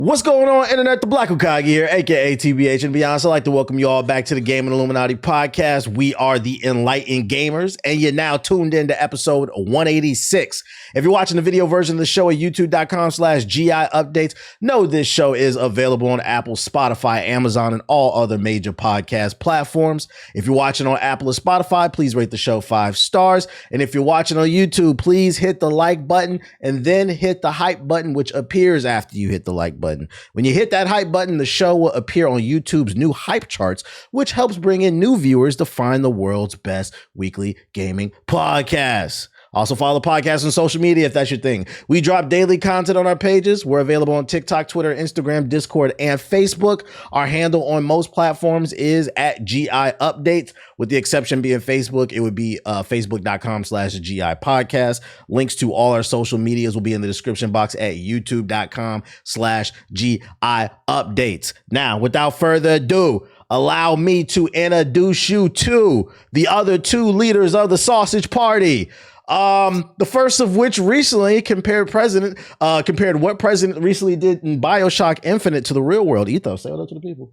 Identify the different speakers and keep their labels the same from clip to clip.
Speaker 1: What's going on, Internet? The Black Okage here, aka TBH and Beyond. So I'd like to welcome you all back to the Game and Illuminaughty podcast. We are the Enlightened Gamers, and you're now tuned in to episode 186. If you're watching the video version of the show at youtube.com/GI updates, know this show is available on Apple, Spotify, Amazon, and all other major podcast platforms. If you're watching on Apple or Spotify, please rate the show 5 stars. And if you're watching on YouTube, please hit the like button and then hit the hype button, which appears after you hit the like button. When you hit that hype button, the show will appear on YouTube's new hype charts, which helps bring in new viewers to find the world's best weekly gaming podcast. Also follow the podcast on social media if that's your thing. We drop daily content on our pages. We're available on TikTok, Twitter, Instagram, Discord, and Facebook. Our handle on most platforms is at GI Updates, with the exception being Facebook. It would be facebook.com/GI podcast. Links to all our social medias will be in the description box at youtube.com/GI Updates. Now, without further ado, allow me to introduce you to the other two leaders of the sausage party. The first of which recently compared what President recently did in BioShock Infinite to the real world. Ethos, say hello to the people.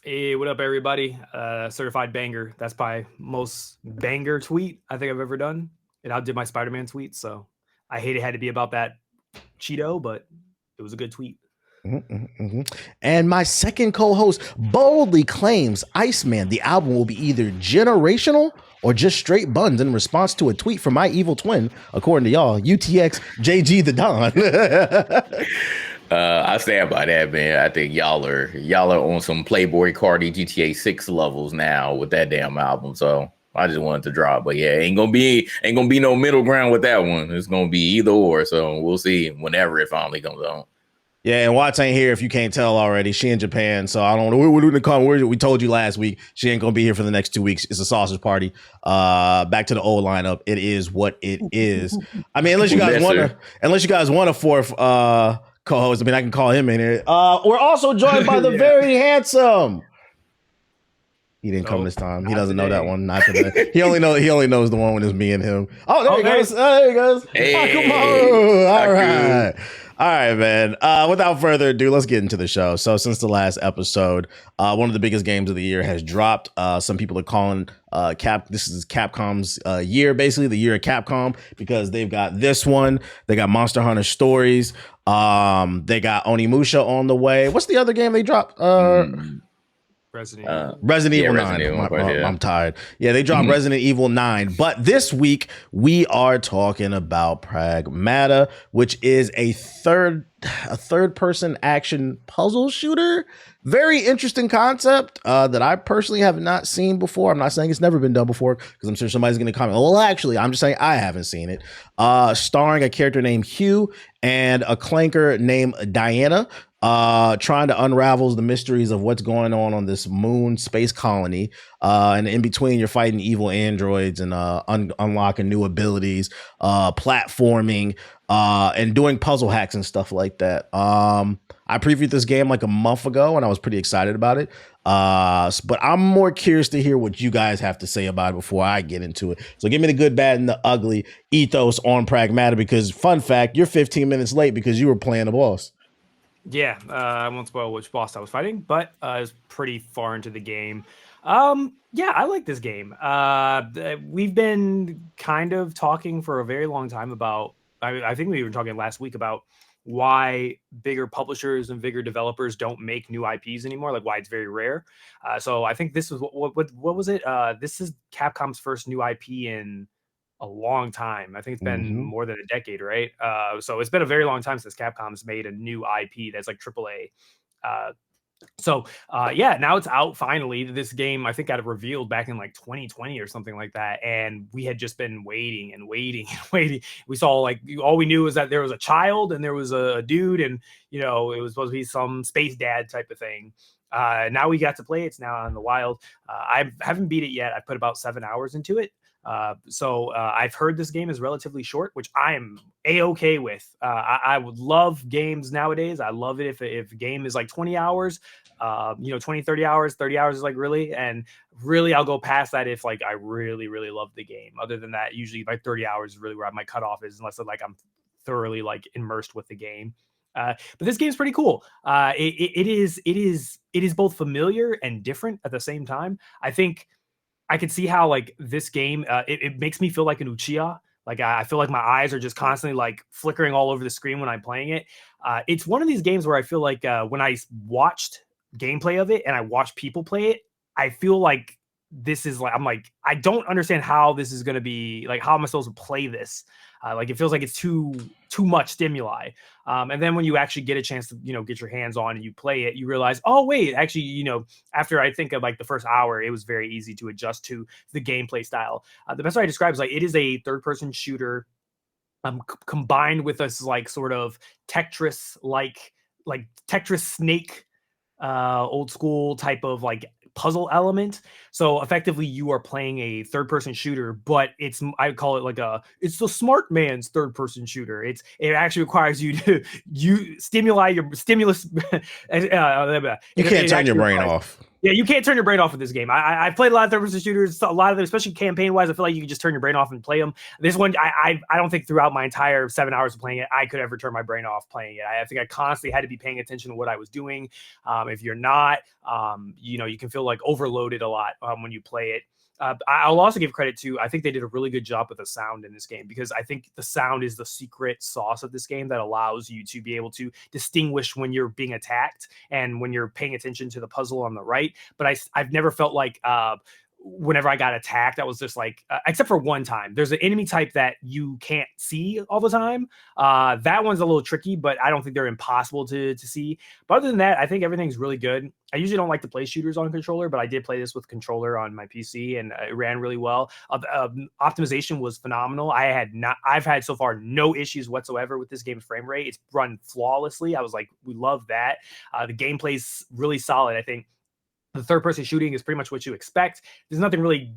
Speaker 2: Hey, what up, everybody? Certified banger. That's my most banger tweet I think I've ever done. It outdid my Spider-Man tweet, so I hate it had to be about that Cheeto, but it was a good tweet.
Speaker 1: And my second co-host boldly claims Iceman, the album, will be either generational or just straight buns in response to a tweet from my evil twin, according to y'all, UTX JG the Don.
Speaker 3: I stand by that, man. I think y'all are on some Playboy Cardi GTA 6 levels now with that damn album. So I just wanted to drop, but yeah, ain't gonna be no middle ground with that one. It's gonna be either or. So we'll see whenever it finally comes out.
Speaker 1: Yeah, and Watts ain't here if you can't tell already. She in Japan, so I don't know. We're doing the comment. We told you last week she ain't gonna be here for the next 2 weeks. It's a sausage party. Back to the old lineup. It is what it is. I mean, unless you guys want a fourth co-host. I mean, I can call him in here. We're also joined by the very handsome. He didn't come this time. He doesn't know that one. Not today. He only knows the one when it's me and him. Oh, there he goes. There he goes.
Speaker 3: Hey,
Speaker 1: oh, come on. All right. All right, man. Without further ado, let's get into the show. So since the last episode, one of the biggest games of the year has dropped. Some people are calling this is Capcom's year, basically the year of Capcom, because they've got this one. They got Monster Hunter Stories. They got Onimusha on the way. What's the other game they dropped? Resident Evil 9. I'm tired. Yeah, they dropped Resident Evil 9. But this week, we are talking about Pragmata, which is a third-person action puzzle shooter. Very interesting concept that I personally have not seen before. I'm not saying it's never been done before, because I'm sure somebody's going to comment. Well, actually, I'm just saying I haven't seen it. Starring a character named Hugh and a clanker named Diana. Trying to unravel the mysteries of what's going on this moon space colony. And in between, you're fighting evil androids and unlocking new abilities, platforming, and doing puzzle hacks and stuff like that. I previewed this game like a month ago, and I was pretty excited about it. But I'm more curious to hear what you guys have to say about it before I get into it. So give me the good, bad, and the ugly ethos on Pragmata, because fun fact, you're 15 minutes late because you were playing the boss.
Speaker 2: Yeah, I won't spoil which boss I was fighting, but I was pretty far into the game. Yeah, I like this game. We've been kind of talking for a very long time about, I think we were talking last week about why bigger publishers and bigger developers don't make new IPs anymore, like why it's very rare. So I think this was, what was it? This is Capcom's first new IP in a long time. I think it's been more than a decade, right? So it's been a very long time since Capcom's made a new IP that's like AAA. Yeah, now it's out finally. This game, I think, got revealed back in like 2020 or something like that, and we had just been waiting and waiting and waiting. We saw, like, all we knew was that there was a child and there was a dude, and it was supposed to be some space dad type of thing. Now we got to play. It's now on the wild. I haven't beat it yet. I put about 7 hours into it. I've heard this game is relatively short, which I'm a-okay with. I would love games nowadays. I love it if a game is like 20 hours, 20, 30 hours. 30 hours is like really, and really I'll go past that if like I really, really love the game. Other than that, usually like 30 hours is really where my cutoff is, unless like I'm thoroughly like immersed with the game. But this game's pretty cool. It is both familiar and different at the same time. I think I can see how like this game, it makes me feel like an Uchiha. Like I feel like my eyes are just constantly like flickering all over the screen when I'm playing it. It's one of these games where I feel like when I watched gameplay of it and I watched people play it, I feel like this is like, I'm like, I don't understand how this is going to be like, how am I supposed to play this? Like it feels like it's too much stimuli. And then when you actually get a chance to, get your hands on and you play it, you realize, oh wait, actually, after I think of like the first hour, it was very easy to adjust to the gameplay style. The best way I describe is like, it is a third-person shooter combined with this like sort of Tetris like Tetris snake, old school type of like puzzle element. So effectively you are playing a third-person shooter, but I call it like it's the smart man's third-person shooter. It actually requires you to stimulus.
Speaker 1: You can't turn your brain off.
Speaker 2: Yeah, you can't turn your brain off with this game. I played a lot of third-person shooters, a lot of them, especially campaign-wise. I feel like you can just turn your brain off and play them. This one, I don't think throughout my entire 7 hours of playing it, I could ever turn my brain off playing it. I think I constantly had to be paying attention to what I was doing. If you're not, you can feel like overloaded a lot when you play it. I'll also give credit to, I think they did a really good job with the sound in this game, because I think the sound is the secret sauce of this game that allows you to be able to distinguish when you're being attacked and when you're paying attention to the puzzle on the right. But I've never felt like whenever I got attacked, I was just like, except for one time, there's an enemy type that you can't see all the time. That one's a little tricky, but I don't think they're impossible to see. But other than that, I think everything's really good. I usually don't like to play shooters on controller, but I did play this with controller on my PC and it ran really well. Optimization was phenomenal. I've had so far no issues whatsoever with this game's frame rate. It's run flawlessly. I was like, we love that. The gameplay's really solid. I think the third-person shooting is pretty much what you expect. There's nothing really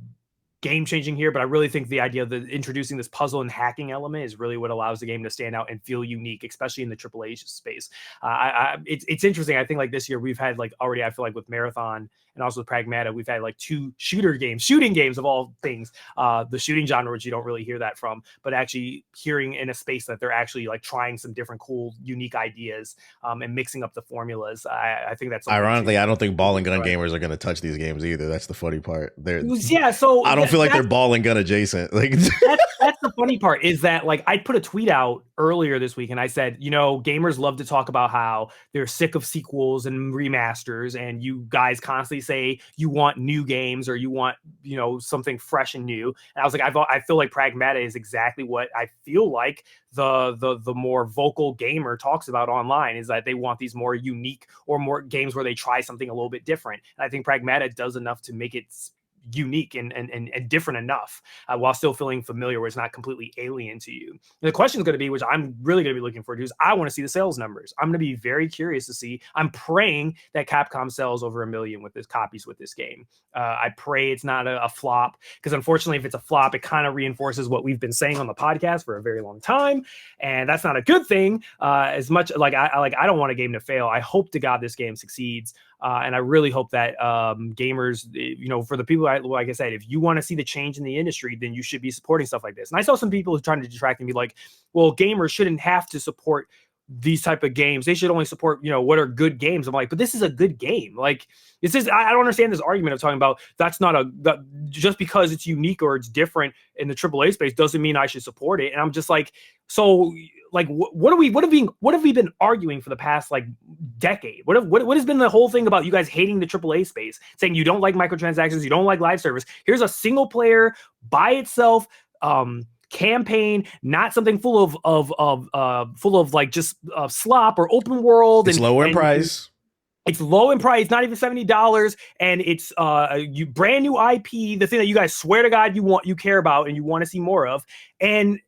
Speaker 2: game-changing here, but I really think the idea of introducing this puzzle and hacking element is really what allows the game to stand out and feel unique, especially in the AAA space. It's interesting. I think like this year we've had like already, I feel like with Marathon and also with Pragmata, we've had like 2 shooting games of all things. The shooting genre, which you don't really hear that from, but actually hearing in a space that they're actually like trying some different cool, unique ideas and mixing up the formulas. I think that's
Speaker 1: ironically, I don't think ball and gun gamers are going to touch these games either. That's the funny part.
Speaker 2: So
Speaker 1: I don't feel like they're ball and gun adjacent. Like
Speaker 2: that's the funny part, is that like I put a tweet out earlier this week and I said, gamers love to talk about how they're sick of sequels and remasters, and you guys constantly say you want new games or you want, something fresh and new. And I was like, I feel like Pragmata is exactly what I feel like the more vocal gamer talks about online, is that they want these more unique or more games where they try something a little bit different. And I think Pragmata does enough to make it unique and different enough while still feeling familiar, where it's not completely alien to you. And the question is going to be, which I'm really going to be looking forward to, is I want to see the sales numbers. I'm going to be very curious to see. I'm praying that Capcom sells over 1 million copies with this game. I pray it's not a flop, because unfortunately, if it's a flop, it kind of reinforces what we've been saying on the podcast for a very long time, and that's not a good thing. As much like I don't want a game to fail. I hope to God this game succeeds. And I really hope that gamers, for the people, like I said, if you want to see the change in the industry, then you should be supporting stuff like this. And I saw some people trying to detract and be like, well, gamers shouldn't have to support these type of games. They should only support, what are good games. I'm like, but this is a good game. Like, I don't understand this argument of talking about just because it's unique or it's different in the AAA space doesn't mean I should support it. And I'm just like, so like, what have we been arguing for the past like decade? What has been the whole thing about you guys hating the AAA space, saying you don't like microtransactions, you don't like live service? Here's a single player by itself, campaign, not something full of like just slop or open world.
Speaker 1: It's lower in price.
Speaker 2: It's low in price, not even $70, and it's brand new IP, the thing that you guys swear to God you care about and you want to see more of, and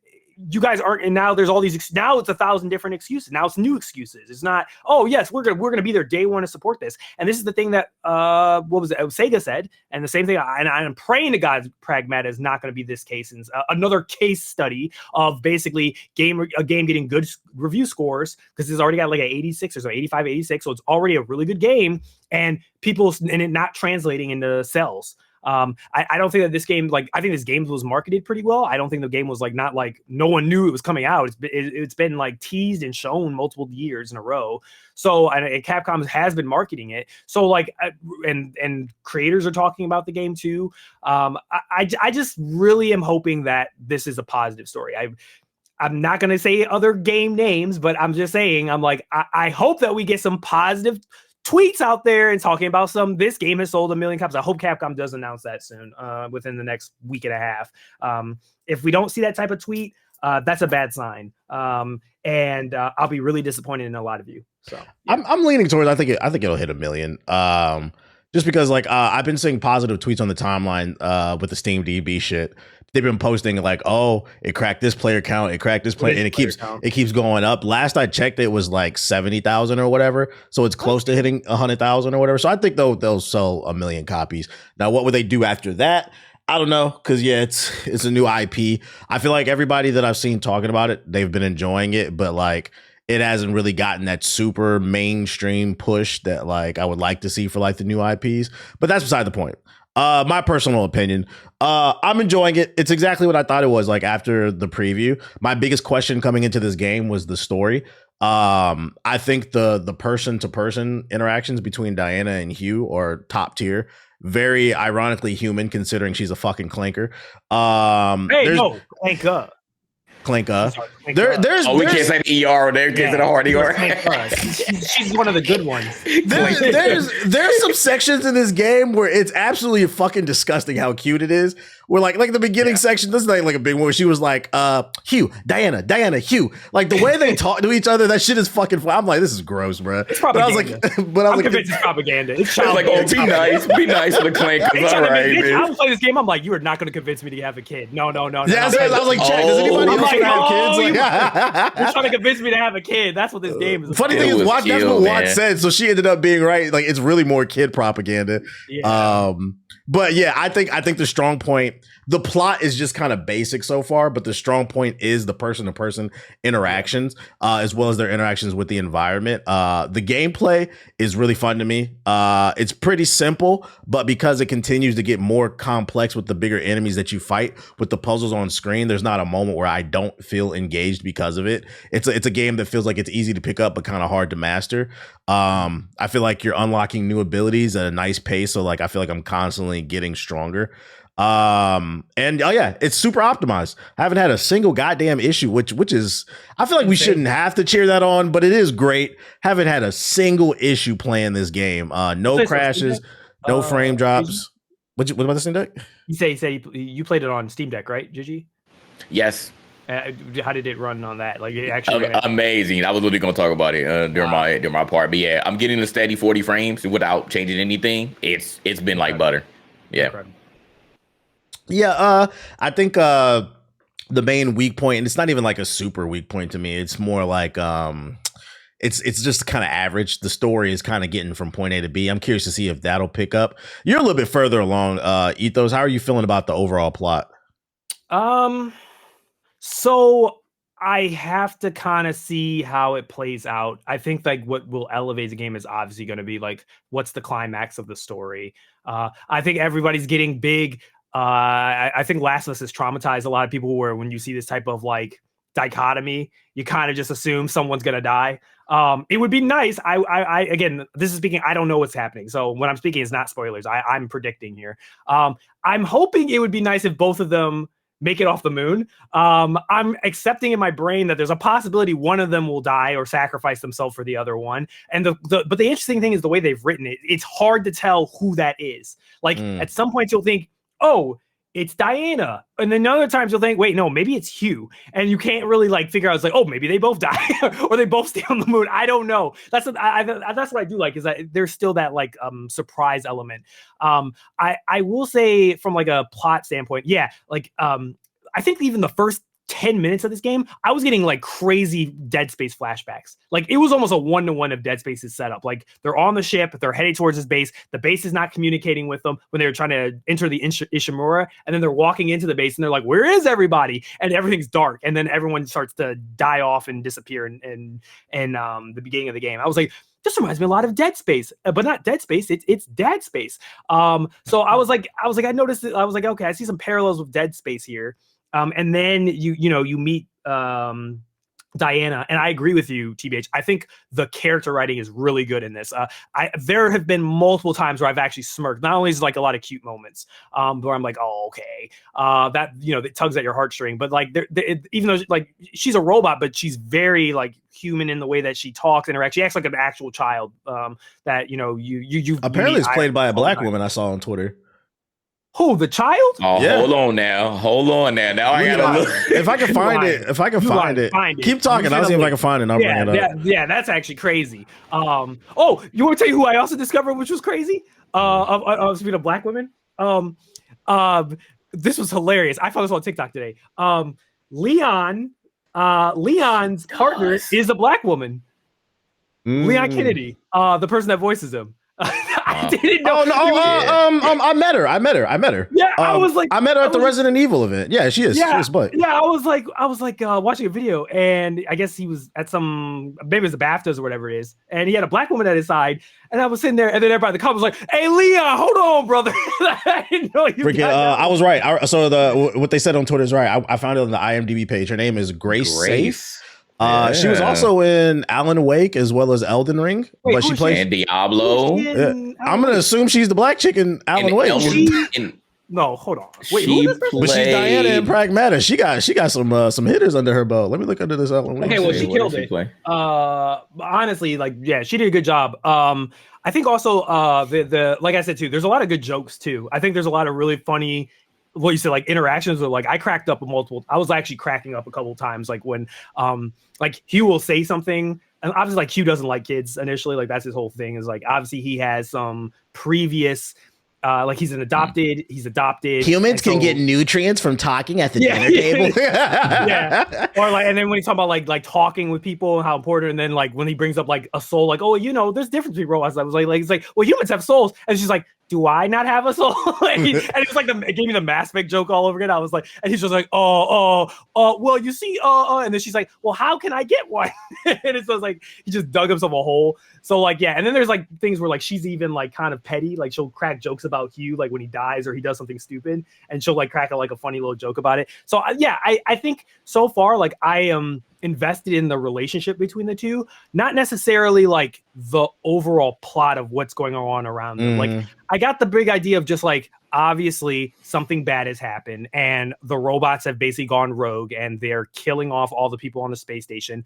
Speaker 2: you guys aren't. And now there's all these. Now it's 1,000 different excuses. Now it's new excuses. It's not, oh yes, we're gonna be there day one to support this. And this is the thing that what was it? Sega said, and the same thing. And I'm praying to God Pragmata is not going to be this case. And another case study of basically a game getting good review scores, because it's already got like an 86 or so, 85, 86. So it's already a really good game, and it not translating into sales. I don't think that this game, like, I think this game was marketed pretty well. I don't think the game was like, not like no one knew it was coming out. It's been like teased and shown multiple years in a row. So, and Capcom has been marketing it. So like, and creators are talking about the game too. I just really am hoping that this is a positive story. I'm not going to say other game names, but I'm just saying, I'm like, I hope that we get some positive tweets out there and talking about this game has sold 1 million copies. I hope Capcom does announce that soon, within the next week and a half. If we don't see that type of tweet, that's a bad sign. And I'll be really disappointed in a lot of you. So yeah.
Speaker 1: I'm leaning towards, I think it'll hit 1 million. Just because like, I've been seeing positive tweets on the timeline, with the Steam DB shit. They've been posting like, oh, it cracked this player count, and it keeps going up. Last I checked, it was like 70,000 or whatever, so it's close to hitting 100,000 or whatever. So I think they'll sell 1 million copies. Now, what would they do after that? I don't know, because yeah, it's a new IP. I feel like everybody that I've seen talking about it, they've been enjoying it, but like it hasn't really gotten that super mainstream push that like I would like to see for like the new IPs. But that's beside the point. My personal opinion, I'm enjoying it. It's exactly what I thought it was. Like after the preview, my biggest question coming into this game was the story. I think the person to person interactions between Diana and Hugh are top tier. Very ironically human, considering she's a fucking clanker.
Speaker 2: Clanker.
Speaker 1: Clanker.
Speaker 2: We
Speaker 1: can't
Speaker 3: say the ER there because of the hard ER.
Speaker 2: She's one of the good ones.
Speaker 1: There's some sections in this game where it's absolutely fucking disgusting how cute it is. Where like the beginning section, this is like a big one where she was like, Hugh, Diana, Hugh. Like the way they talk to each other, that shit is fucking fun. I'm like, this is gross, bro.
Speaker 2: It's propaganda.
Speaker 1: But I was
Speaker 2: convinced it's propaganda. It's
Speaker 3: like, oh, be nice to the clankers. All right,
Speaker 2: I was playing this game. I'm like, you are not going to convince me to have a kid. No.
Speaker 1: Yeah, I was like, check. Does anybody else want to have kids?
Speaker 2: You're trying to convince me to have a kid. That's what this game is.
Speaker 1: Funny thing is, that's what Watt said. So she ended up being right. Like it's really more kid propaganda.
Speaker 2: Yeah.
Speaker 1: But yeah, I think the strong point, the plot is just kind of basic so far, but the strong point is the person-to-person interactions, as well as their interactions with the environment. The gameplay is really fun to me. It's pretty simple, but because it continues to get more complex with the bigger enemies that you fight, with the puzzles on screen, there's not a moment where I don't feel engaged because of it. It's a game that feels like it's easy to pick up, but kind of hard to master. I feel like you're unlocking new abilities at a nice pace. So like, I feel like I'm constantly getting stronger. And oh yeah, it's super optimized. I haven't had a single goddamn issue, which is, I feel like we shouldn't have to cheer that on, but it is great. Haven't had a single issue playing this game. No crashes, no frame drops. What about the Steam Deck?
Speaker 2: You say you played it on Steam Deck, right, Gigi?
Speaker 3: Yes.
Speaker 2: How did it run on that? Like it actually
Speaker 3: amazing. I was literally going to talk about it during my part, but yeah, I'm getting a steady 40 frames without changing anything. It's been like butter. Yeah.
Speaker 2: Incredible.
Speaker 1: Yeah, I think the main weak point, and it's not even like a super weak point to me. It's more like it's just kind of average. The story is kind of getting from point A to B. I'm curious to see if that'll pick up. You're a little bit further along, Ethos. How are you feeling about the overall plot?
Speaker 2: So I have to kind of see how it plays out. I think like what will elevate the game is obviously going to be like, what's the climax of the story? I think everybody's getting big. I think Last of Us has traumatized a lot of people where when you see this type of like dichotomy, you kind of just assume someone's going to die. It would be nice. I again, this is speaking, I don't know what's happening. So when I'm speaking, it's not spoilers. I'm predicting here. I'm hoping it would be nice if both of them make it off the moon. I'm accepting in my brain that there's a possibility one of them will die or sacrifice themselves for the other one. And but the interesting thing is the way they've written it. It's hard to tell who that is. Like at some point you'll think, oh, it's Diana. And then other times you'll think, wait, no, maybe it's Hugh. And you can't really like figure out, it's like, oh, maybe they both die or they both stay on the moon. I don't know. That's what I do like, is that there's still that like surprise element. I will say from like a plot standpoint, yeah, like I think even the first 10 minutes of this game, I was getting like crazy Dead Space flashbacks. Like it was almost a 1-to-1 of Dead Space's setup. Like they're on the ship, they're heading towards this base. The base is not communicating with them when they're trying to enter the Ishimura, and then they're walking into the base and they're like, "Where is everybody?" And everything's dark, and then everyone starts to die off and disappear in the beginning of the game. I was like, this reminds me a lot of Dead Space, but not Dead Space. It's Dead Space. So I was like, I noticed it. I was like, okay, I see some parallels with Dead Space here. And then you meet Diana, and I agree with you, TBH. I think the character writing is really good in this. There have been multiple times where I've actually smirked. Not only is like a lot of cute moments, where I'm like, oh, okay, that that tugs at your heartstring. But like, even though like she's a robot, but she's very like human in the way that she talks and interacts. She acts like an actual child. That you
Speaker 1: apparently it's played by a black woman I saw on Twitter.
Speaker 2: Who, the child?
Speaker 3: Oh, yeah. Hold on now. Now I gotta look.
Speaker 1: If I can find it. Keep talking. I'll see if I can find it. I'll bring it up.
Speaker 2: Yeah, that's actually crazy. You want to tell you who I also discovered, which was crazy? Speaking of black women. This was hilarious. I found this on TikTok today. Leon's partner is a black woman. Leon Kennedy, the person that voices him. I didn't know.
Speaker 1: I met her.
Speaker 2: Yeah, I was like,
Speaker 1: I met her at the Resident Evil event. Yeah, she is.
Speaker 2: Yeah,
Speaker 1: she is, but
Speaker 2: yeah, I was like watching a video, and I guess he was at maybe it was the BAFTAs or whatever it is, and he had a black woman at his side, and I was sitting there, and then everybody in the comments was like, "Hey, Leon, hold on, brother." I didn't know you.
Speaker 1: I was right. What they said on Twitter is right. I found it on the IMDb page. Her name is Grace. Safe. She was also in Alan Wake as well as Elden Ring.
Speaker 2: Wait,
Speaker 1: but she plays
Speaker 3: and Diablo.
Speaker 1: I'm gonna assume she's the black chick in Alan Wake.
Speaker 2: No, hold on. Wait,
Speaker 1: but she's Diana in Pragmata. She got some hitters under her belt. Let me look under this Alan Wake.
Speaker 2: Okay, well, she killed it. Honestly, like, yeah, she did a good job. I think also the like I said too, there's a lot of good jokes too. I think there's a lot of really funny, what you said, like interactions with, like, I cracked up I was actually cracking up a couple of times, like when like Hugh will say something, and obviously like Hugh doesn't like kids initially, like that's his whole thing, is like obviously he has some previous like he's adopted.
Speaker 1: Humans can get nutrients from talking at the dinner table.
Speaker 2: Yeah. Or like, and then when he's talking about like talking with people and how important, and then like when he brings up like a soul, like, oh, there's difference between robots. I was like, he's like, well, humans have souls, and she's like, do I not have a soul? and it was like it gave me the Mass Effect joke all over again. I was like, and he's just like, well, you see, and then she's like, well, how can I get one? And it's just like he just dug himself a hole. So like, yeah, and then there's like things where like she's even like kind of petty, like she'll crack jokes about Hugh, like when he dies or he does something stupid, and she'll like crack a funny little joke about it. So yeah, I think so far like I am invested in the relationship between the two, not necessarily like the overall plot of what's going on around them. Like I got the big idea of just like, obviously something bad has happened and the robots have basically gone rogue and they're killing off all the people on the space station.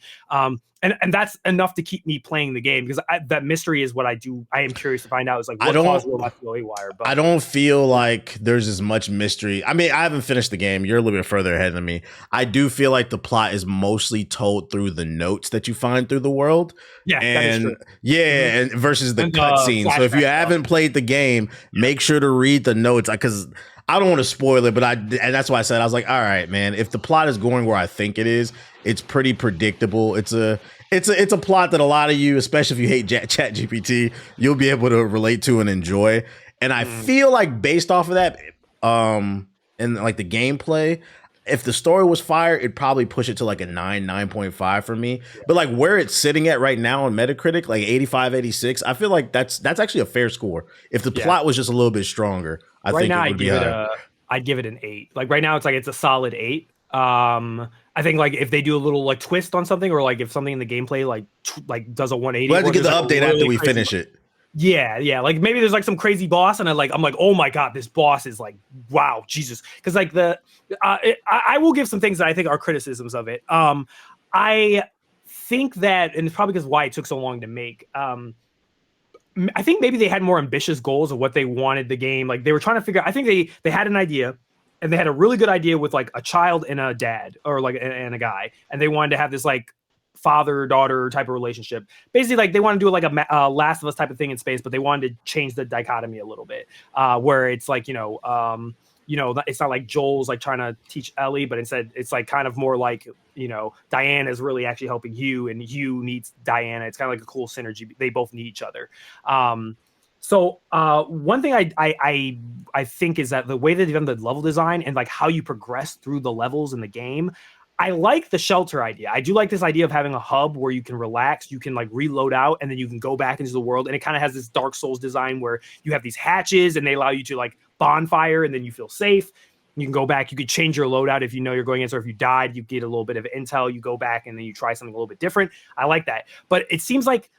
Speaker 2: And that's enough to keep me playing the game, because that mystery is what I do. I am curious to find out is like what caused robots to go haywire. But
Speaker 1: I don't feel like there's as much mystery. I mean, I haven't finished the game. You're a little bit further ahead than me. I do feel like the plot is mostly told through the notes that you find through the world.
Speaker 2: Yeah, that is true.
Speaker 1: Yeah, and versus the cutscene. So if you haven't played the game, make sure to read the notes, because I don't want to spoil it, but and that's why I said, I was like, all right, man, if the plot is going where I think it is, it's pretty predictable. It's a plot that a lot of you, especially if you hate Chat GPT, you'll be able to relate to and enjoy. And I feel like based off of that, and like the gameplay, if the story was fire, it'd probably push it to like a 9.5 for me. But like where it's sitting at right now on Metacritic, like 85, 86, I feel like that's actually a fair score. If the plot was just a little bit stronger, I think it would be higher.
Speaker 2: I'd give it an 8. Like right now, it's a solid 8. I think like if they do a little like twist on something, or like if something in the gameplay like does a 180.
Speaker 1: We'll have to get the update after we finish it.
Speaker 2: Yeah. Like maybe there's like some crazy boss, and I'm like, oh my god, this boss is like, wow, Jesus. Because like I will give some things that I think are criticisms of it. I think that, and it's probably because why it took so long to make. I think maybe they had more ambitious goals of what they wanted the game. Like they were trying to figure out. I think they had an idea. And they had a really good idea with like a child and a dad, or like and a guy, and they wanted to have this like father-daughter type of relationship. Basically, like they wanted to do like a Last of Us type of thing in space, but they wanted to change the dichotomy a little bit, where it's like it's not like Joel's like trying to teach Ellie, but instead it's like kind of more like, Diana is really actually helping Hugh and Hugh needs Diana. It's kind of like a cool synergy. They both need each other. So one thing I think is that the way that they've done the level design and like how you progress through the levels in the game, I like the shelter idea. I do like this idea of having a hub where you can relax, you can like reload out, and then you can go back into the world. And it kind of has this Dark Souls design where you have these hatches and they allow you to like bonfire and then you feel safe. You can go back, you could change your loadout if you know you're going in. Or if you died, you get a little bit of intel, you go back and then you try something a little bit different. I like that. But it seems like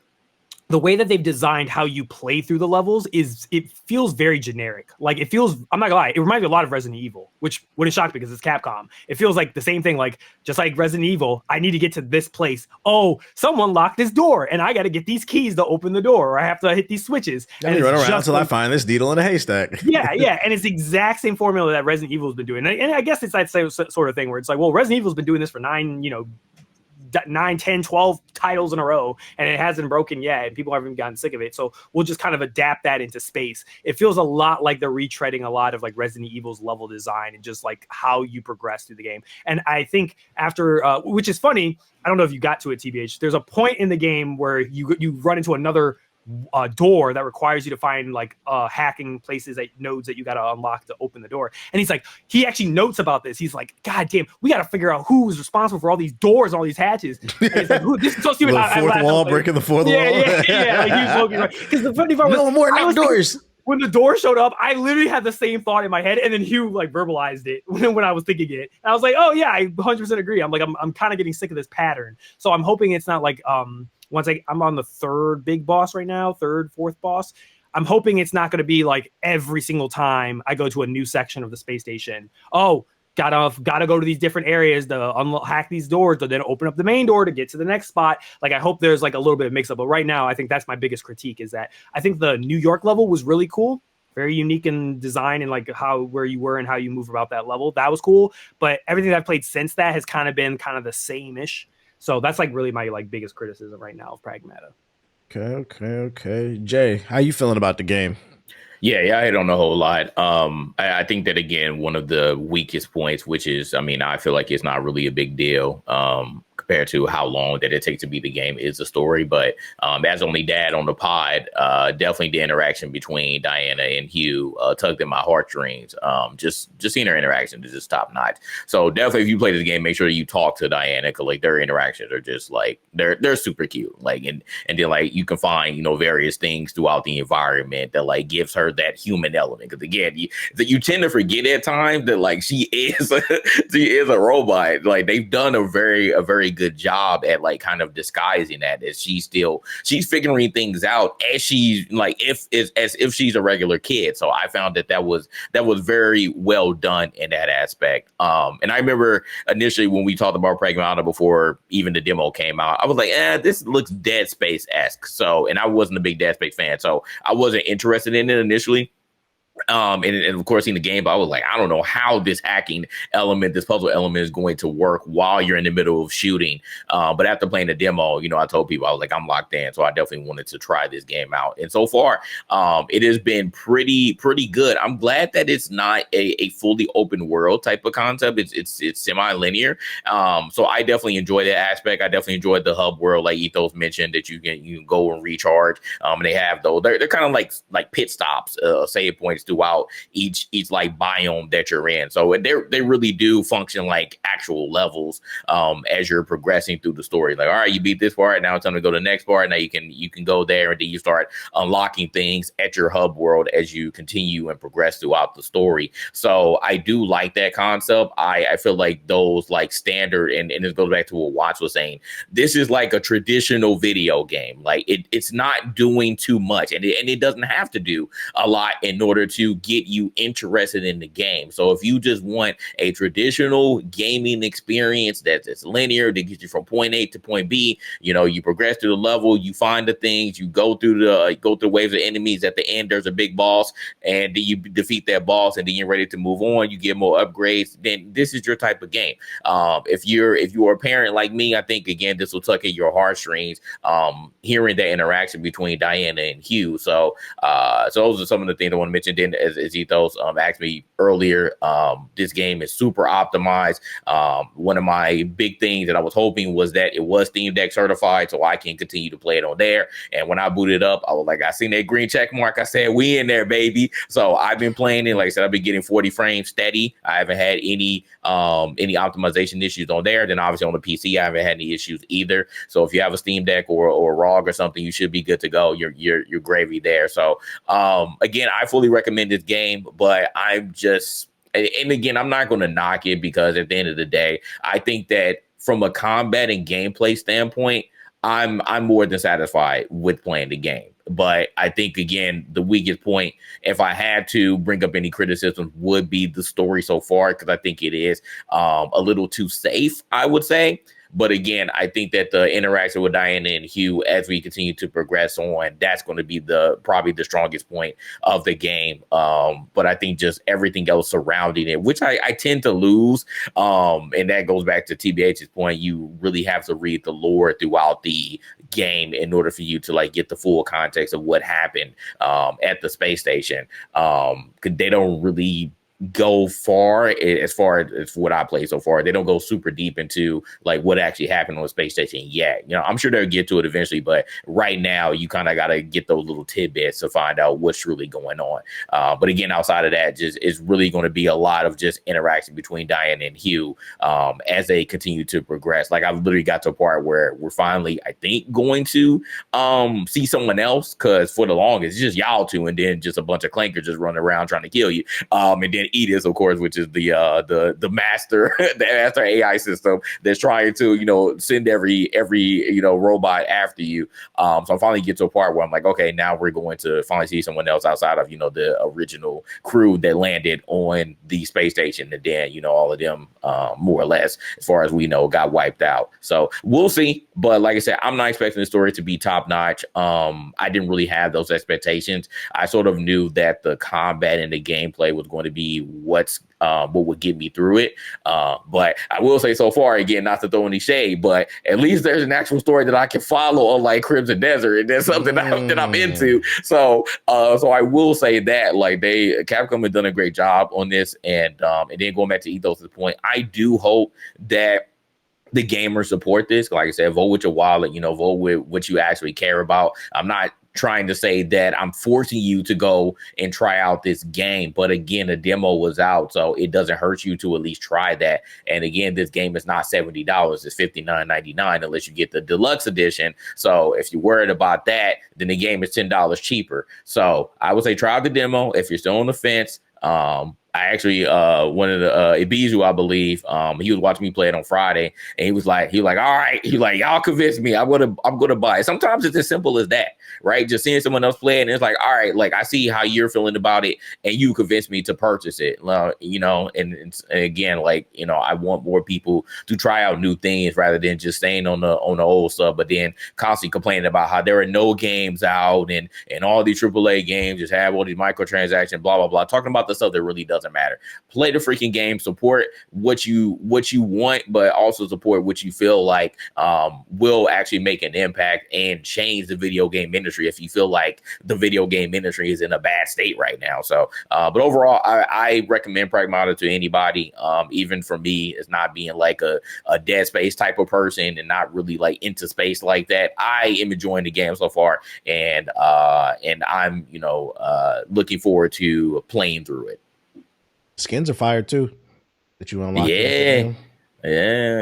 Speaker 2: the way that they've designed how you play through the levels it feels very generic. Like it feels, I'm not gonna lie, it reminds me a lot of Resident Evil, which wouldn't shock me because it's Capcom. It feels like the same thing, like just like Resident Evil, I need to get to this place. Oh, someone locked this door and I got to get these keys to open the door, or I have to hit these switches.
Speaker 1: And run around until I find this needle in a haystack.
Speaker 2: Yeah. And it's the exact same formula that Resident Evil has been doing. And I guess it's that same sort of thing where it's like, well, Resident Evil's been doing this for 9, 10, 12 titles in a row, and it hasn't broken yet, and people haven't gotten sick of it. So we'll just kind of adapt that into space. It feels a lot like they're retreading a lot of like Resident Evil's level design and just like how you progress through the game. And I think after, which is funny, I don't know if you got to it, TBH, there's a point in the game where you run into another door that requires you to find like hacking places, nodes that you got to unlock to open the door. And he's like, he actually notes about this. He's like, God damn, we got to figure out who's responsible for all these doors and all these hatches. And it's like, this is so stupid.
Speaker 1: Fourth wall, breaking the fourth wall.
Speaker 2: Yeah. Like, he's looking right. Because the funny part was,
Speaker 1: no more outdoors.
Speaker 2: When the door showed up, I literally had the same thought in my head, and then Hugh like verbalized it when I was thinking it. And I was like, oh yeah, I 100% agree. I'm like, I'm kind of getting sick of this pattern. So I'm hoping it's not like once I'm on the third big boss right now, fourth boss. I'm hoping it's not going to be like every single time I go to a new section of the space station. Oh, gotta go to these different areas to hack these doors to then open up the main door to get to the next spot. Like I hope there's like a little bit of mix up. But right now, I think that's my biggest critique is that I think the New York level was really cool. Very unique in design and like where you were and how you move about that level. That was cool. But everything that I've played since that has kind of been kind of the same-ish. So that's like really my like biggest criticism right now of Pragmata.
Speaker 1: Okay. Jay, how you feeling about the game?
Speaker 3: Yeah, I don't know a whole lot. I think that, again, one of the weakest points, which is, I feel like it's not really a big deal compared to how long that it takes to beat the game, is the story. But as only dad on the pod, definitely the interaction between Diana and Hugh tugged at my heartstrings. Just seeing their interaction is just top notch. So definitely, if you play this game, make sure you talk to Diana, because like their interactions are just like they're super cute. Like and then like you can find various things throughout the environment that like gives her that human element. Because again, you tend to forget at times that like she is a robot. Like they've done a very good job at like kind of disguising that as she's figuring things out as she's like as if she's a regular kid. So I found that was very well done in that aspect. And I remember initially when we talked about Pragmata before even the demo came out, I was like, this looks Dead Space-esque. So, and I wasn't a big Dead Space fan, so I wasn't interested in it initially. And of course in the game, but I was like, I don't know how this hacking element, this puzzle element is going to work while you're in the middle of shooting. But after playing the demo, I told people, I was like, I'm locked in. So I definitely wanted to try this game out. And so far, it has been pretty good. I'm glad that it's not a fully open world type of concept. It's semi-linear. So I definitely enjoy that aspect. I definitely enjoyed the hub world, like Ethos mentioned, that you can go and recharge. And they have those. They're kind of like pit stops, save points throughout each like biome that you're in. So they really do function like actual levels as you're progressing through the story. Like, all right, you beat this part, now it's time to go to the next part. Now you can go there, and then you start unlocking things at your hub world as you continue and progress throughout the story. So I do like that concept. I feel like those like standard, and this goes back to what Watts was saying, this is like a traditional video game. Like it's not doing too much, and it doesn't have to do a lot in order to get you interested in the game. So if you just want a traditional gaming experience that's linear, that gets you from point A to point B, you progress through the level, you find the things, you go through the waves of enemies. At the end, there's a big boss, and then you defeat that boss, and then you're ready to move on. You get more upgrades. Then this is your type of game. If you're a parent like me, I think again this will tug at your heartstrings. Hearing that interaction between Diana and Hugh. So those are some of the things I want to mention. again, as Ethos asked me earlier, this game is super optimized. One of my big things that I was hoping was that it was Steam Deck certified, so I can continue to play it on there. And when I booted up, I was like, I seen that green check mark. I said, we in there, baby. So I've been playing it. Like I said, I've been getting 40 frames steady. I haven't had any optimization issues on there. Then obviously on the PC, I haven't had any issues either. So if you have a Steam Deck or a ROG or something, you should be good to go. You're gravy there. So again, I fully recommend this game, but and again, I'm not going to knock it, because at the end of the day, I think that from a combat and gameplay standpoint, I'm more than satisfied with playing the game. But I think, again, the weakest point, if I had to bring up any criticism, would be the story so far, because I think it is a little too safe, I would say. But again, I think that the interaction with Diana and Hugh, as we continue to progress on, that's going to be probably the strongest point of the game. But I think just everything else surrounding it, which I tend to lose. And that goes back to TBH's point. You really have to read the lore throughout the game in order for you to like get the full context of what happened at the space station. They don't really go as far as what I play so far. They don't go super deep into like what actually happened on the space station yet. You know, I'm sure they'll get to it eventually, but right now you kind of got to get those little tidbits to find out what's really going on. But again, outside of that, just it's really going to be a lot of just interaction between Diane and Hugh as they continue to progress. Like I've literally got to a part where we're finally, I think, going to see someone else, because for the longest it's just y'all two and then just a bunch of clankers just running around trying to kill you. And then Edith, of course, which is the master the master AI system that's trying to, you know, send every you know, robot after you. So I finally get to a part where I'm like, okay, now we're going to finally see someone else outside of, you know, the original crew that landed on the space station, and then, you know, all of them more or less, as far as we know, got wiped out. So we'll see. But like I said, I'm not expecting the story to be top notch. I didn't really have those expectations. I sort of knew that the combat and the gameplay was going to be what would get me through it. But I will say so far, again, not to throw any shade, but at least there's an actual story that I can follow, unlike Crimson Desert, and that's something that I'm into. So I will say that, like, Capcom has done a great job on this, and then going back to Ethos' point, I do hope that the gamers support this. Like I said, vote with your wallet, you know, vote with what you actually care about. I'm not trying to say that I'm forcing you to go and try out this game, but again, the demo was out, so it doesn't hurt you to at least try that. And again, this game is not $70, it's $59.99 unless you get the deluxe edition. So if you're worried about that, then the game is $10 cheaper. So I would say try out the demo if you're still on the fence. I actually, one of the Ibizu, I believe, he was watching me play it on Friday, and he was like, all right, y'all convinced me. I'm gonna buy it. Sometimes it's as simple as that, right? Just seeing someone else play it, and it's like, all right, like I see how you're feeling about it, and you convinced me to purchase it. You know, and again, like, you know, I want more people to try out new things rather than just staying on the old stuff, but then constantly complaining about how there are no games out and all these AAA games just have all these microtransactions, blah blah blah. Talking about the stuff that really doesn't matter. Play the freaking game, support what you want, but also support what you feel like will actually make an impact and change the video game industry if you feel like the video game industry is in a bad state right now. So but overall, I recommend Pragmata to anybody, even for me, as not being like a Dead Space type of person and not really like into space like that. I am enjoying the game so far, and I'm, you know, looking forward to playing through it.
Speaker 1: Skins are fire too that you unlock.
Speaker 3: Yeah,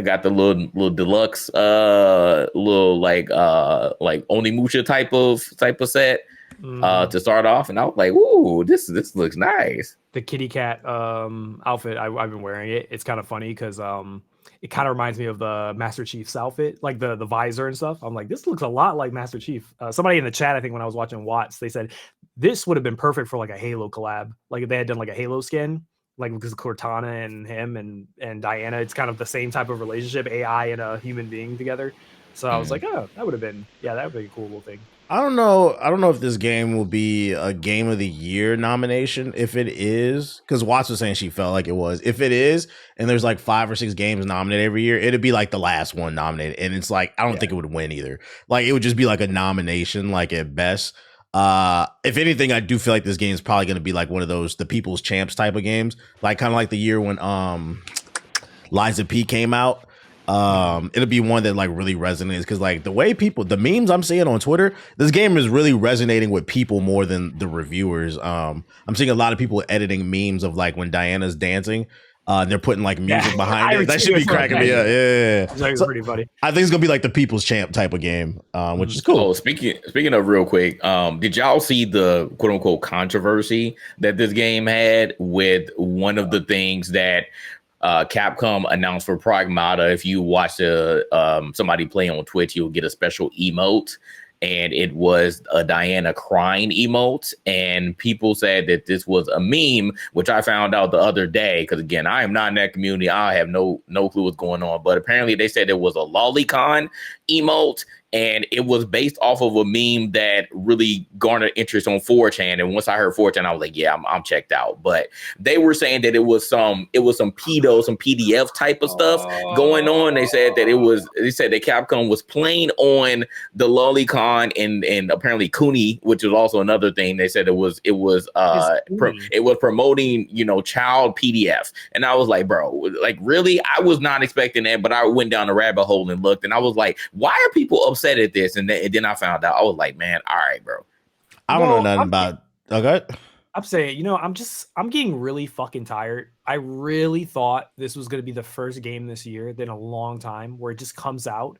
Speaker 3: got the little deluxe little like Onimusha type of set to start off, and I was like, ooh, this looks nice.
Speaker 2: The kitty cat outfit, I've been wearing it. It's kind of funny because it kind of reminds me of the Master Chief's outfit, like the visor and stuff. I'm like, this looks a lot like Master Chief. Somebody in the chat, I think when I was watching Watts, they said this would have been perfect for like a Halo collab. Like if they had done like a Halo skin, like because Cortana and him and Diana, it's kind of the same type of relationship, AI and a human being together. So I was like, oh, that would be a cool little thing.
Speaker 1: I don't know if this game will be a Game of the Year nomination. If it is, because Watts was saying she felt like it was. If it is, and there's like 5 or 6 games nominated every year, it'd be like the last one nominated. And it's like, I don't think it would win either. Like it would just be like a nomination, like at best. If anything, I do feel like this game is probably going to be like one of those the people's champs type of games, like kind of like the year when Liza P came out. It'll be one that like really resonates because like the way the memes I'm seeing on Twitter, this game is really resonating with people more than the reviewers. I'm seeing a lot of people editing memes of like when Diana's dancing. They're putting like music behind it. That should be cracking me up. Yeah.
Speaker 2: It's pretty funny.
Speaker 1: I think it's gonna be like the people's champ type of game, which is cool.
Speaker 3: Oh, speaking of real quick, did y'all see the quote unquote controversy that this game had with one of the things that Capcom announced for Pragmata? If you watch somebody play on Twitch, you'll get a special emote. And it was a Diana crying emote, and people said that this was a meme, which I found out the other day. Because again, I am not in that community; I have no clue what's going on. But apparently, they said it was a lolicon emote, and it was based off of a meme that really garnered interest on 4chan. And once I heard 4chan, I was like, yeah, I'm checked out. But they were saying that it was some pedo, some PDF type of stuff going on. They said that they said that Capcom was playing on the lolicon and apparently Kuni, which is also another thing. They said it was promoting, child PDF. And I was like, bro, like really? I was not expecting that, but I went down the rabbit hole and looked, and I was like, why are people upset at this? And then I found out. I was like, man, all right, bro.
Speaker 1: I don't know nothing about. Okay.
Speaker 2: I'm saying, I'm getting really fucking tired. I really thought this was going to be the first game this year in a long time where it just comes out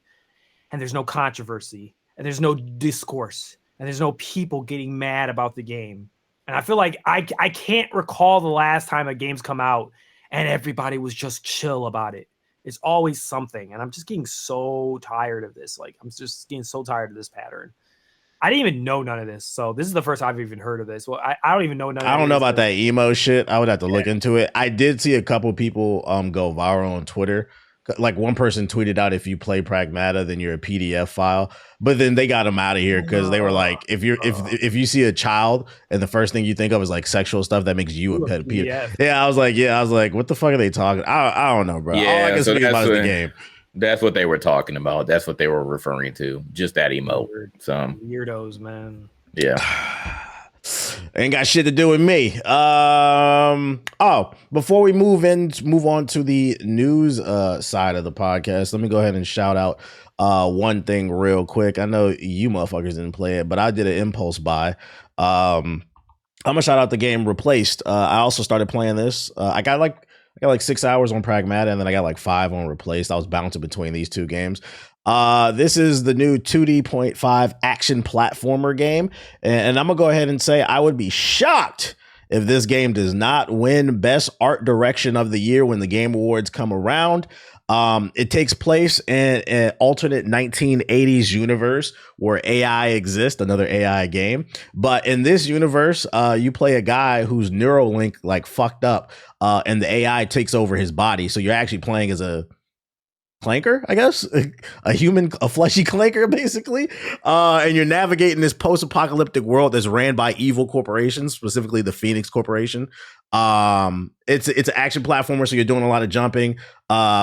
Speaker 2: and there's no controversy and there's no discourse and there's no people getting mad about the game. And I feel like I can't recall the last time a game's come out and everybody was just chill about it. It's always something, and I'm just getting so tired of this. Like, I'm just getting so tired of this pattern. I didn't even know none of this, so this is the first time I've even heard of this. Well, I don't even know none of this.
Speaker 1: I don't know about that emo shit. I would have to look into it. I did see a couple people go viral on Twitter. Like one person tweeted out, if you play Pragmata, then you're a PDF file. But then they got them out of here because they were like, if you see a child and the first thing you think of is like sexual stuff, that makes you a PDF. Yeah, I was like, what the fuck are they talking? I don't know, bro.
Speaker 3: Yeah,
Speaker 1: all I can speak about is the game.
Speaker 3: That's what they were talking about. That's what they were referring to. Just that emote. So
Speaker 2: weirdos, man.
Speaker 3: Yeah.
Speaker 1: Ain't got shit to do with me. Before we move on to the news side of the podcast, let me go ahead and shout out one thing real quick. I know you motherfuckers didn't play it, but I did an impulse buy. I'm gonna shout out the game Replaced. I also started playing this. I got like 6 hours on Pragmata, and then I got like 5 on Replaced. I was bouncing between these two games. This is the new 2D.5 action platformer game, and I'm gonna go ahead and say I would be shocked if this game does not win Best Art Direction of the Year when the Game Awards come around. It takes place in an alternate 1980s universe where AI exists, another AI game. But in this universe, you play a guy whose Neuralink like fucked up, and the AI takes over his body. So you're actually playing as a clanker, I guess, a fleshy clanker, basically. And you're navigating this post-apocalyptic world that's ran by evil corporations, specifically the Phoenix Corporation. It's an action platformer, so you're doing a lot of jumping,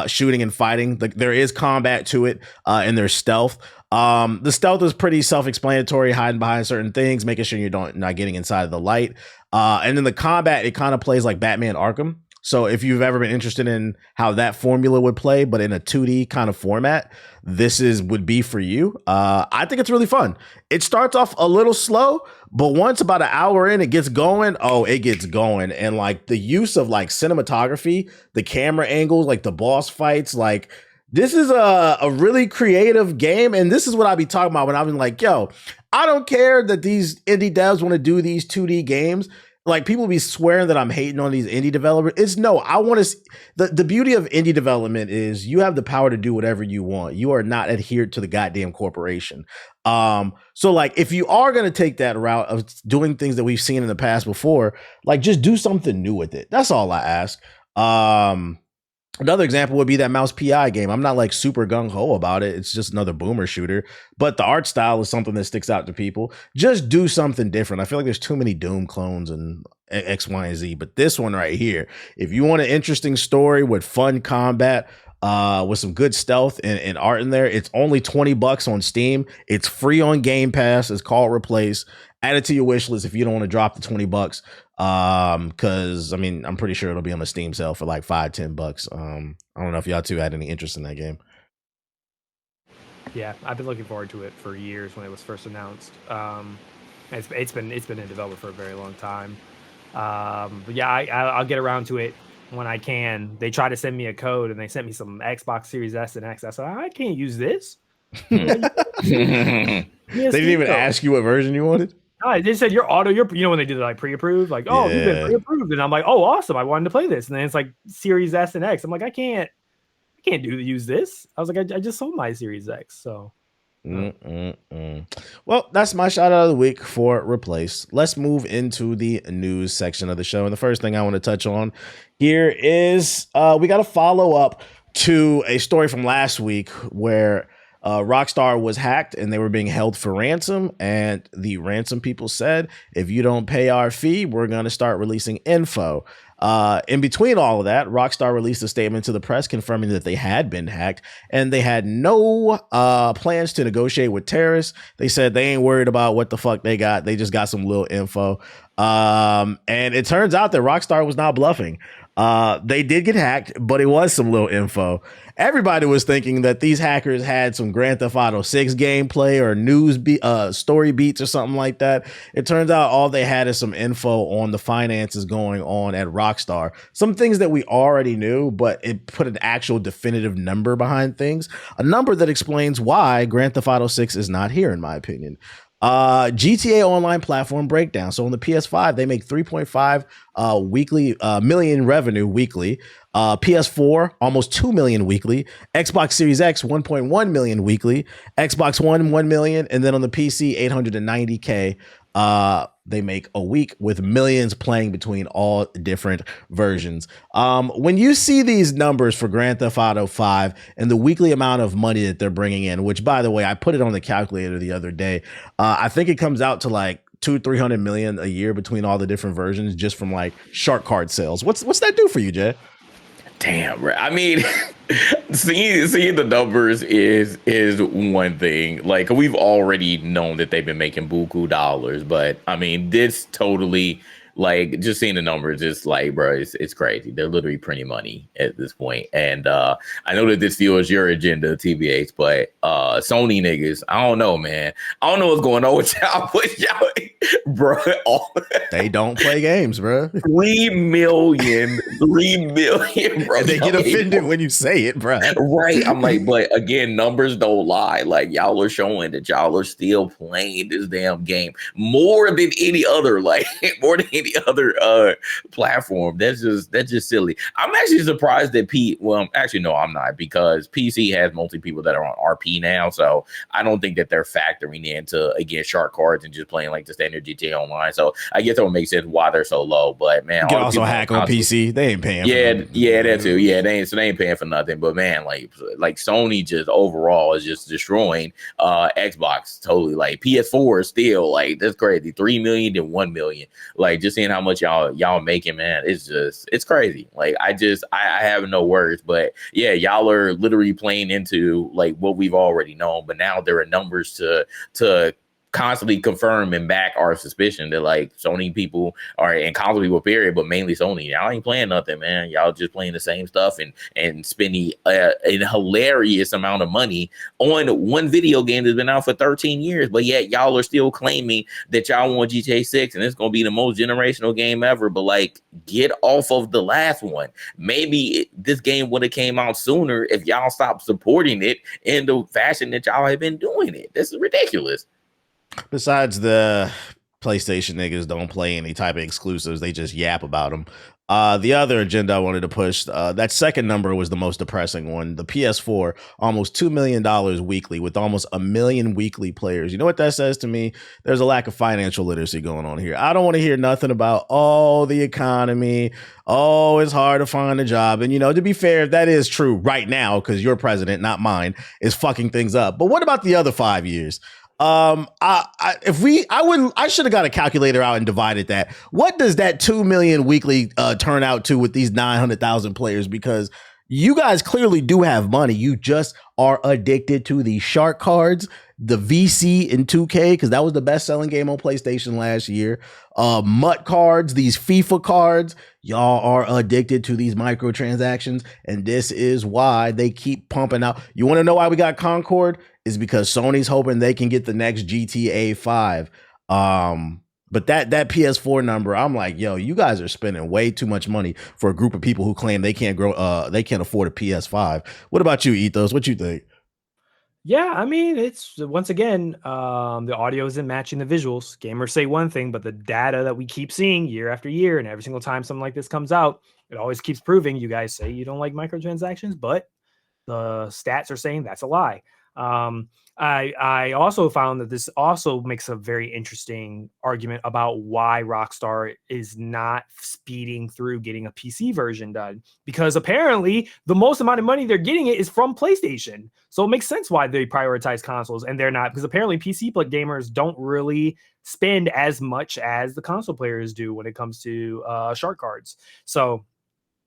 Speaker 1: shooting and fighting. There is combat to it, and there's stealth. The stealth is pretty self-explanatory, hiding behind certain things, making sure you're not getting inside of the light. And then the combat, it kind of plays like Batman Arkham. So if you've ever been interested in how that formula would play, but in a 2D kind of format, this would be for you. I think it's really fun. It starts off a little slow, but once about an hour in, it gets going. Oh, it gets going. And like the use of like cinematography, the camera angles, like the boss fights, like this is a really creative game. And this is what I be talking about when I've been like, yo, I don't care that these indie devs want to do these 2D games. Like people be swearing that I'm hating on these indie developers. I want to. The beauty of indie development is you have the power to do whatever you want. You are not adhered to the goddamn corporation. So like if you are going to take that route of doing things that we've seen in the past before, like just do something new with it. That's all I ask. Another example would be that Mouse PI game. I'm not like super gung-ho about it. It's just another boomer shooter, but the art style is something that sticks out to people. Just do something different. I feel like there's too many Doom clones and X, Y, and Z, but this one right here, if you want an interesting story with fun combat, with some good stealth and art in there, it's only $20 on Steam. It's free on Game Pass. It's called Replace. add it to your wish list if you don't want to drop the $20. Because I mean, I'm pretty sure it'll be on the Steam sale for like $5-10. I don't know if y'all two had any interest in that game.
Speaker 2: Yeah, I've been looking forward to it for years when it was first announced. It's been in development for a very long time. But yeah, I'll get around to it when I can. They try to send me a code, and they sent me some Xbox Series S and X. I said, I can't use this.
Speaker 1: They didn't even ask you what version you wanted?
Speaker 2: No, they said you're when they do the like pre-approved, like, oh, you've been pre-approved, and I'm like, oh, awesome, I wanted to play this, and then it's like Series S and X. I'm like, I can't use this. I was like, I just sold my Series X, so.
Speaker 1: Well, that's my shout out of the week for Replace. Let's move into the news section of the show. And the first thing I want to touch on here is we got a follow up to a story from last week where Rockstar was hacked and they were being held for ransom. And the ransom people said, if you don't pay our fee, we're going to start releasing info. In between all of that, Rockstar released a statement to the press confirming that they had been hacked and they had no plans to negotiate with terrorists. They said they ain't worried about what the fuck they got. They just got some little info. And it turns out that Rockstar was not bluffing. They did get hacked, but it was some little info. Everybody was thinking that these hackers had some Grand Theft Auto 6 gameplay or news story beats or something like that. It turns out all they had is some info on the finances going on at Rockstar. Some things that we already knew, but it put an actual definitive number behind things. A number that explains why Grand Theft Auto 6 is not here, in my opinion. GTA Online platform breakdown. So on the PS5, they make 3.5 million revenue weekly. PS4 almost 2 million weekly. Xbox Series X 1.1 million weekly. Xbox One 1 million, and then on the PC 890K. They make a week with millions playing between all different versions. When you see these numbers for Grand Theft Auto 5 and the weekly amount of money that they're bringing in, which by the way, I put it on the calculator the other day. I think it comes out to like 200-300 million a year between all the different versions just from like shark card sales. What's that do for you, Jay?
Speaker 3: Damn, bro. I mean, seeing the numbers is one thing. Like, we've already known that they've been making buku dollars, but I mean, this totally, like, just seeing the numbers, it's like, bro, it's crazy. They're literally printing money at this point. And I know that this fuels your agenda, TBH, but Sony niggas, I don't know, man. I don't know what's going on with y'all, bro.
Speaker 1: They don't play games, bro.
Speaker 3: 3 million, bro.
Speaker 1: And they get offended when you say it, bro.
Speaker 3: Right. I'm like, but again, numbers don't lie. Like, y'all are showing that y'all are still playing this damn game more than any other, like, more than any other platform. That's just silly. I'm actually surprised that actually no, I'm not, because PC has mostly people that are on RP now, so I don't think that they're factoring into, again, shark cards and just playing like the standard GTA Online. So I guess that would make sense why they're so low. But man,
Speaker 1: you can also hack on PC. They ain't paying.
Speaker 3: Yeah, that too. Yeah, they ain't paying for nothing. But man, like Sony just overall is just destroying Xbox totally. Like PS4 is still like, that's crazy. 3 million to 1 million. Like, just seeing how much y'all making, man, it's crazy. Like, I have no words. But yeah, y'all are literally playing into like what we've already known. But now there are numbers to constantly confirm and back our suspicion that like Sony people are, and console people period, but mainly Sony, y'all ain't playing nothing, man. Y'all just playing the same stuff and spending a hilarious amount of money on one video game that's been out for 13 years, but yet y'all are still claiming that y'all want GTA 6 and it's gonna be the most generational game ever. But like, get off of the last one. Maybe this game would have came out sooner if y'all stopped supporting it in the fashion that y'all have been doing it. This is ridiculous.
Speaker 1: Besides, the PlayStation niggas don't play any type of exclusives. They just yap about them. The other agenda I wanted to push, that second number was the most depressing one. The PS4, almost $2 million weekly with almost 1 million weekly players. You know what that says to me? There's a lack of financial literacy going on here. I don't want to hear nothing about, the economy. It's hard to find a job. And, to be fair, that is true right now because your president, not mine, is fucking things up. But what about the other 5 years? I should have got a calculator out and divided that. What does that 2 million weekly turn out to with these 900,000 players? Because you guys clearly do have money. You just are addicted to the shark cards the VC in 2K, because that was the best selling game on PlayStation last year. MUT cards, these FIFA cards, y'all are addicted to these microtransactions, and this is why they keep pumping out. You want to know why we got Concord? Is because Sony's hoping they can get the next GTA 5. But that PS4 number, I'm like, yo, you guys are spending way too much money for a group of people who claim they can't afford a PS5. What about you, Ethos? What you think?
Speaker 2: Yeah, I mean, it's once again, the audio isn't matching the visuals. Gamers say one thing, but the data that we keep seeing year after year, and every single time something like this comes out, it always keeps proving. You guys say you don't like microtransactions, but the stats are saying that's a lie. I also found that this also makes a very interesting argument about why Rockstar is not speeding through getting a PC version done, because apparently the most amount of money they're getting it is from PlayStation. So it makes sense why they prioritize consoles and they're not, because apparently PC gamers don't really spend as much as the console players do when it comes to shark cards. So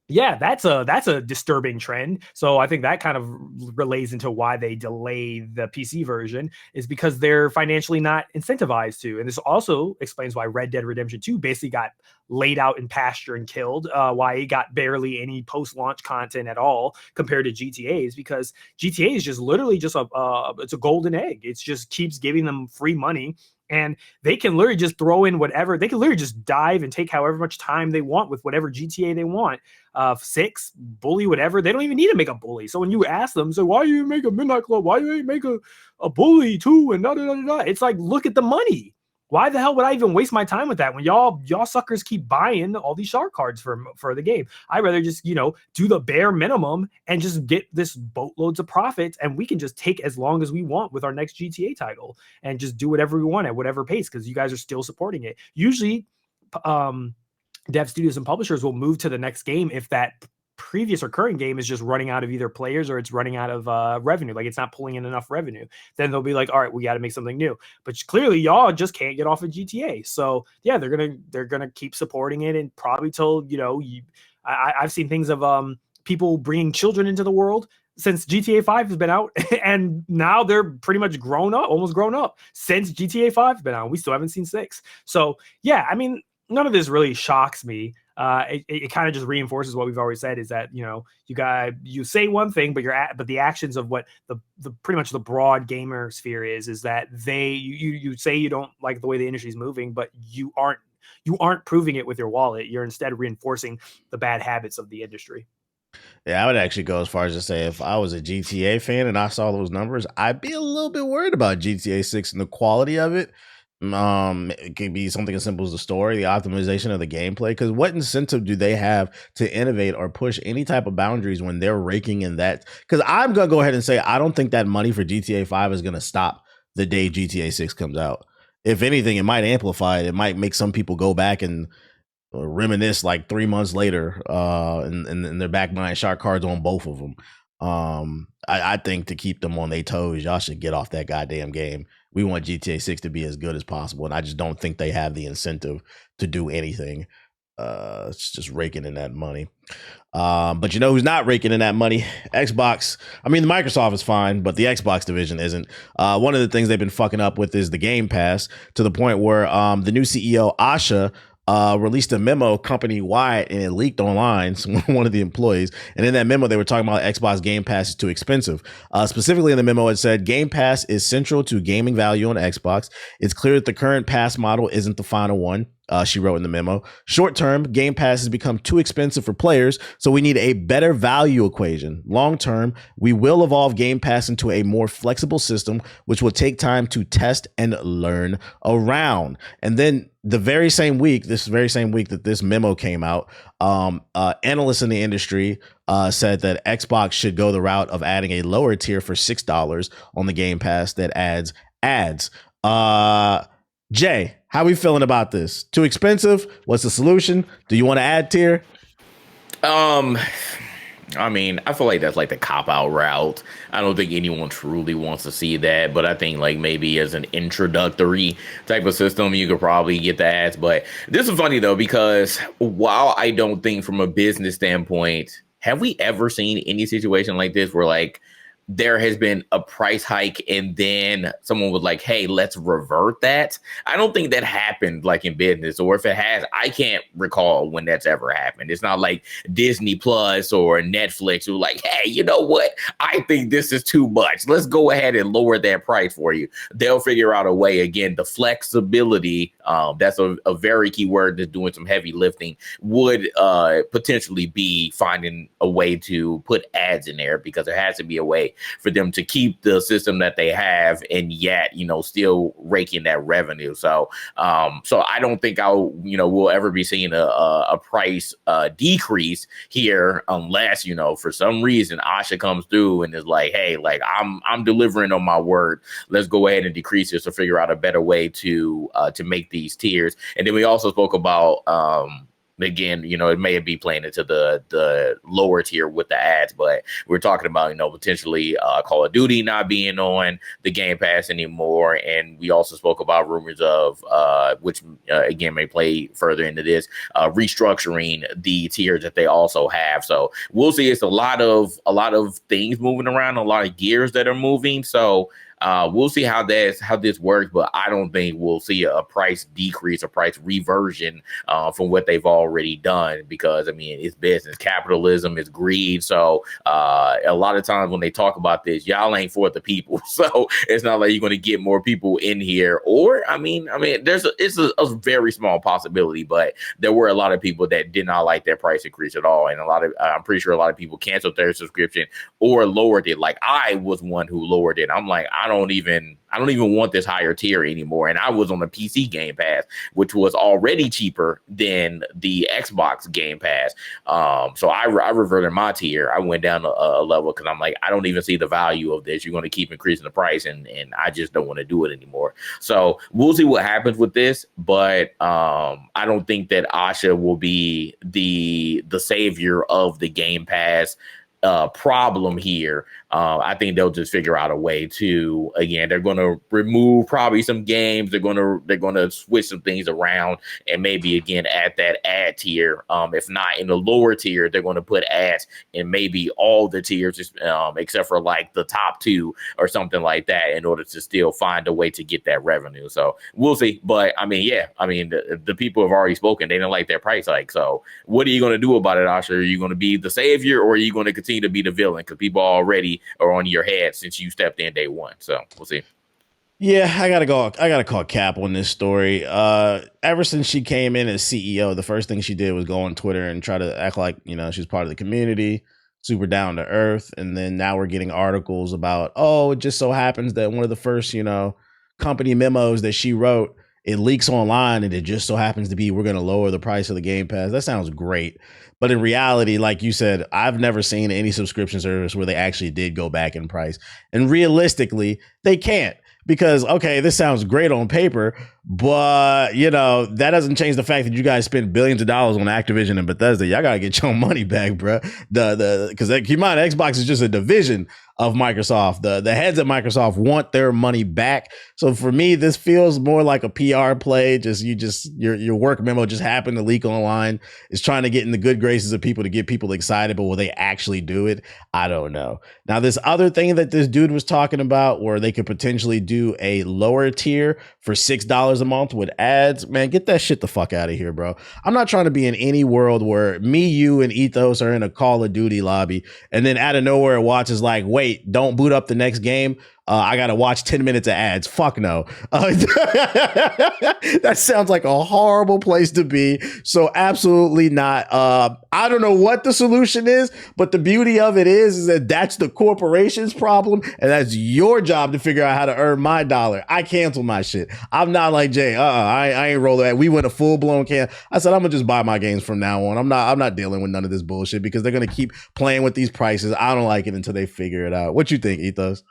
Speaker 2: yeah, that's a disturbing trend. So I think that kind of relays into why they delay the PC version, is because they're financially not incentivized to. And this also explains why Red Dead Redemption 2 basically got laid out in pasture and killed, why it got barely any post-launch content at all compared to GTA's, because GTA is just literally just it's a golden egg. It just keeps giving them free money. And they can literally just throw in whatever. They can literally just dive and take however much time they want with whatever GTA they want. 6, bully, whatever. They don't even need to make a bully. So when you ask them, so why you make a Midnight Club? Why you ain't make a bully too? And da da da da. It's like, look at the money. Why the hell would I even waste my time with that when y'all suckers keep buying all these shark cards for the game? I'd rather just, do the bare minimum and just get this boatloads of profits, and we can just take as long as we want with our next GTA title and just do whatever we want at whatever pace, because you guys are still supporting it. Usually, dev studios and publishers will move to the next game if that previous or current game is just running out of either players or it's running out of revenue, like it's not pulling in enough revenue. Then they'll be like, all right, we got to make something new. But clearly y'all just can't get off of GTA. So yeah, they're gonna keep supporting it, and probably till I've seen things of people bringing children into the world since GTA 5 has been out, and now they're pretty much almost grown up since GTA 5 has been out. We still haven't seen 6. So yeah, I mean, none of this really shocks me. It kind of just reinforces what we've always said, is that you say one thing, but the actions of what the pretty much the broad gamer sphere is that you say you don't like the way the industry is moving, but you aren't proving it with your wallet. You're instead reinforcing the bad habits of the industry.
Speaker 1: Yeah, I would actually go as far as to say, if I was a GTA fan and I saw those numbers, I'd be a little bit worried about GTA 6 and the quality of it. It could be something as simple as the story, the optimization of the gameplay, because what incentive do they have to innovate or push any type of boundaries when they're raking in that? Because I'm going to go ahead and say, I don't think that money for GTA 5 is going to stop the day GTA 6 comes out. If anything, it might amplify it. It might make some people go back and reminisce like 3 months later, and they're back buying shark cards on both of them. I think to keep them on their toes, y'all should get off that goddamn game. We want GTA 6 to be as good as possible, and I just don't think they have the incentive to do anything. It's just raking in that money. But you know who's not raking in that money? Xbox. I mean, Microsoft is fine, but the Xbox division isn't. One of the things they've been fucking up with is the Game Pass, to the point where the new CEO, Asha, released a memo company-wide, and it leaked online. So one of the employees, and in that memo, they were talking about Xbox Game Pass is too expensive. Specifically in the memo, it said Game Pass is central to gaming value on Xbox. It's clear that the current pass model isn't the final one. She wrote in the memo. Short term, Game Pass has become too expensive for players, so we need a better value equation. Long term, we will evolve Game Pass into a more flexible system, which will take time to test and learn around. And then this very same week that this memo came out, analysts in the industry said that Xbox should go the route of adding a lower tier for $6 on the Game Pass that adds ads. Jay, how are we feeling about this? Too expensive? What's the solution? Do you want to add tier?
Speaker 3: I mean, I feel like that's like the cop-out route. I don't think anyone truly wants to see that, but I think like maybe as an introductory type of system, you could probably get the ads. But this is funny though, because while I don't think from a business standpoint, have we ever seen any situation like this where like there has been a price hike and then someone was like, hey, let's revert that. I don't think that happened like in business, or if it has, I can't recall when that's ever happened. It's not like Disney Plus or Netflix who like, hey, you know what? I think this is too much. Let's go ahead and lower that price for you. They'll figure out a way. Again, the flexibility, that's a very key word that's doing some heavy lifting, would potentially be finding a way to put ads in there, because there has to be a way for them to keep the system that they have and yet, still raking that revenue. So I don't think we'll ever be seeing a price decrease here unless, for some reason Asha comes through and is like, hey, like I'm delivering on my word. Let's go ahead and decrease this or figure out a better way to make these tiers. And then we also spoke about again, it may be playing into the lower tier with the ads, but we're talking about, potentially Call of Duty not being on the Game Pass anymore. And we also spoke about rumors of, which again may play further into this, restructuring the tiers that they also have. So we'll see. It's a lot of things moving around, a lot of gears that are moving. So we'll see how this works, but I don't think we'll see a price decrease, a price reversion from what they've already done, because it's business, capitalism, is greed. So a lot of times when they talk about this, y'all ain't for the people. So it's not like you're going to get more people in here. Or it's a very small possibility, but there were a lot of people that did not like their price increase at all, and I'm pretty sure a lot of people canceled their subscription or lowered it. Like I was one who lowered it. I'm like, I don't even want this higher tier anymore. And I was on the PC Game Pass, which was already cheaper than the Xbox Game Pass. So I reverted my tier. I went down a level because I'm like, I don't even see the value of this. You're going to keep increasing the price, and I just don't want to do it anymore. So we'll see what happens with this. But I don't think that Asha will be the savior of the Game Pass problem here. I think they'll just figure out a way to, again, they're going to remove probably some games. They're going to switch some things around and maybe again add that ad tier. If not in the lower tier, they're going to put ads in maybe all the tiers, except for like the top two or something like that, in order to still find a way to get that revenue. So we'll see. But the people have already spoken. They don't like their price hike. So what are you going to do about it, Asha? Are you going to be the savior, or are you going to continue to be the villain? Because people already are on your head since you stepped in day one. So we'll see.
Speaker 1: Yeah, I gotta call Cap on this story. Ever since she came in as CEO, the first thing she did was go on Twitter and try to act like, she's part of the community, super down to earth. And then now we're getting articles about, it just so happens that one of the first, company memos that she wrote, it leaks online, and it just so happens to be, we're going to lower the price of the Game Pass. That sounds great. But in reality, like you said, I've never seen any subscription service where they actually did go back in price. And realistically, they can't. Because, okay, this sounds great on paper, but, that doesn't change the fact that you guys spend billions of dollars on Activision and Bethesda. Y'all got to get your money back, bro. Because keep in mind, Xbox is just a division of Microsoft. The heads at Microsoft want their money back. So for me, this feels more like a PR play. Your work memo just happened to leak online. It's trying to get in the good graces of people to get people excited, but will they actually do it? I don't know. Now, this other thing that this dude was talking about, where they could potentially do a lower tier for $6 a month with ads, man, get that shit the fuck out of here, bro. I'm not trying to be in any world where me, you, and Ethos are in a Call of Duty lobby, and then out of nowhere, Watch is like, wait, don't boot up the next game. I got to watch 10 minutes of ads. Fuck no. That sounds like a horrible place to be. So absolutely not. I don't know what the solution is, but the beauty of it is that that's the corporation's problem, and that's your job to figure out how to earn my dollar. I cancel my shit. I'm not like Jay. I ain't rolling that. We went a full blown I said, I'm gonna just buy my games from now on. I'm not dealing with none of this bullshit, because they're gonna keep playing with these prices. I don't like it until they figure it out. What you think, Ethos?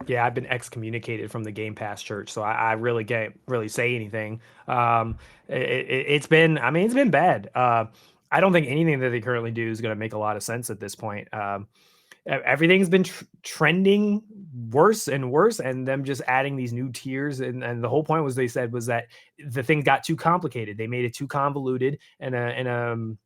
Speaker 2: Yeah, I've been excommunicated from the Game Pass church, so I really can't really say anything. It's been bad. I don't think anything that they currently do is going to make a lot of sense at this point. Everything's been trending worse and worse, and them just adding these new tiers. And the whole point was, they said, was that the thing got too complicated. They made it too convoluted, and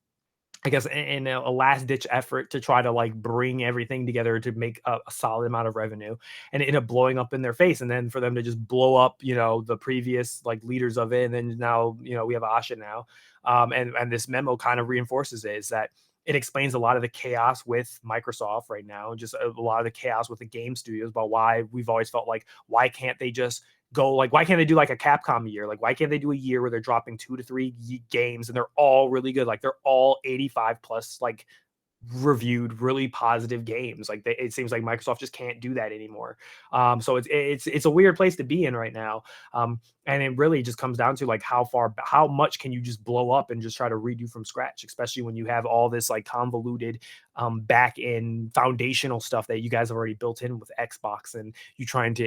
Speaker 2: I guess in a last ditch effort to try to like bring everything together to make a solid amount of revenue, and it ended up blowing up in their face. And then for them to just blow up, the previous like leaders of it, and then now we have Asha now, and this memo kind of reinforces it, is that it explains a lot of the chaos with Microsoft right now, just a lot of the chaos with the game studios about why we've always felt like, why can't they just go, like, why can't they do like a Capcom year? Like, why can't they do a year where they're dropping 2 to 3 games and they're all really good? Like, they're all 85 plus, like, reviewed, really positive games. Like, it seems like Microsoft just can't do that anymore. So it's a weird place to be in right now. And it really just comes down to like how much can you just blow up and just try to redo from scratch, especially when you have all this like convoluted back end foundational stuff that you guys have already built in with Xbox, and you trying to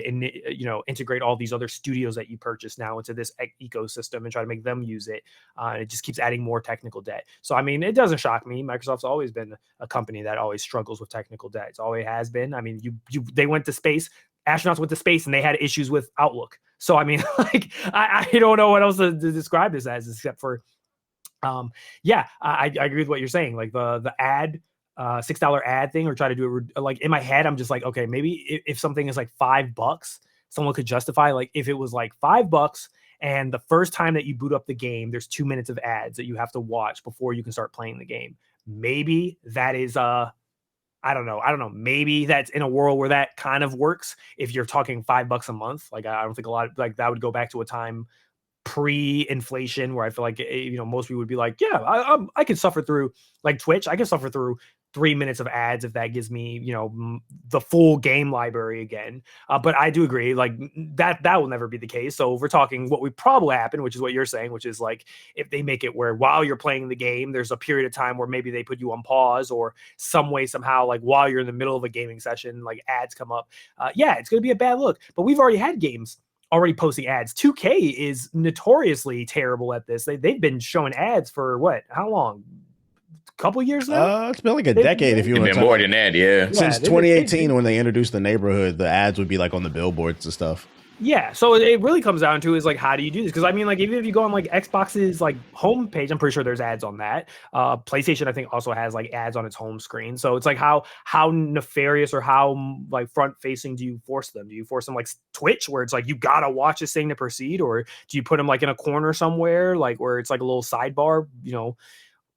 Speaker 2: integrate all these other studios that you purchase now into this ecosystem and try to make them use it. It just keeps adding more technical debt. So I mean, it doesn't shock me. Microsoft's always been a company that always struggles with technical debt. It's always has been. I mean, they went to space. Astronauts went to space and they had issues with Outlook. So I mean, like, I don't know what else to describe this as, except for I agree with what you're saying. Like the ad, $6 ad thing, or try to do it like in my head, I'm just like, okay, maybe if something is like $5, someone could justify, like, if it was like $5 and the first time that you boot up the game, there's 2 minutes of ads that you have to watch before you can start playing the game. Maybe that is I don't know. Maybe that's in a world where that kind of works. If you're talking $5 a month, like, I don't think a lot of, like, that would go back to a time pre-inflation where I feel like, most people would be like, yeah, I could suffer through, like Twitch. I can suffer through 3 minutes of ads if that gives me, the full game library again. But I do agree, like, that will never be the case. So if we're talking what would probably happen, which is what you're saying, which is like, if they make it where while you're playing the game, there's a period of time where maybe they put you on pause, or some way, somehow, like while you're in the middle of a gaming session, like ads come up. It's going to be a bad look. But we've already had games already posting ads. 2K is notoriously terrible at this. They've been showing ads for what? How long? Couple years now?
Speaker 1: It's been like a decade. If you want
Speaker 3: to more than that, yeah.
Speaker 1: Since 2018, when they introduced the neighborhood, the ads would be like on the billboards and stuff.
Speaker 2: Yeah, so it really comes down to is like, how do you do this? Because I mean, like, even if you go on like Xbox's like homepage, I'm pretty sure there's ads on that. PlayStation, I think, also has like ads on its home screen. So it's like, how nefarious or how like front facing do you force them? Do you force them like Twitch, where it's like you gotta watch this thing to proceed, or do you put them like in a corner somewhere, like where it's like a little sidebar?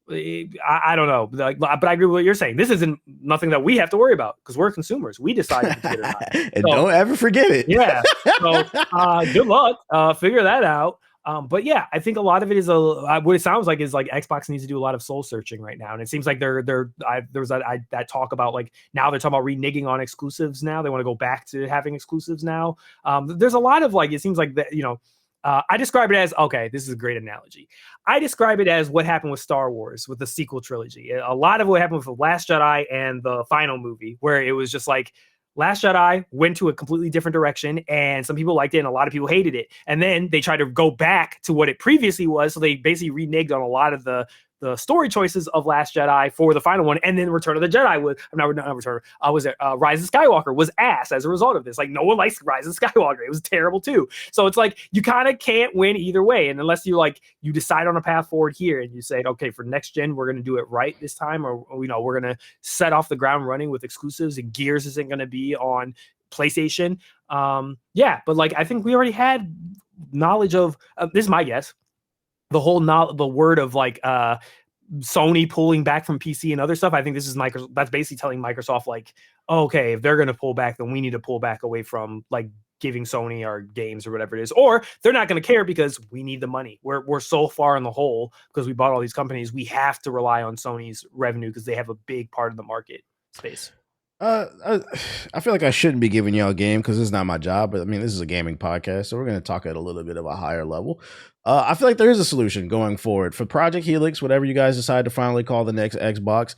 Speaker 2: I don't know, but I agree with what you're saying. This isn't nothing that we have to worry about because we're consumers. We decide if it's good or not.
Speaker 1: And don't ever forget it.
Speaker 2: Yeah. So good luck. Figure that out. But yeah, I think a lot of it is what it sounds like is like Xbox needs to do a lot of soul searching right now, and it seems like there was that talk about like now they're talking about reneging on exclusives. Now they want to go back to having exclusives now. There's a lot of like, it seems like that, I describe it as, okay, this is a great analogy. I describe it as what happened with Star Wars, with the sequel trilogy. A lot of what happened with The Last Jedi and the final movie, where it was just like, Last Jedi went to a completely different direction, and some people liked it and a lot of people hated it. And then they tried to go back to what it previously was. So they basically reneged on a lot of the story choices of Last Jedi for the final one. And then Return of the Jedi was Rise of Skywalker was ass as a result of this. Like, no one likes Rise of Skywalker. It was terrible too. So it's like, you kind of can't win either way. And unless you decide on a path forward here and you say, okay, for next gen, we're going to do it right this time, or, we're going to set off the ground running with exclusives, and Gears isn't going to be on PlayStation. But like, I think we already had knowledge of, this is my guess, the word of like Sony pulling back from PC and other stuff. I think this is Microsoft. That's basically telling Microsoft like, okay, if they're going to pull back, then we need to pull back away from like giving Sony our games or whatever it is, or they're not going to care because we need the money. We're so far in the hole because we bought all these companies. We have to rely on Sony's revenue because they have a big part of the market space.
Speaker 1: I feel like I shouldn't be giving y'all a game because it's not my job, but I mean, this is a gaming podcast, so we're going to talk at a little bit of a higher level. I feel like there is a solution going forward for Project Helix, whatever you guys decide to finally call the next Xbox.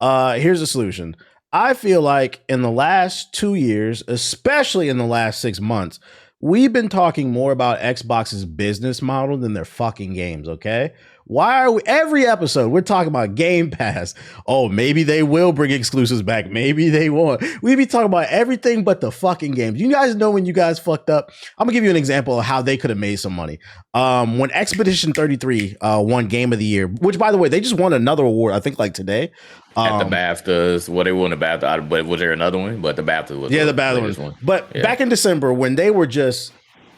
Speaker 1: Here's a solution. I feel like in the last 2 years, especially in the last 6 months, we've been talking more about Xbox's business model than their fucking games, okay? Why are we every episode we're talking about Game Pass? Oh, maybe they will bring exclusives back. Maybe they won't. We be talking about everything but the fucking games. You guys know when you guys fucked up. I'm gonna give you an example of how they could have made some money. When Expedition 33 won Game of the Year, which by the way, they just won another award, I think like today.
Speaker 3: At the BAFTAs, what they won the BAFTA, but was there another one? But the BAFTA was
Speaker 1: the BAFTA one. But back in December when they were just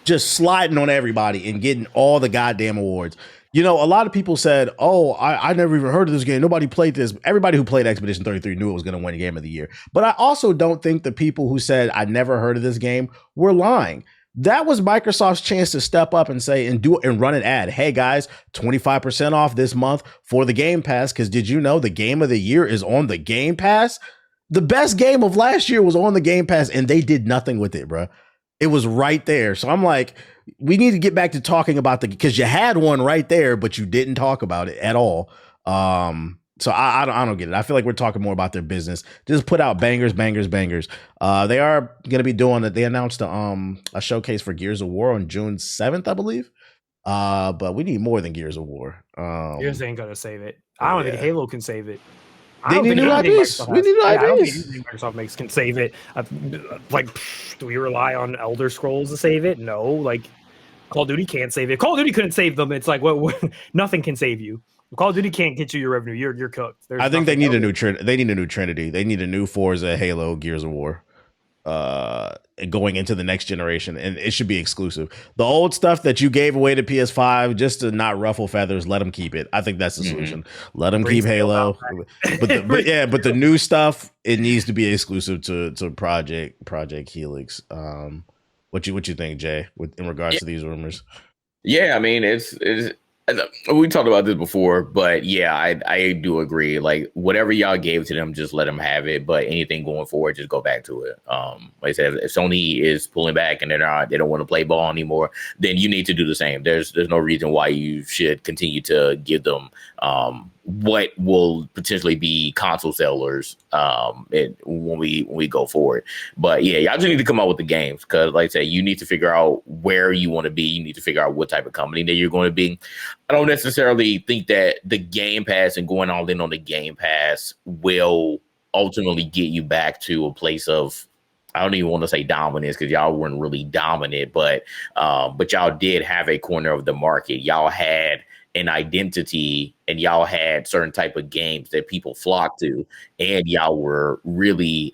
Speaker 1: sliding on everybody and getting all the goddamn awards. You know, a lot of people said, oh, I never even heard of this game. Nobody played this. Everybody who played Expedition 33 knew it was going to win Game of the Year. But I also don't think the people who said I never heard of this game were lying. That was Microsoft's chance to step up and say and run an ad. Hey, guys, 25% off this month for the Game Pass. Because did you know the Game of the Year is on the Game Pass? The best game of last year was on the Game Pass and they did nothing with it, bro. It was right there. So I'm like, we need to get back to talking about because you had one right there, but you didn't talk about it at all. So I don't get it. I feel like we're talking more about their business. Just put out bangers. They are going to be doing it. They announced a showcase for Gears of War on June 7th, I believe. But we need more than Gears of War.
Speaker 2: Gears ain't gonna save it. I don't think Halo can save it.
Speaker 1: They need new IPs. We need new IPs.
Speaker 2: I don't think anything Microsoft can save it. Do we rely on Elder Scrolls to save it? No. Like, Call of Duty can't save it. Call of Duty couldn't save them. It's like, what nothing can save you. Call of Duty can't get you your revenue. You're cooked. I think
Speaker 1: they need a new They need a new Trinity. They need a new Forza, Halo, Gears of War. Going into the next generation, and it should be exclusive. The old stuff that you gave away to PS5 just to not ruffle feathers, let them keep it. I think that's the solution. Let them keep Halo, but the new stuff, it needs to be exclusive to Project Helix. What you think, Jay, in regards to these rumors?
Speaker 3: Yeah, I mean, it's we talked about this before, but yeah, I do agree. Like, whatever y'all gave to them, just let them have it. But anything going forward, just go back to it. Like I said, if Sony is pulling back and they don't want to play ball anymore, then you need to do the same. There's no reason why you should continue to give them what will potentially be console sellers when we go forward. But yeah, y'all just need to come out with the games, because like I said, you need to figure out where you want to be. You need to figure out what type of company that you're going to be. I don't necessarily think that the Game Pass and going all in on the Game Pass will ultimately get you back to a place of, I don't even want to say dominance, because y'all weren't really dominant, but y'all did have a corner of the market. Y'all had an identity, and y'all had certain type of games that people flocked to, and y'all were really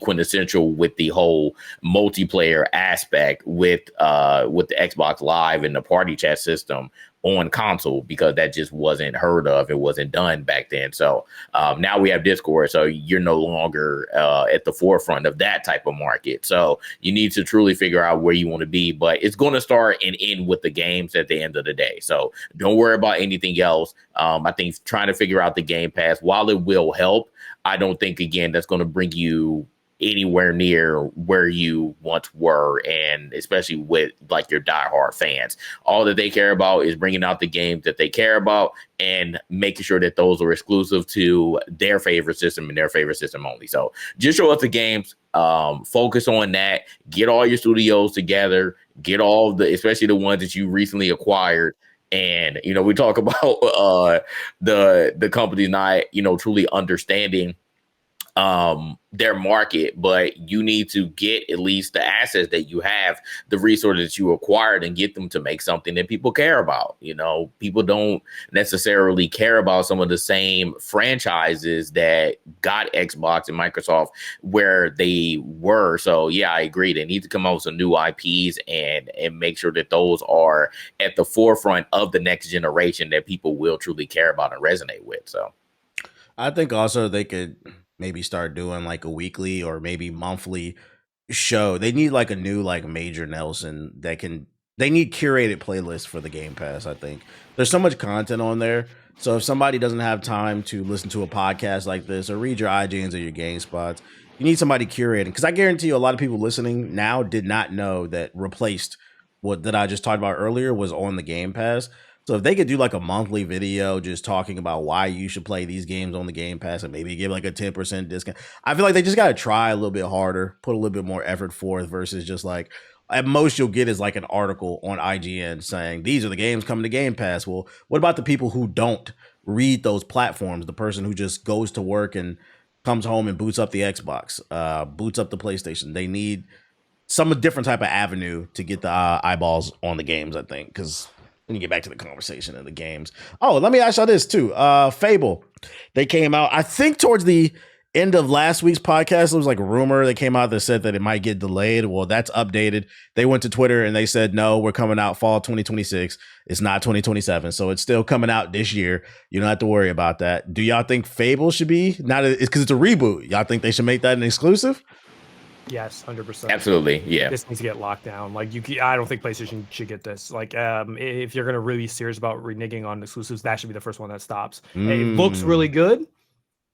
Speaker 3: quintessential with the whole multiplayer aspect with the Xbox Live and the party chat system on console, because that just wasn't heard of. It wasn't done back then. So now we have Discord, so you're no longer at the forefront of that type of market. So you need to truly figure out where you want to be, but it's going to start and end with the games at the end of the day. So don't worry about anything else. I think trying to figure out the Game Pass, while it will help, I don't think, again, that's going to bring you anywhere near where you once were, and especially with like your diehard fans. All that they care about is bringing out the games that they care about and making sure that those are exclusive to their favorite system and their favorite system only. So just show us the games, focus on that, get all your studios together, get all especially the ones that you recently acquired. And, we talk about the company not, truly understanding their market, but you need to get at least the assets that you have, the resources that you acquired, and get them to make something that people care about. People don't necessarily care about some of the same franchises that got Xbox and Microsoft where they were. So yeah, I agree. They need to come up with some new IPs and make sure that those are at the forefront of the next generation that people will truly care about and resonate with. So
Speaker 1: I think also they could maybe start doing like a weekly or maybe monthly show. They need like a new like Major Nelson they need curated playlists for the Game Pass. I think there's so much content on there. So if somebody doesn't have time to listen to a podcast like this or read your IGNs or your GameSpots, you need somebody curating. Because I guarantee you a lot of people listening now did not know that Replaced, what that I just talked about earlier, was on the Game Pass. So if they could do like a monthly video just talking about why you should play these games on the Game Pass and maybe give like a 10% discount, I feel like they just got to try a little bit harder, put a little bit more effort forth versus just like, At most, you'll get is like an article on IGN saying these are the games coming to Game Pass. Well, what about the people who don't read those platforms? The person who just goes to work and comes home and boots up the Xbox, boots up the PlayStation. They need some different type of avenue to get the eyeballs on the games, I think, because when you get back to the conversation of the games. Oh, let me ask y'all this too. Fable, they came out, I think towards the end of last week's podcast, there was like a rumor that came out that said that it might get delayed. Well, that's updated. They went to Twitter and they said, no, we're coming out fall 2026. It's not 2027. So it's still coming out this year. You don't have to worry about that. Do y'all think Fable should be, not because it's a reboot, y'all think they should make that an exclusive?
Speaker 2: Yes, 100%.
Speaker 3: Absolutely, yeah.
Speaker 2: This needs to get locked down. Like I don't think PlayStation should get this. Like, if you're gonna really be serious about reneging on exclusives, that should be the first one that stops. It looks really good.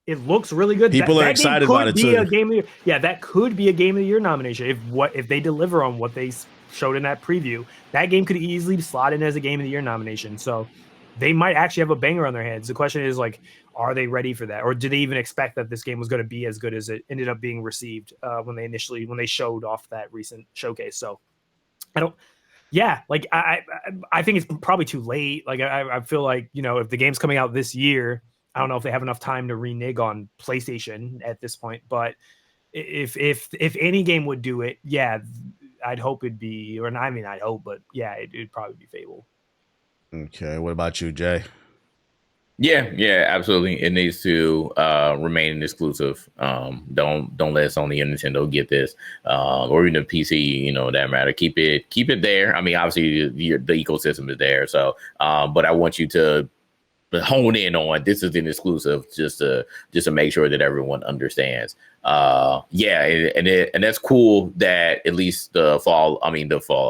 Speaker 2: It looks really good.
Speaker 1: People are excited about it too.
Speaker 2: A game of the year. Yeah, that could be a Game of the Year nomination if they deliver on what they showed in that preview. That game could easily slot in as a Game of the Year nomination. So they might actually have a banger on their hands. The question is, like, are they ready for that, or did they even expect that this game was going to be as good as it ended up being received when they showed off that recent showcase? So I think it's probably too late. Like I feel like, if the game's coming out this year, I don't know if they have enough time to renege on PlayStation at this point. But if any game would do it, yeah, I'd hope it'd be, I'd hope, but yeah, it'd probably be Fable.
Speaker 1: Okay, what about you, Jay?
Speaker 3: Yeah, absolutely. It needs to remain an exclusive. Don't let Sony and Nintendo get this, or even the PC. That matter. Keep it there. I mean, obviously the ecosystem is there. So, but I want you to hone in on this is an exclusive, just to make sure that everyone understands. And that's cool that at least the fall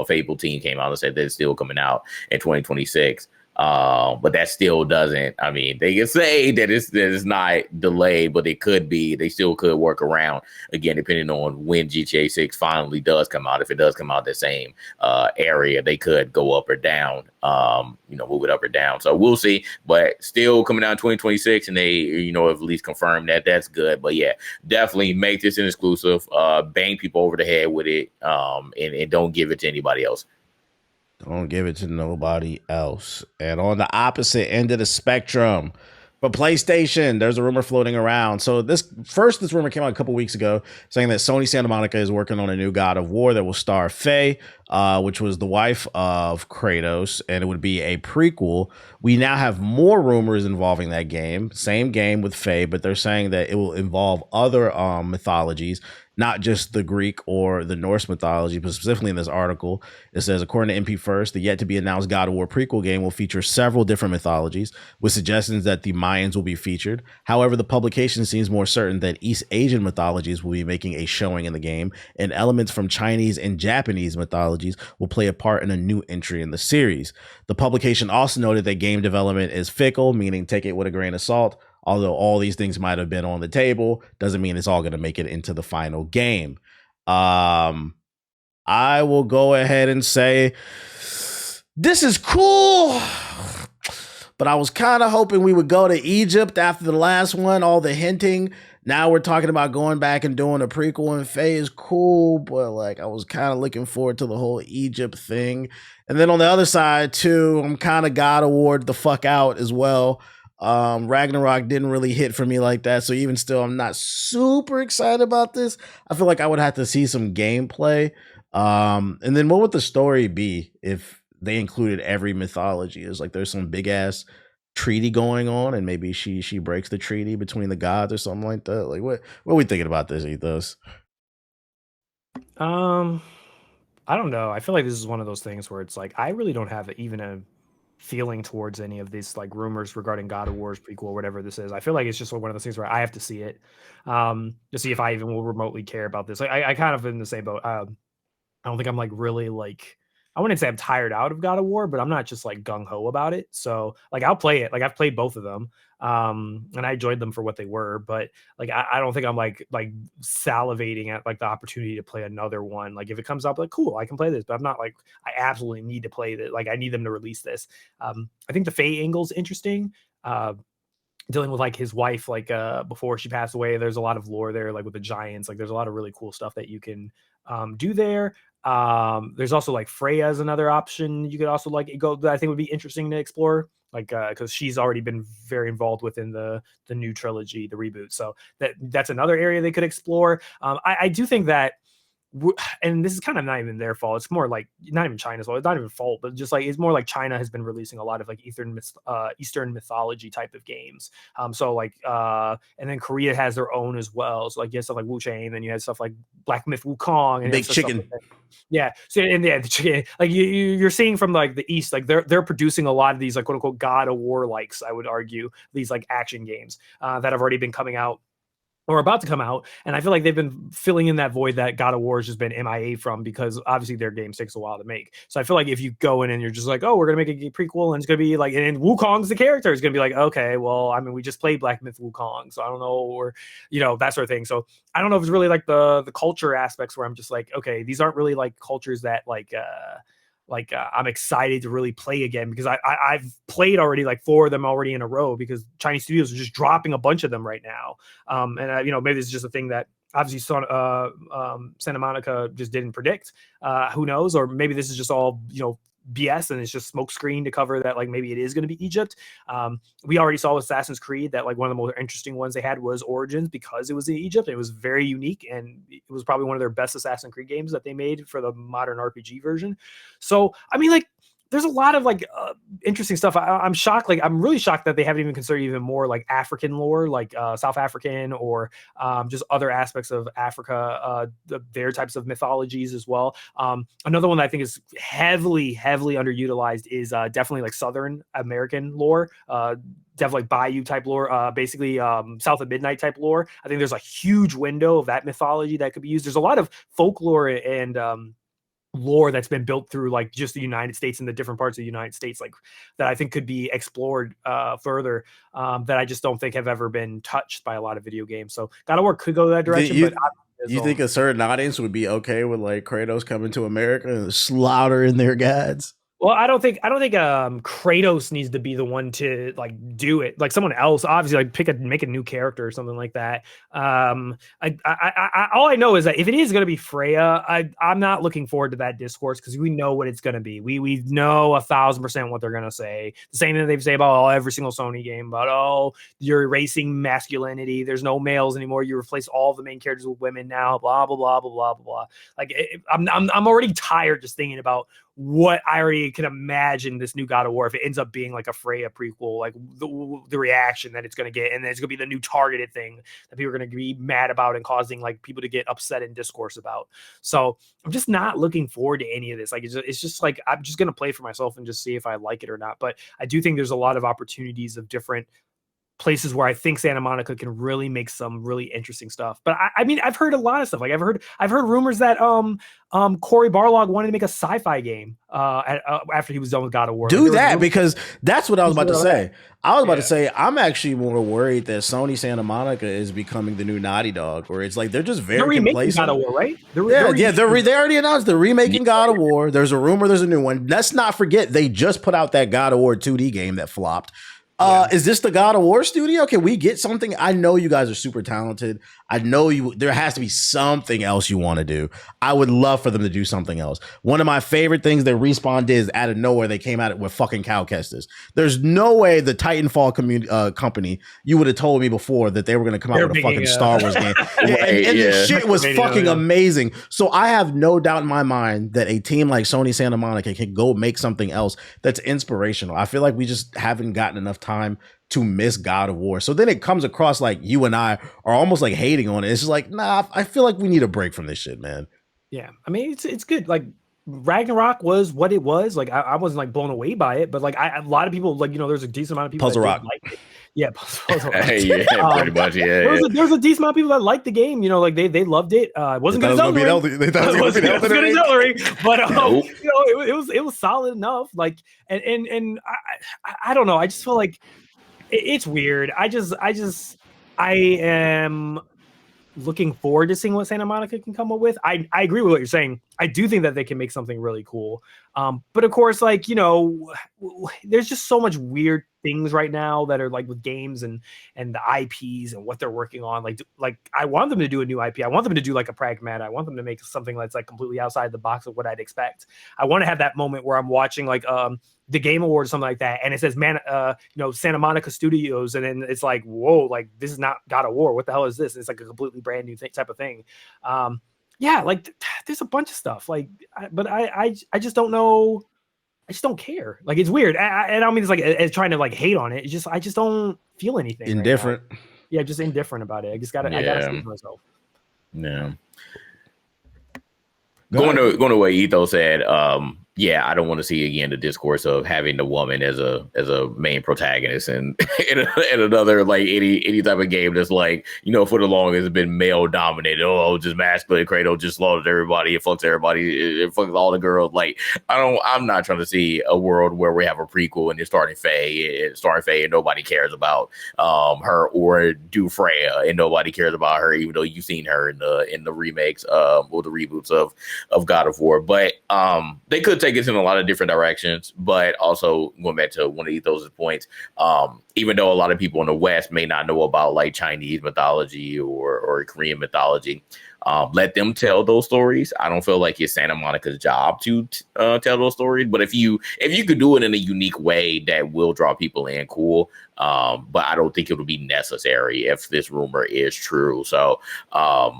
Speaker 3: Fable team came out and said that it's still coming out in 2026. But that still doesn't. I mean, they can say that it's not delayed, but it could be. They still could work around, again, depending on when GTA 6 finally does come out. If it does come out the same area, they could go up or down. Move it up or down. So we'll see. But still coming out in 2026, and they have at least confirmed that that's good. But yeah, definitely make this an exclusive. Bang people over the head with it, and don't give it to anybody else.
Speaker 1: Don't give it to nobody else. And on the opposite end of the spectrum, for PlayStation, there's a rumor floating around. So this rumor came out a couple weeks ago saying that Sony Santa Monica is working on a new God of War that will star Faye, which was the wife of Kratos, and it would be a prequel. We now have more rumors involving that game. Same game with Faye, but they're saying that it will involve other mythologies, not just the Greek or the Norse mythology, but specifically in this article, it says, according to MP First, the yet-to-be-announced God of War prequel game will feature several different mythologies, with suggestions that the Mayans will be featured. However, the publication seems more certain that East Asian mythologies will be making a showing in the game, and elements from Chinese and Japanese mythologies will play a part in a new entry in the series. The publication also noted that game development is fickle, meaning take it with a grain of salt. Although all these things might have been on the table, doesn't mean it's all going to make it into the final game. I will go ahead and say this is cool, but I was kind of hoping we would go to Egypt after the last one, all the hinting. Now we're talking about going back and doing a prequel, and Faye is cool, but like I was kind of looking forward to the whole Egypt thing. And then on the other side too, I'm kind of God Award the fuck out as well. Ragnarok didn't really hit for me like that, so even still, I'm not super excited about this. I feel like I would have to see some gameplay. And then what would the story be if they included every mythology? Is like there's some big ass treaty going on, and maybe she breaks the treaty between the gods or something like that. Like what are we thinking about this, Ethos?
Speaker 2: I don't know. I feel like this is one of those things where it's like I really don't have even a feeling towards any of these like rumors regarding God of War's prequel or whatever this is. I feel like it's just one of those things where I have to see it to see if I even will remotely care about this. Like I kind of in the same boat. I don't think I'm like really like, I wouldn't say I'm tired out of God of War, but I'm not just like gung ho about it. So like I'll play it. Like I've played both of them, and I enjoyed them for what they were. But like I don't think I'm like salivating at like the opportunity to play another one. Like if it comes up, like cool, I can play this. But I'm not like I absolutely need to play this. Like I need them to release this. I think the Faye angle's interesting. dealing with like his wife, like before she passed away. There's a lot of lore there, like with the giants. Like there's a lot of really cool stuff that you can do there. There's also like Freya as another option you could also like go that I think would be interesting to explore, like because she's already been very involved within the new trilogy, the reboot. So that's another area they could explore. I do think that and this is kind of not even their fault. It's more like not even China's fault. It's not even fault, but just like it's more like China has been releasing a lot of like Eastern mythology type of games. So like and then Korea has their own as well. So like you had stuff like Wu Chang, then you had stuff like Black Myth Wukong and
Speaker 1: Big Chicken.
Speaker 2: Like yeah. So and yeah, the chicken, like you're seeing from like the East, like they're producing a lot of these like quote unquote God of War likes, I would argue, these like action games that have already been coming out or about to come out, and I feel like they've been filling in that void that God of War has just been MIA from, because obviously their games takes a while to make. So I feel like if you go in and you're just like, oh, we're gonna make a prequel, and it's gonna be like, and Wukong's the character, it's gonna be like, okay, well, I mean, we just played Black Myth Wukong, so I don't know, or that sort of thing. So I don't know if it's really like the culture aspects where I'm just like, okay, these aren't really like cultures that I'm excited to really play again, because I've played already like 4 of them already in a row, because Chinese studios are just dropping a bunch of them right now. Maybe this is just a thing that obviously Santa Monica just didn't predict. Who knows? Or maybe this is just all, BS and it's just smokescreen to cover that, like maybe it is going to be Egypt. We already saw with Assassin's Creed that like one of the more interesting ones they had was Origins, because it was in Egypt. It was very unique, and it was probably one of their best Assassin's Creed games that they made for the modern RPG version. So I mean, like, there's a lot of like interesting stuff. I'm shocked. Like, I'm really shocked that they haven't even considered even more like African lore, like South African, or just other aspects of Africa, their types of mythologies as well. Another one that I think is heavily underutilized is definitely like Southern American lore. Definitely Bayou type lore, basically South of Midnight type lore. I think there's a huge window of that mythology that could be used. There's a lot of folklore and lore that's been built through like just the United States and the different parts of the United States, like that I think could be explored further, that I just don't think have ever been touched by a lot of video games. So God of War could go that direction.
Speaker 1: You think a certain audience would be okay with like Kratos coming to America and slaughtering their gods?
Speaker 2: Well, I don't think Kratos needs to be the one to like do it. Like someone else, obviously, like make a new character or something like that. All I know is that if it is going to be Freya, I'm not looking forward to that discourse, because we know what it's going to be. We know 1,000% what they're going to say. The same thing they say about every single Sony game about, you're erasing masculinity. There's no males anymore. You replace all the main characters with women now. Blah blah blah blah blah blah. Like I'm already tired just thinking about what I already can imagine this new God of War, if it ends up being like a Freya prequel, like the reaction that it's going to get, and then it's going to be the new targeted thing that people are going to be mad about and causing like people to get upset in discourse about. So I'm just not looking forward to any of this. Like it's just like I'm just going to play for myself and just see if I like it or not. But I do think there's a lot of opportunities of different places where I think Santa Monica can really make some really interesting stuff. But I mean, I've heard a lot of stuff. Like I've heard rumors that Cory Barlog wanted to make a sci-fi game after he was done with God of War.
Speaker 1: Do that, because that's what I was about to say. I was about to say, I'm actually more worried that Sony Santa Monica is becoming the new Naughty Dog, where it's like they're just very complacent. God of War, right? They already announced they're remaking God of War. There's a rumor there's a new one. Let's not forget they just put out that God of War 2D game that flopped. Is this the God of War studio? Can we get something? I know you guys are super talented. I know there has to be something else you want to do. I would love for them to do something else. One of my favorite things that Respawn did is out of nowhere, they came at it with fucking Cow Kestis. There's no way the Titanfall company, you would have told me before that they were going to come out with a fucking Star Wars game. And this shit was fucking amazing. So I have no doubt in my mind that a team like Sony Santa Monica can go make something else that's inspirational. I feel like we just haven't gotten enough time to miss God of War. So then it comes across like you and I are almost like hating on it. It's just like, nah, I feel like we need a break from this shit, man.
Speaker 2: Yeah. I mean, it's good. Like Ragnarok was what it was. Like I wasn't like blown away by it, but like a lot of people, like, there's a decent amount of people
Speaker 1: Puzzle Rock.
Speaker 2: Like it. Yeah, Puzzle Rock.
Speaker 3: Yeah, pretty much. Yeah.
Speaker 2: There's a decent amount of people that liked the game. Like they loved it. It wasn't good as Elden Ring.
Speaker 1: They thought it was good as
Speaker 2: Elden Ring, but it was solid enough. Like and I don't know. I just feel like it's weird. I am looking forward to seeing what Santa Monica can come up with. I agree with what you're saying. I do think that they can make something really cool. But of course, like, there's just so much weird things right now that are like with games and the IPs and what they're working on. Like I want them to do a new IP. I want them to do like a Pragmata. I want them to make something that's like completely outside the box of what I'd expect. I want to have that moment where I'm watching like the Game Awards, something like that, and it says Santa Monica Studios, and then it's like, whoa, like this is not God of War. What the hell is this? And it's like a completely brand new type of thing. Like there's a bunch of stuff. Like, but I just don't know. I just don't care. Like, it's weird. I don't mean it's like as trying to like hate on it. It's just I just don't feel anything.
Speaker 1: Indifferent.
Speaker 2: Right, yeah, just indifferent about it. I gotta see myself.
Speaker 3: Yeah. Going to what Etho said, I don't want to see again the discourse of having the woman as a main protagonist and in another like any type of game that's like, for the longest it's been male dominated. Oh, just masculine. Kratos just slaughtered everybody. It fucks everybody. It fucks all the girls. Like I'm not trying to see a world where we have a prequel and it's starting Faye and nobody cares about her, or do Freya and nobody cares about her, even though you've seen her in the remakes or the reboots of God of War. But they could take it in a lot of different directions, but also going back to one of Ethos' points, even though a lot of people in the West may not know about like Chinese mythology or Korean mythology, let them tell those stories. I don't feel like it's Santa Monica's job to tell those stories, but if you could do it in a unique way that will draw people in, cool. But I don't think it would be necessary if this rumor is true. So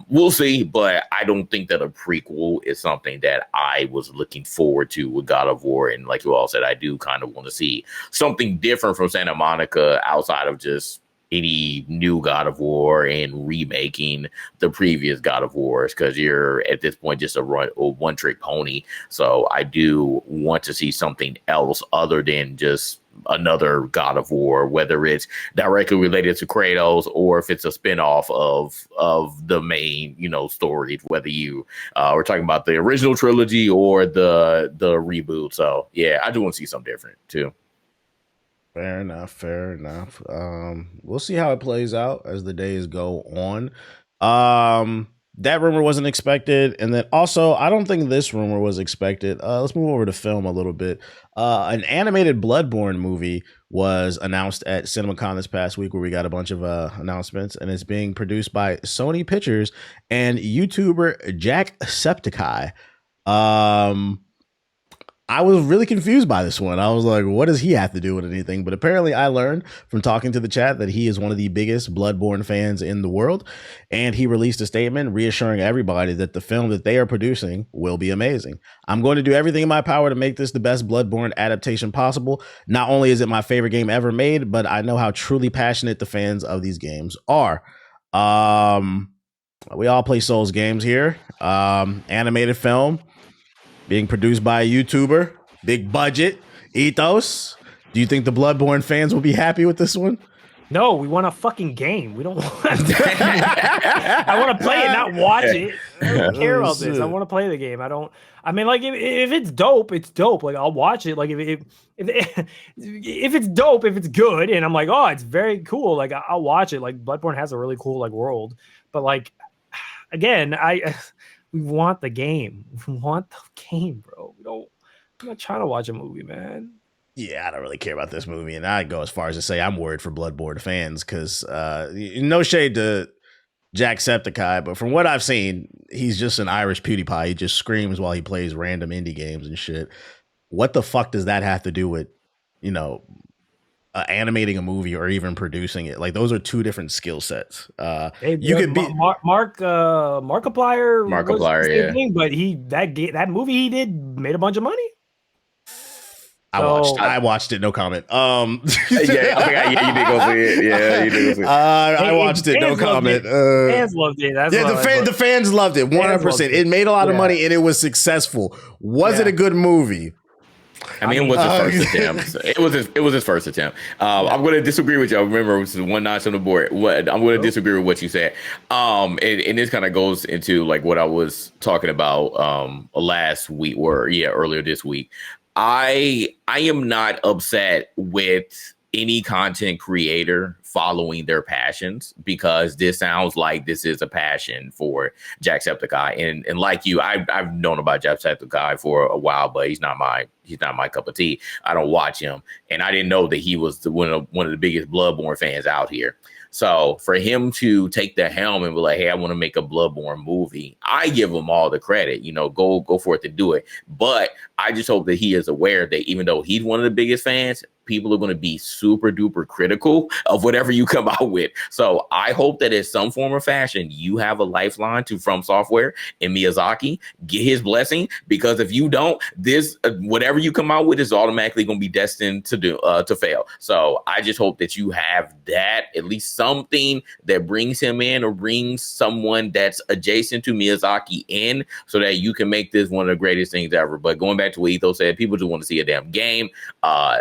Speaker 3: we'll see, but I don't think that a prequel is something that I was looking forward to with God of War. And like you all said, I do kind of want to see something different from Santa Monica outside of just any new God of War and remaking the previous God of Wars, because you're at this point just a one-trick pony. So I do want to see something else other than just another God of War, whether it's directly related to Kratos or if it's a spinoff of the main, story, whether you we're talking about the original trilogy or the reboot. So yeah, I do want to see something different too.
Speaker 1: Fair enough. We'll see how it plays out as the days go on. That rumor wasn't expected, and then also I don't think this rumor was expected. Let's move over to film a little bit. An animated Bloodborne movie was announced at CinemaCon this past week, where we got a bunch of announcements, and it's being produced by Sony Pictures and YouTuber Jacksepticeye. I was really confused by this one. I was like, what does he have to do with anything? But apparently I learned from talking to the chat that he is one of the biggest Bloodborne fans in the world. And he released a statement reassuring everybody that the film that they are producing will be amazing. I'm going to do everything in my power to make this the best Bloodborne adaptation possible. Not only is it my favorite game ever made, but I know how truly passionate the fans of these games are. We all play Souls games here. Animated film. Being produced by a YouTuber, big budget, Ethos. Do you think the Bloodborne fans will be happy with this one?
Speaker 2: No, we want a fucking game. We don't want I want to play it, not watch it. I don't care about this. I want to play the game. Like if it's dope, it's dope. Like I'll watch it. Like if it's dope, if it's good, and I'm like, oh, it's very cool. Like I'll watch it. Like Bloodborne has a really cool like world, but like again, we want the game. We want the game, bro. I'm not trying to watch a movie, man.
Speaker 1: Yeah, I don't really care about this movie, and I go as far as to say I'm worried for Bloodborne fans because no shade to Jacksepticeye, but from what I've seen, he's just an Irish PewDiePie. He just screams while he plays random indie games and shit. What the fuck does that have to do with, animating a movie or even producing it? Like those are two different skill sets. You could be
Speaker 2: Markiplier,
Speaker 3: yeah.
Speaker 2: Thing, but that movie he did made a bunch of money.
Speaker 1: I watched it. No comment.
Speaker 3: Yeah, you did go see it. Yeah, you did go see it.
Speaker 1: I watched it. No comment.
Speaker 2: Fans loved it.
Speaker 1: The fans loved it. 100%. It made a lot of money and it was successful. Was it a good movie?
Speaker 3: I mean, it was his first attempt. It was his first attempt. I'm going to disagree with you. I remember it was 1 notch on the board. I'm going to disagree with what you said. And this kind of goes into like what I was talking about last week or earlier this week. I am not upset with any content creator following their passions, because this sounds like this is a passion for Jacksepticeye. And like you, I've known about Jacksepticeye for a while, but he's not my cup of tea. I don't watch him, and I didn't know that he was one of the biggest Bloodborne fans out here. So for him to take the helm and be like, hey, I want to make a Bloodborne movie, I give him all the credit, go for it to do it. But I just hope that he is aware that even though he's one of the biggest fans, people are going to be super duper critical of whatever you come out with. So I hope that in some form or fashion, you have a lifeline to From Software and Miyazaki, get his blessing, because if you don't, this whatever you come out with is automatically going to be destined to fail. So I just hope that you have that, at least something that brings him in or brings someone that's adjacent to Miyazaki in, so that you can make this one of the greatest things ever. But going back to what Etho said, people just want to see a damn game.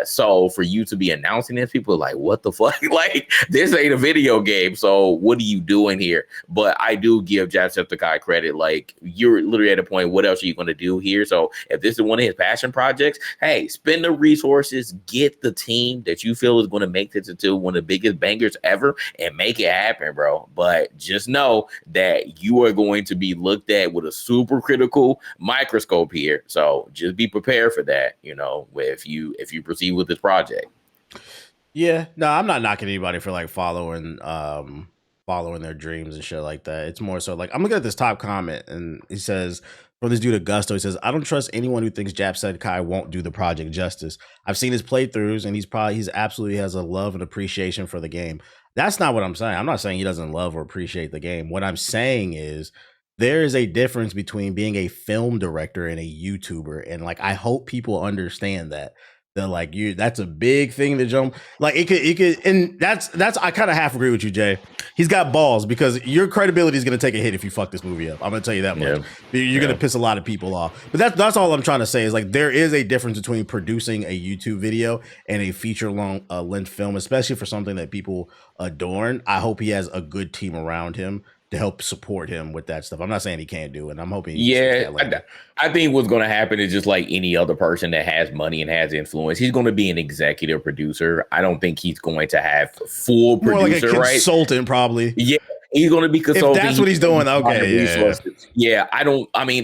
Speaker 3: So for you to be announcing this, people are like, what the fuck? Like, this ain't a video game. So what are you doing here? But I do give Jacksepticeye credit. Like, you're literally at a point, what else are you going to do here? So if this is one of his passion projects, hey, spend the resources, get the team that you feel is going to make this into one of the biggest bangers ever, and make it happen, bro. But just know that you are going to be looked at with a super critical microscope here. So just be prepared for that, if you proceed with this project.
Speaker 1: Yeah, no, I'm not knocking anybody for like following their dreams and shit like that. It's more so like, I'm looking at this top comment, and he says, from this dude Augusto, he says, I don't trust anyone who thinks Jacksepticeye won't do the project justice. I've seen his playthroughs, and he's absolutely has a love and appreciation for the game. That's not what I'm saying. I'm not saying he doesn't love or appreciate the game. What I'm saying is, there is a difference between being a film director and a YouTuber, and like, I hope people understand that. They're like, that's a big thing to jump. Like, it could, and that's I kind of half agree with you, Jay. He's got balls, because your credibility is going to take a hit if you fuck this movie up. I'm going to tell you that much. You're going to piss a lot of people off. But that's all I'm trying to say is, like, there is a difference between producing a YouTube video and a feature length film, especially for something that people adorn. I hope he has a good team around him to help support him with that stuff. I'm not saying he can't do it. I'm hoping.
Speaker 3: I think what's going to happen is just like any other person that has money and has influence. He's going to be an executive producer. I don't think he's going to have full producer,
Speaker 1: more like a consultant, probably.
Speaker 3: Yeah. He's going to be consulting.
Speaker 1: If that's what he's doing, okay.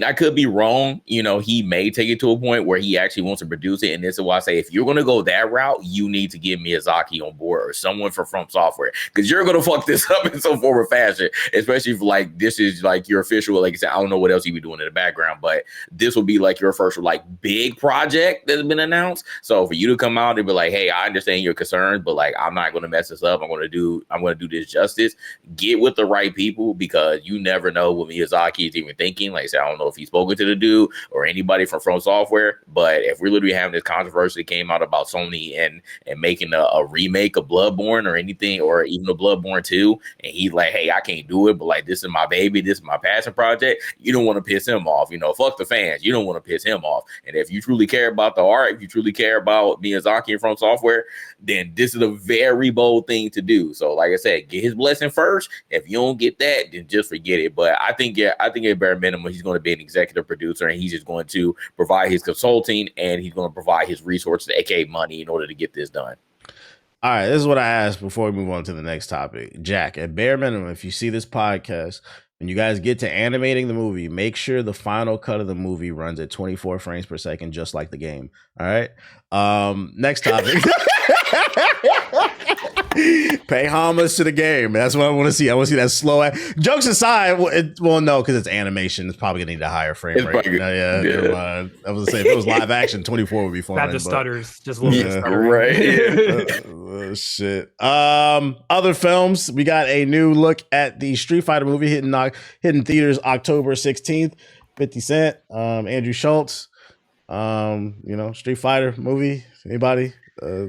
Speaker 3: I could be wrong. He may take it to a point where he actually wants to produce it. And this is why I say, if you're going to go that route, you need to get Miyazaki on board or someone from Software, because you're going to fuck this up in some form or fashion, especially if like this is like your official, like I said, I don't know what else you'd be doing in the background, but this will be like your first like big project that's been announced. So for you to come out and be like, hey, I understand your concerns, but like, I'm not going to mess this up. I'm going to do this justice. Get with the right people, because you never know what Miyazaki is even thinking. Like I said, I don't know if he's spoken to the dude or anybody from Software, but if we're literally having this controversy that came out about Sony and making a remake of Bloodborne or anything, or even a Bloodborne 2, and he's like, hey, I can't do it, but like, this is my baby, this is my passion project, you don't want to piss him off. Fuck the fans. You don't want to piss him off. And if you truly care about the art, if you truly care about Miyazaki and Software, then this is a very bold thing to do. So like I said, get his blessing first. If you don't get that, then just forget it. But I think at bare minimum, he's going to be an executive producer, and he's just going to provide his consulting, and he's going to provide his resources, aka money, in order to get this done.
Speaker 1: All right, this is what I asked before we move on to the next topic. Jack, at bare minimum, if you see this podcast and you guys get to animating the movie, make sure the final cut of the movie runs at 24 frames per second, just like the game. All right. Next topic. Pay homage to the game. That's what I want to see. I want to see that slow. Jokes aside, no, because it's animation. It's probably gonna need a higher frame rate. Never mind. I was gonna say, if it was live action, 24 would be fine.
Speaker 2: That just stutters, just a little bit stuttering.
Speaker 1: Right. Shit. Other films. We got a new look at the Street Fighter movie hitting theaters October 16th. 50 Cent, Andrew Schultz. Street Fighter movie. Anybody?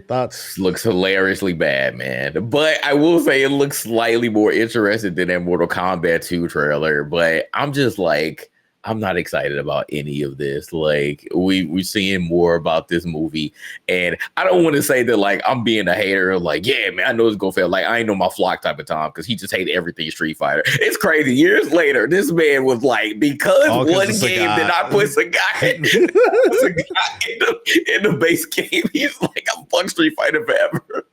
Speaker 1: Thoughts?
Speaker 3: Looks hilariously bad, man. But I will say it looks slightly more interesting than that Mortal Kombat 2 trailer. But I'm just like, I'm not excited about any of this. Like, we're seeing more about this movie, and I don't want to say that like I'm being a hater. Like, yeah, man, I know it's gonna fail. Like, I ain't know my flock type of time, because he just hated everything Street Fighter. It's crazy. Years later, this man was like, because one game did not put a guy in the base game, he's like, I'm fuck Street Fighter forever.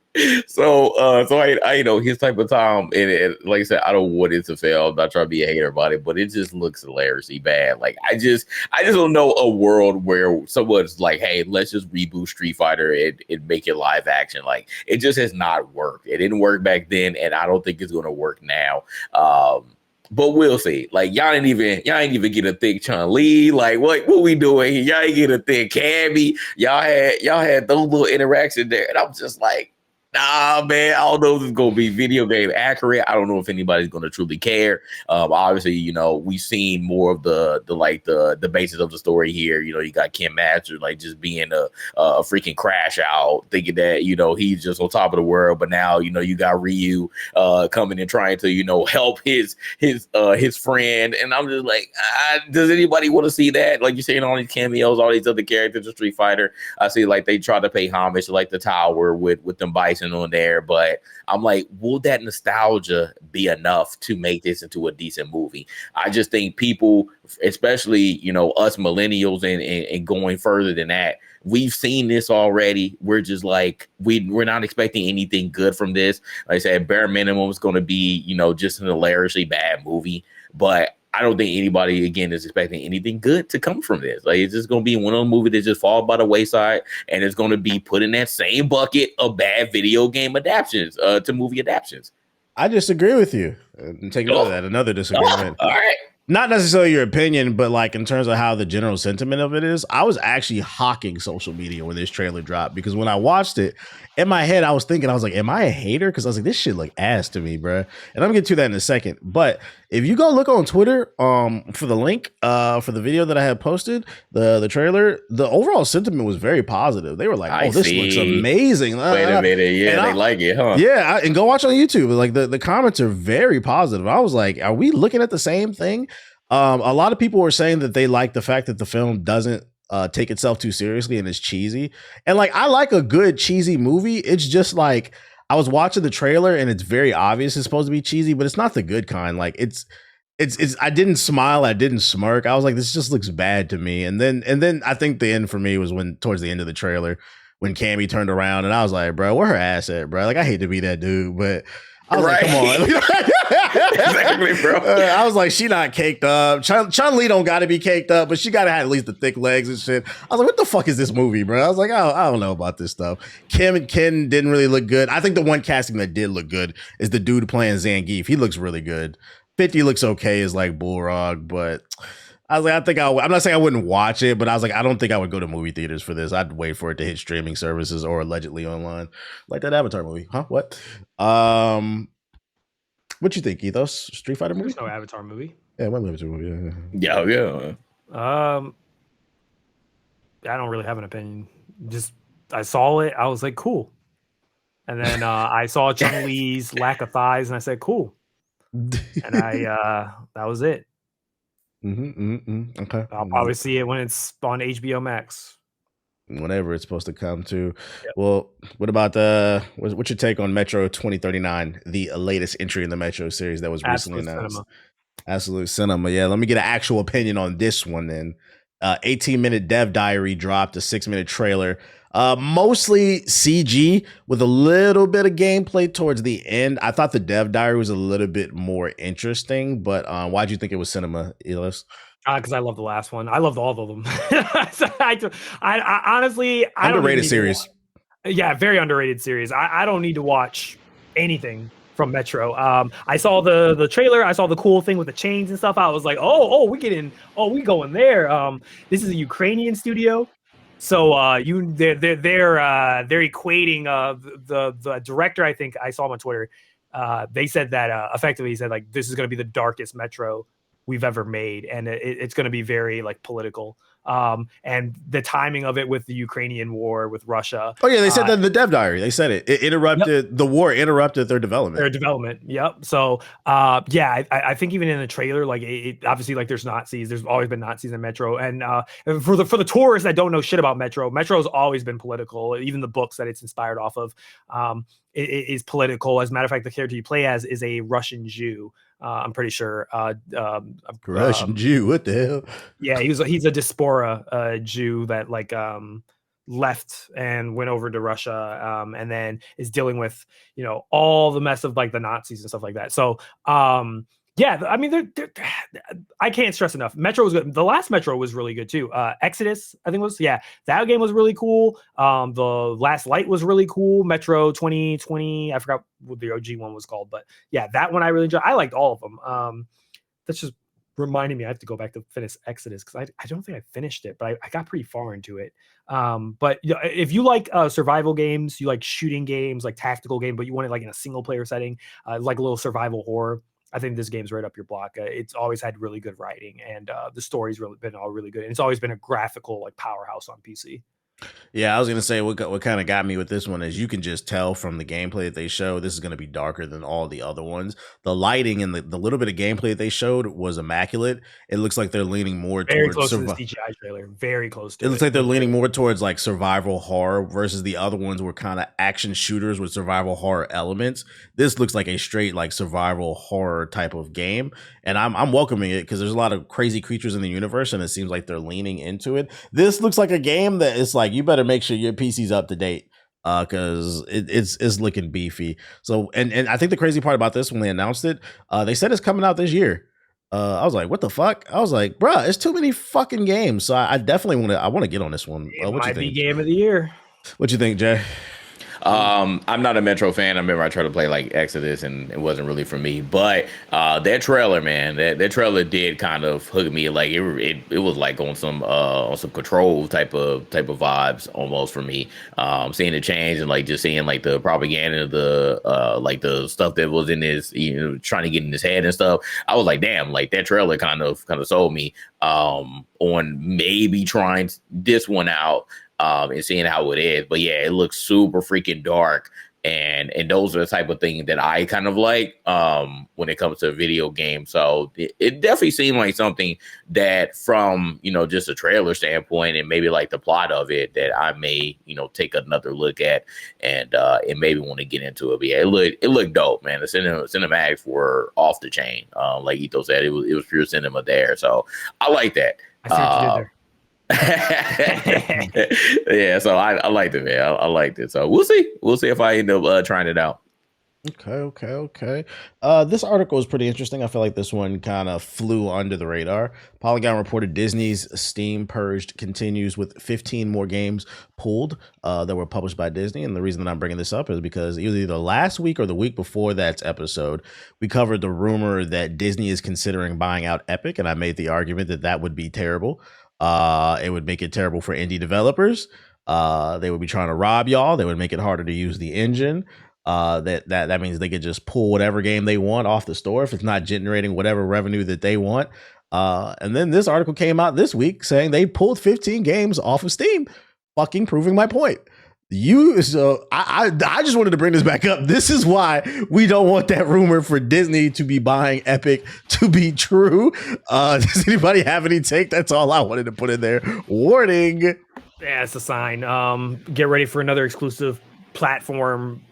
Speaker 3: So I you know his type of time, and like I said, I don't want it to fail. I'm not trying to be a hater about it, but it just looks hilariously bad. Like I just don't know a world where someone's like, hey, let's just reboot Street Fighter and make it live action. Like it just has not worked. It didn't work back then, and I don't think it's gonna work now. But we'll see. Like y'all ain't even get a thick Chun-Li. Like what we doing here? Y'all ain't get a thick Cammy. Y'all had those little interactions there, and I'm just like, nah, man, I don't know if it's gonna be video game accurate. I don't know if anybody's gonna truly care. Obviously, you know, we've seen more of the basis of the story here. You know, you got Ken Masters like just being a freaking crash out, thinking that you know he's just on top of the world. But now you know you got Ryu coming and trying to help his friend, and I'm just like, does anybody want to see that? Like you're saying, all these cameos, all these other characters of Street Fighter. I see like they try to pay homage to like the Tower with them Bison on there, but I'm like, will that nostalgia be enough to make this into a decent movie? I just think people, especially us millennials and going further than that, we've seen this already. We're just like we're not expecting anything good from this. Like I said, bare minimum is going to be just an hilariously bad movie, but I don't think anybody, again, is expecting anything good to come from this. Like, it's just going to be one of those movies that just fall by the wayside, and it's going to be put in that same bucket of bad video game adaptations to movie adaptations.
Speaker 1: I disagree with you. And take note of that. Another disagreement.
Speaker 3: All right.
Speaker 1: Not necessarily your opinion, but like in terms of how the general sentiment of it is, I was actually hawking social media when this trailer dropped, because when I watched it, in my head, I was like, am I a hater? Because I was like, this shit look ass to me, bro. And I'm gonna get to that in a second. But if you go look on Twitter for the link for the video that I had posted, the trailer, the overall sentiment was very positive. They were like, oh, this looks amazing.
Speaker 3: Wait a minute. Yeah, they like it, huh?
Speaker 1: Yeah, and go watch on YouTube. Like the comments are very positive. I was like, are we looking at the same thing? A lot of people were saying that they like the fact that the film doesn't take itself too seriously and is cheesy. And like, I like a good cheesy movie. It's just like, I was watching the trailer and it's very obvious it's supposed to be cheesy, but it's not the good kind. Like it's I didn't smile, I didn't smirk. I was like, this just looks bad to me. And then I think the end for me was when towards the end of the trailer, when Cammy turned around and I was like, bro, where her ass at, bro? Like, I hate to be that dude, but I was like, come on.
Speaker 3: Exactly, bro.
Speaker 1: I was like, she not caked up. Chun-Li don't got to be caked up, but she got to have at least the thick legs and shit. I was like, what the fuck is this movie, bro? I was like, I don't know about this stuff. Kim and Ken didn't really look good. I think the one casting that did look good is the dude playing Zangief. He looks really good. 50 looks okay as like Bullrog, but I was like, I'm not saying I wouldn't watch it, but I was like, I don't think I would go to movie theaters for this. I'd wait for it to hit streaming services or allegedly online, like that Avatar movie. Huh? What? What you think, Ethos? Street Fighter movie?
Speaker 2: There's no Avatar movie.
Speaker 1: Yeah, one Avatar movie.
Speaker 3: Yeah.
Speaker 2: I don't really have an opinion. Just I saw it, I was like, cool. And then I saw Chun-Li's lack of thighs, and I said, cool. And that was it.
Speaker 1: Okay.
Speaker 2: I'll probably see it when it's on HBO Max.
Speaker 1: Whenever it's supposed to come to. Yep. Well, what about what's your take on Metro 2039, the latest entry in the Metro series that was recently announced? Absolute Cinema. Yeah, let me get an actual opinion on this one then. 18-minute dev diary dropped, a 6-minute trailer. Mostly CG with a little bit of gameplay towards the end. I thought the dev diary was a little bit more interesting, but why'd you think it was cinema, Elis?
Speaker 2: Because I love the last one. I loved all of them. I honestly, I
Speaker 1: underrated series.
Speaker 2: Yeah, very underrated series. I don't need to watch anything from Metro. I saw the trailer. I saw the cool thing with the chains and stuff. I was like, we going there. This is a Ukrainian studio. So they're equating the director. I think I saw him on Twitter. They said that effectively he said like this is going to be the darkest Metro we've ever made, and it's going to be very like political. And the timing of it with the Ukrainian war with Russia. Oh yeah,
Speaker 1: they said that in the dev diary. They said it interrupted the war, interrupted their development.
Speaker 2: Yep. So I think even in the trailer, like it obviously like there's Nazis. There's always been Nazis in Metro, and for the tourists that don't know shit about Metro has always been political. Even the books that it's inspired off of it is political. As a matter of fact, the character you play as is a Russian Jew. I'm pretty sure.
Speaker 1: Russian Jew, what the hell?
Speaker 2: Yeah, he's a diaspora Jew that like left and went over to Russia, and then is dealing with, all the mess of like the Nazis and stuff like that. So yeah, I mean, I can't stress enough. Metro was good. The last Metro was really good too. Exodus, I think that game was really cool. The Last Light was really cool. Metro 2020, I forgot what the OG one was called, but yeah, that one I really enjoyed. I liked all of them. That's just reminding me I have to go back to finish Exodus because I don't think I finished it, but I got pretty far into it. But if you like survival games, you like shooting games, like tactical game, but you want it like in a single player setting, like a little survival horror, I think this game's right up your block. It's always had really good writing, and the story's been all really good. And it's always been a graphical like powerhouse on PC.
Speaker 1: Yeah, I was gonna say what kind of got me with this one is you can just tell from the gameplay that they show this is gonna be darker than all the other ones. The lighting and the little bit of gameplay that they showed was immaculate. It looks like they're leaning more
Speaker 2: very
Speaker 1: towards
Speaker 2: close to the CGI trailer. Very close to it.
Speaker 1: It looks like they're leaning more towards like survival horror versus the other ones were kind of action shooters with survival horror elements. This looks like a straight like survival horror type of game, and I'm welcoming it because there's a lot of crazy creatures in the universe, and it seems like they're leaning into it. This looks like a game that is like you better make sure your PC's up to date because it's looking beefy. So and I think the crazy part about this when they announced it, they said it's coming out this year. I was like, what the fuck? I was like, bruh, it's too many fucking games. So I definitely want to get on this one.
Speaker 2: It might be game of the year.
Speaker 1: What you think, Jay?
Speaker 3: I'm not a Metro fan. I remember I tried to play like Exodus and it wasn't really for me. But that trailer, man, that trailer did kind of hook me. Like it was like on some Control type of vibes almost for me. Seeing the change and like just seeing like the propaganda, the like the stuff that was in his, trying to get in his head and stuff. I was like, damn, like that trailer kind of sold me on maybe trying this one out. And seeing how it is. But yeah, it looks super freaking dark. And those are the type of things that I kind of like when it comes to a video game. So it definitely seemed like something that from, just a trailer standpoint and maybe like the plot of it that I may, take another look at and maybe want to get into it. But yeah, it looked dope, man. The cinematics were off the chain. Like Ito said, it was pure cinema there. So I like that.
Speaker 2: I see what you did there.
Speaker 3: Yeah, so I liked it, man. I liked it. So we'll see if I end up trying it out.
Speaker 1: Okay. This article is pretty interesting. I feel like this one kind of flew under the radar. Polygon reported Disney's Steam Purge continues with 15 more games pulled that were published by Disney. And the reason that I'm bringing this up is because either last week or the week before that episode, we covered the rumor that Disney is considering buying out Epic. And I made the argument that would be terrible. It would make it terrible for indie developers. They would be trying to rob y'all. They would make it harder to use the engine. That means they could just pull whatever game they want off the store if it's not generating whatever revenue that they want. And then this article came out this week saying they pulled 15 games off of Steam, fucking proving my point. I just wanted to bring this back up. This is why we don't want that rumor for Disney to be buying Epic to be true. Does anybody have any take? That's all I wanted to put in there. Warning.
Speaker 2: Yeah, it's a sign. Get ready for another exclusive platform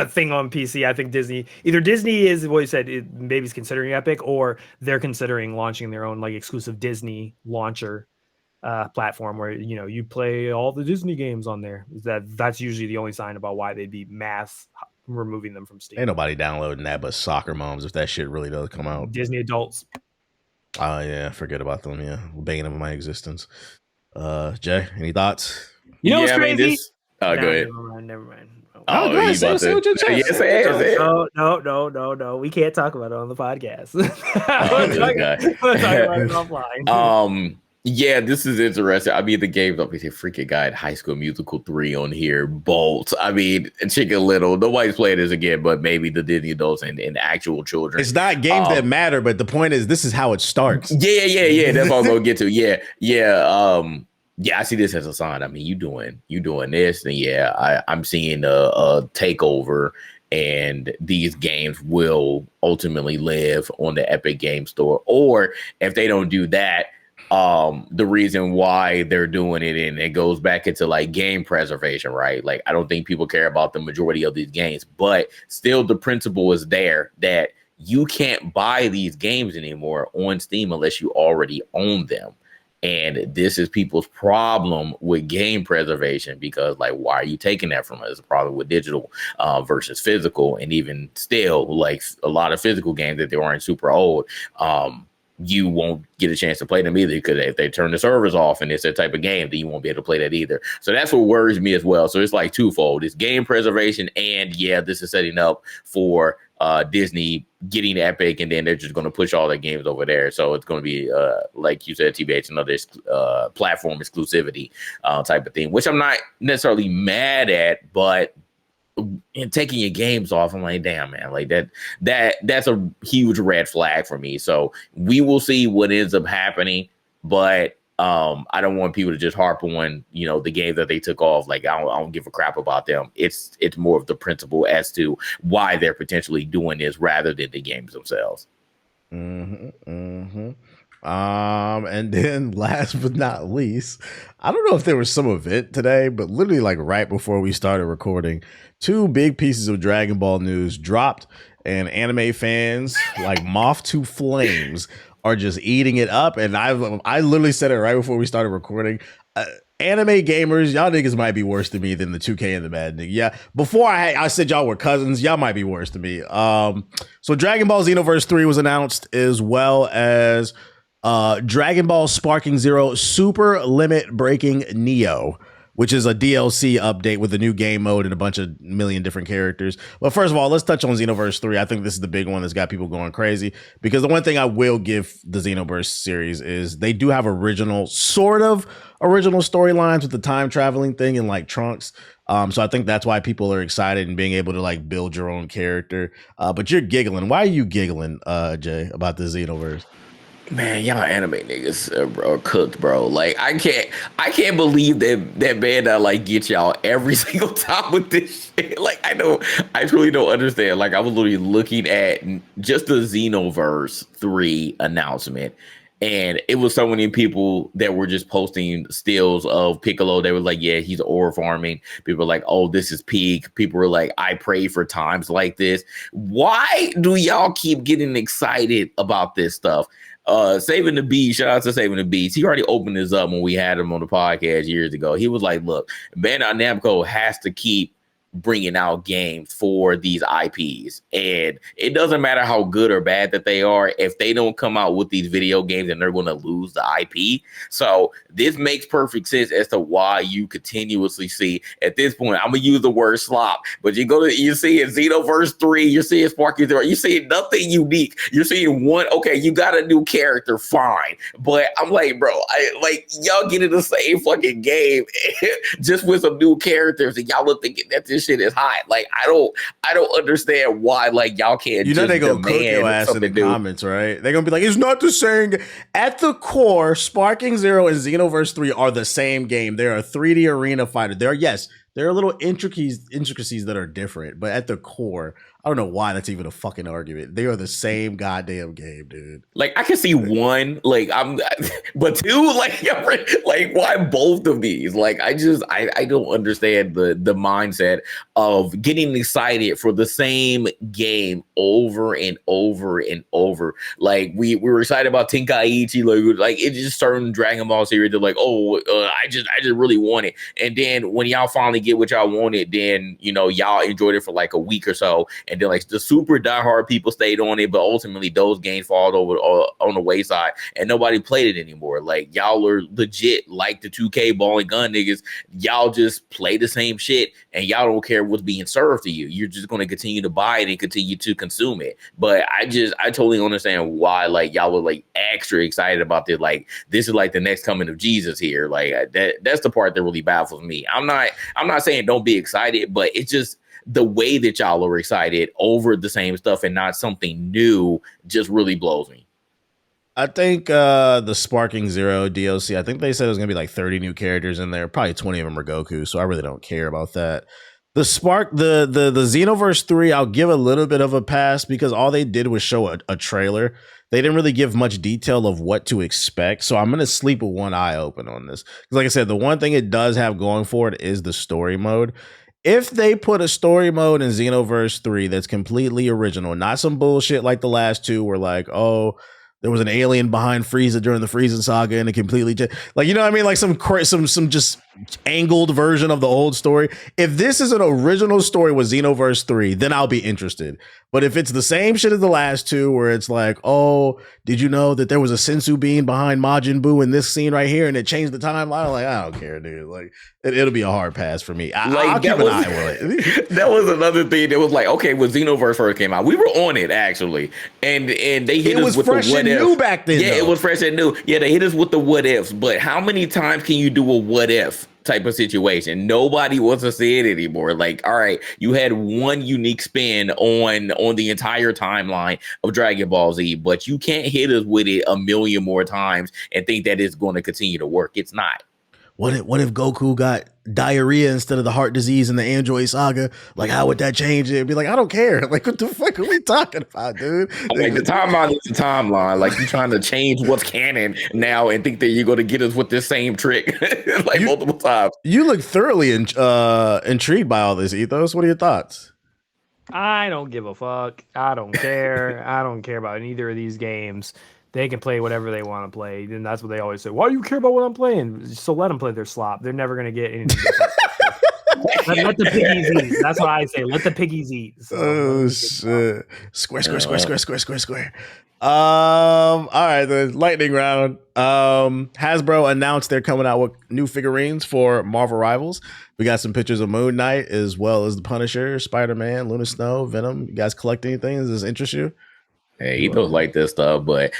Speaker 2: thing on PC. I think Disney is what you said, maybe is considering Epic, or they're considering launching their own like exclusive Disney launcher platform where you play all the Disney games on there. That's usually the only sign about why they'd be mass removing them from Steam.
Speaker 1: Ain't nobody downloading that but soccer moms if that shit really does come out.
Speaker 2: Disney adults.
Speaker 1: Oh yeah, forget about them. Yeah, banging them in my existence. Jay, any thoughts?
Speaker 2: What's crazy?
Speaker 3: Go ahead.
Speaker 2: Never mind.
Speaker 1: Oh, go ahead. Say what your chest.
Speaker 3: Yes, say it.
Speaker 2: No. We can't talk about it on the podcast. We'll talk about it offline.
Speaker 3: Yeah, this is interesting. I mean, the game's obviously freaking guy High School Musical 3 on here. Bolt. I mean, Chicken Little. Nobody's playing this again, but maybe the Disney adults and actual children.
Speaker 1: It's not games that matter, but the point is, this is how it starts.
Speaker 3: Yeah. That's what I'm gonna get to. Yeah. Yeah, I see this as a sign. I mean, you doing this, and yeah, I'm seeing a takeover, and these games will ultimately live on the Epic Game Store. Or if they don't do that, the reason why they're doing it, and it goes back into like game preservation, right? Like, I don't think people care about the majority of these games, but still the principle is there that you can't buy these games anymore on Steam unless you already own them. And this is people's problem with game preservation, because like, why are you taking that from us? It's a problem with digital versus physical. And even still, like a lot of physical games that they aren't super old, you won't get a chance to play them either, because if they turn the servers off and it's that type of game, then you won't be able to play that either. So that's what worries me as well. So it's like twofold. It's game preservation, and yeah, this is setting up for Disney getting Epic, and then they're just going to push all their games over there. So it's going to be, like you said, TBH, another platform exclusivity type of thing, which I'm not necessarily mad at, but and taking your games off, I'm like, damn, man, like that's a huge red flag for me. So we will see what ends up happening, but I don't want people to just harp on, you know, the games that they took off. Like I don't give a crap about them. It's more of the principle as to why they're potentially doing this rather than the games themselves.
Speaker 1: And then last but not least, I don't know if there was some of it today, but literally like right before we started recording, 2 big pieces of Dragon Ball news dropped, and anime fans like moth to flames are just eating it up. And I literally said it right before we started recording. Anime gamers, y'all niggas might be worse than me than the 2K and the Mad nigga. Yeah, before I said y'all were cousins, y'all might be worse than me. So Dragon Ball Xenoverse 3 was announced, as well as Dragon Ball Sparking Zero Super Limit Breaking Neo, which is a DLC update with a new game mode and a bunch of million different characters. But first of all, let's touch on Xenoverse 3. I think this is the big one that's got people going crazy, because the one thing I will give the Xenoverse series is they do have sort of original storylines with the time traveling thing and like Trunks. So I think that's why people are excited and being able to like build your own character. But you're giggling. Why are you giggling, Jay, about the Xenoverse?
Speaker 3: Man, y'all anime niggas are cooked, bro. Like I can't believe that Bandai like get y'all every single time with this shit. Like I truly don't understand. Like I was literally looking at just the Xenoverse 3 announcement, and it was so many people that were just posting stills of Piccolo. They were like, yeah, he's ore farming. People were like, oh, this is peak. People were like, I pray for times like this. Why do y'all keep getting excited about this stuff? Saving the Beast, shout out to Saving the Beast. He already opened this up when we had him on the podcast years ago. He was like, look, Bandai Namco has to keep bringing out games for these IPs, and it doesn't matter how good or bad that they are, if they don't come out with these video games, then they're going to lose the IP. So this makes perfect sense as to why you continuously see, at this point, I'm gonna use the word slop, but you see in Xenoverse 3, you're seeing Sparky 0, you're seeing nothing unique. You're seeing one, okay, you got a new character, fine, but I'm like, bro, y'all get in the same fucking game just with some new characters, and y'all are thinking that this shit is hot. Like I don't understand why like y'all can't.
Speaker 1: You know they gonna cook your ass in the comments, right? They're gonna be like, it's not the same. At the core, Sparking Zero and Xenoverse 3 are the same game. They're a 3D arena fighter. There are little intricacies that are different, but at the core, I don't know why that's even a fucking argument. They are the same goddamn game, dude.
Speaker 3: Like I can see one, but 2, like why both of these? Like I don't understand the mindset of getting excited for the same game over and over and over. Like we were excited about Tenkaichi, like it just certain Dragon Ball series. They're like, I just really want it, and then when y'all finally get what y'all wanted, then y'all enjoyed it for like a week or so. And then like the super diehard people stayed on it, but ultimately those games fall over on the wayside and nobody played it anymore. Like y'all are legit like the 2K ball and gun niggas. Y'all just play the same shit and y'all don't care what's being served to you. You're just going to continue to buy it and continue to consume it. But I totally understand why like y'all were like extra excited about this. Like this is like the next coming of Jesus here. Like that's the part that really baffles me. I'm not saying don't be excited, but it's just the way that y'all are excited over the same stuff and not something new just really blows me.
Speaker 1: I think the Sparking Zero DLC, I think they said it was going to be like 30 new characters in there. Probably 20 of them are Goku, so I really don't care about that. The Xenoverse 3, I'll give a little bit of a pass because all they did was show a trailer. They didn't really give much detail of what to expect, so I'm going to sleep with one eye open on this. Because like I said, the one thing it does have going for it is the story mode. If they put a story mode in Xenoverse 3 that's completely original, not some bullshit like the last two where like, there was an alien behind Frieza during the Frieza saga, and it completely like, you know what I mean? Like some just angled version of the old story. If this is an original story with Xenoverse 3, then I'll be interested. But if it's the same shit as the last two, where it's like, oh, did you know that there was a sensu bean behind Majin Buu in this scene right here, and it changed the timeline? I'm like, I don't care, dude. Like, it'll be a hard pass for me. I'll keep an eye on it.
Speaker 3: That was another thing that was like, okay, when Xenoverse first came out, we were on it actually, and they hit us with the what
Speaker 1: and
Speaker 3: if.
Speaker 1: New back then.
Speaker 3: Yeah,
Speaker 1: though.
Speaker 3: It was fresh and new. Yeah, they hit us with the what ifs. But how many times can you do a what if type of situation? Nobody wants to see it anymore. Like, all right, you had one unique spin on the entire timeline of Dragon Ball Z, but you can't hit us with it a million more times and think that it's going to continue to work. It's not.
Speaker 1: What if Goku got diarrhea instead of the heart disease in the Android saga? Like, how would that change it? It'd be like, I don't care. Like, what the fuck are we talking about, dude?
Speaker 3: Like, the timeline is the timeline. Like, you're trying to change what's canon now and think that you're going to get us with this same trick like multiple times.
Speaker 1: You look thoroughly intrigued by all this, Ethos. What are your thoughts?
Speaker 2: I don't give a fuck. I don't care. I don't care about either of these games. They can play whatever they want to play. And that's what they always say. Why do you care about what I'm playing? So let them play their slop. They're never going to get anything different. let the piggies eat. That's what I say. Let the piggies eat. So,
Speaker 1: oh, shit. Square. All right, the lightning round. Hasbro announced they're coming out with new figurines for Marvel Rivals. We got some pictures of Moon Knight as well as the Punisher, Spider-Man, Luna Snow, Venom. You guys collect anything? Does this interest you?
Speaker 3: Hey, he don't like this stuff, but